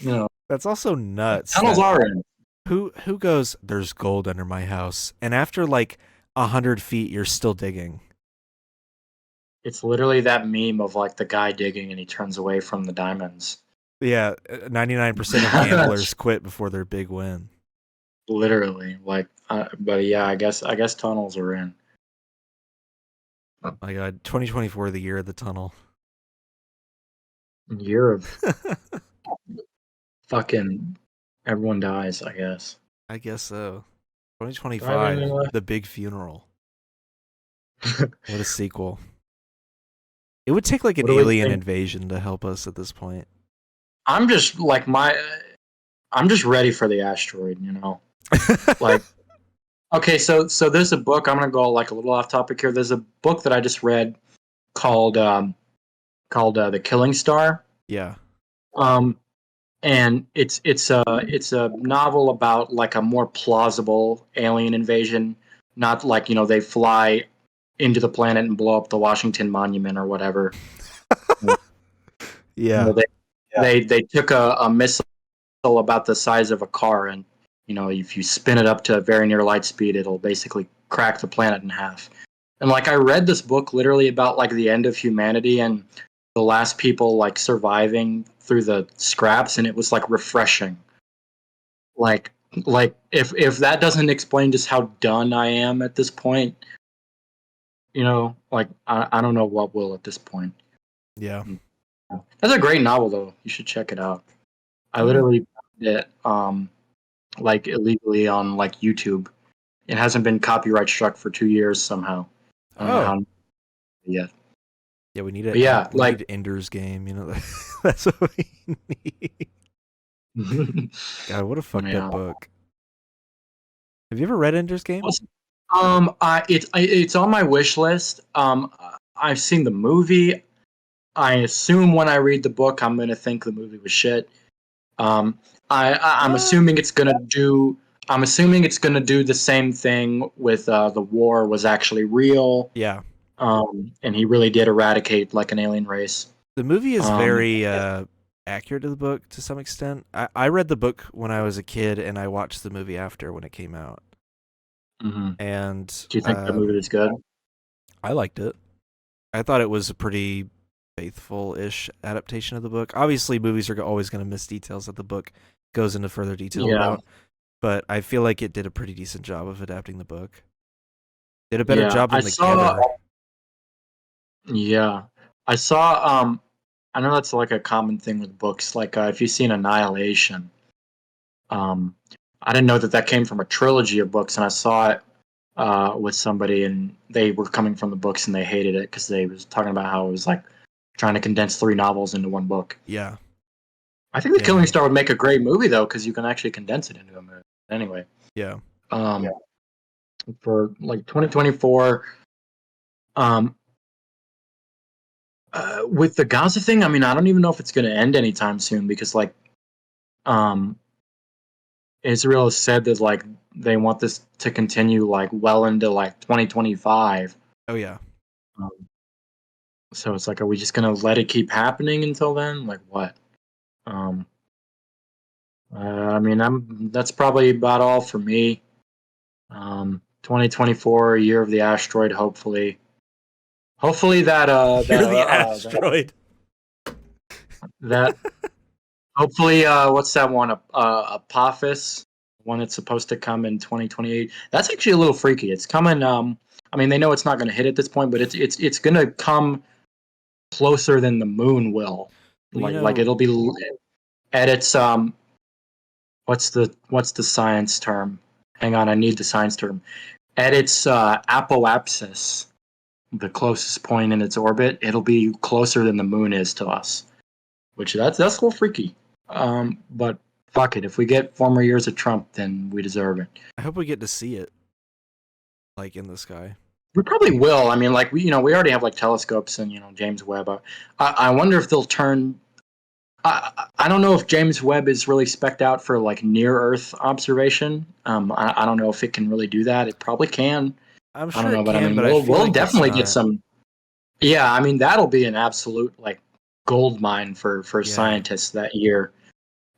you know, That's also nuts. tunnels that- are in. Who goes, "There's gold under my house," and after like 100 feet, you're still digging? It's literally that meme of like the guy digging and he turns away from the diamonds. Yeah, 99% of gamblers quit before their big win. Literally, like, but yeah, I guess tunnels are in. My God, 2024, the year of the tunnel. Year of fucking everyone dies, I guess. I guess so. I 2025, mean, the big funeral. What a sequel. It would take like an What do we alien think? invasion to help us at this point. I'm just like I'm just ready for the asteroid, you know. Like, okay, so there's a book. I'm gonna go like a little off topic here. There's a book that I just read called The Killing Star. Yeah. And it's a novel about like a more plausible alien invasion, not like, you know, they fly into the planet and blow up the Washington Monument or whatever. You Yeah. know, they took a missile about the size of a car, and you know, if you spin it up to very near light speed, it'll basically crack the planet in half. And like, I read this book literally about like the end of humanity and the last people like surviving through the scraps, and it was like refreshing. Like if that doesn't explain just how done I am at this point, you know, like I don't know what will at this point. Yeah. That's a great novel though. You should check it out. I literally found it like illegally on like YouTube. It hasn't been copyright struck for 2 years somehow. I don't know how yet. Yeah, we need But yeah, we like need Ender's Game, you know. That's what we need. God, what a fucked Yeah. up book. Have you ever read Ender's Game? It's on my wish list. I've seen the movie. I assume when I read the book, I'm gonna think the movie was shit. I'm assuming it's gonna do. I'm assuming it's gonna do the same thing with the war was actually real. Yeah. And he really did eradicate like an alien race. The movie is very accurate to the book to some extent. I read the book when I was a kid, and I watched the movie after when it came out. Mm-hmm. And Do you think the movie is good? I liked it. I thought it was a pretty faithful-ish adaptation of the book. Obviously, movies are always going to miss details that the book goes into further detail about, but I feel like it did a pretty decent job of adapting the book. Did a better job than The Giver. Yeah, I saw. I know that's like a common thing with books. Like, if you've seen Annihilation, I didn't know that came from a trilogy of books, and I saw it with somebody, and they were coming from the books, and they hated it because they was talking about how it was like trying to condense 3 novels into 1 book. Yeah. I think The Killing Star would make a great movie though, because you can actually condense it into a movie. Anyway. Yeah. for like 2024. Um, with the Gaza thing, I mean, I don't even know if it's going to end anytime soon because like, um, Israel has said that like they want this to continue like well into like 2025. Oh yeah. Um, so it's like, are we just going to let it keep happening until then? Like what? Um, I mean, that's probably about all for me. 2024, year of the asteroid. Hopefully You're the asteroid. that hopefully what's that one? Apophis, one that's supposed to come in 2028. That's actually a little freaky. It's coming. I mean, they know it's not going to hit at this point, but it's going to come closer than the moon will. Well, Like it'll be at its what's the science term? Hang on, I need the science term. At its apoapsis, the closest point in its orbit, it'll be closer than the moon is to us, which that's a little freaky. But fuck it, if we get 4 more years of Trump, then we deserve it. I hope we get to see it, like in the sky. We probably will. I mean, like we already have like telescopes and James Webb. I wonder if they'll turn. I don't know if James Webb is really spec'd out for like near Earth observation. I don't know if it can really do that. It probably can. I'm I sure don't know, it but I can, mean, but I we'll feel like it's definitely get not. some. Yeah, I mean that'll be an absolute like gold mine for Yeah. scientists that year.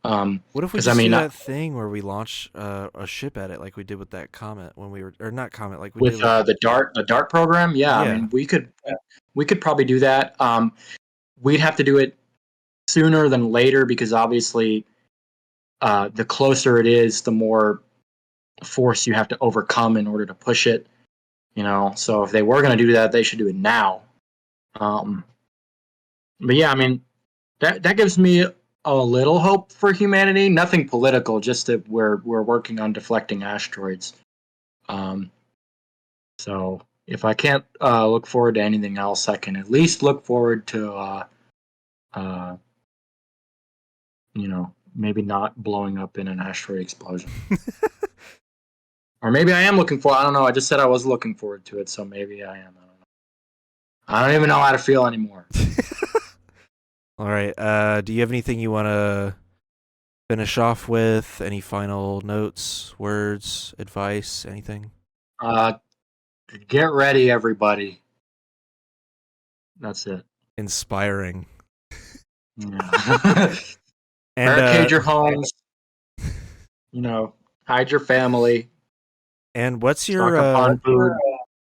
What if we 'cause just I mean, do that thing where we launch a ship at it, like we did with that comet when we were, or not comet, like we with did with, the DART program? Yeah, I Yeah. mean we could probably do that. We'd have to do it sooner than later because obviously, the closer it is, the more force you have to overcome in order to push it. So if they were going to do that, they should do it now. But yeah, I mean that gives me a little hope for humanity. Nothing political, just that we're working on deflecting asteroids. Um, so if I can't look forward to anything else, I can at least look forward to uh, maybe not blowing up in an asteroid explosion. Or maybe I am looking for. I don't know. I just said I was looking forward to it, so maybe I am. I don't know. I don't even know how to feel anymore. All right. Do you have anything you want to finish off with? Any final notes, words, advice, anything? Get ready, everybody. That's it. Inspiring. Yeah. And Barricade your homes. Hide your family. and what's Stock your up on food.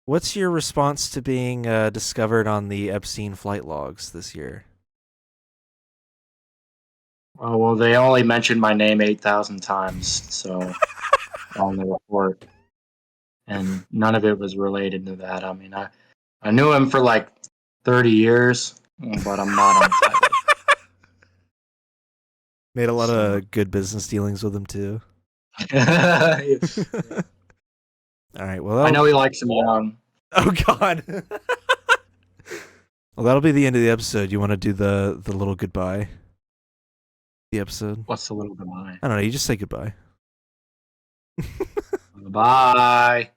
what's your response to being discovered on the Epstein flight logs this year? Oh well, they only mentioned my name 8,000 times, so on the report, and none of it was related to that. I mean, I knew him for like 30 years, but I'm not on that list. Made a lot of good business dealings with him too. All right. Well, I know he likes him young. Oh God. Well, that'll be the end of the episode. You want to do the little goodbye? The episode. What's the little goodbye? I don't know. You just say goodbye. Bye.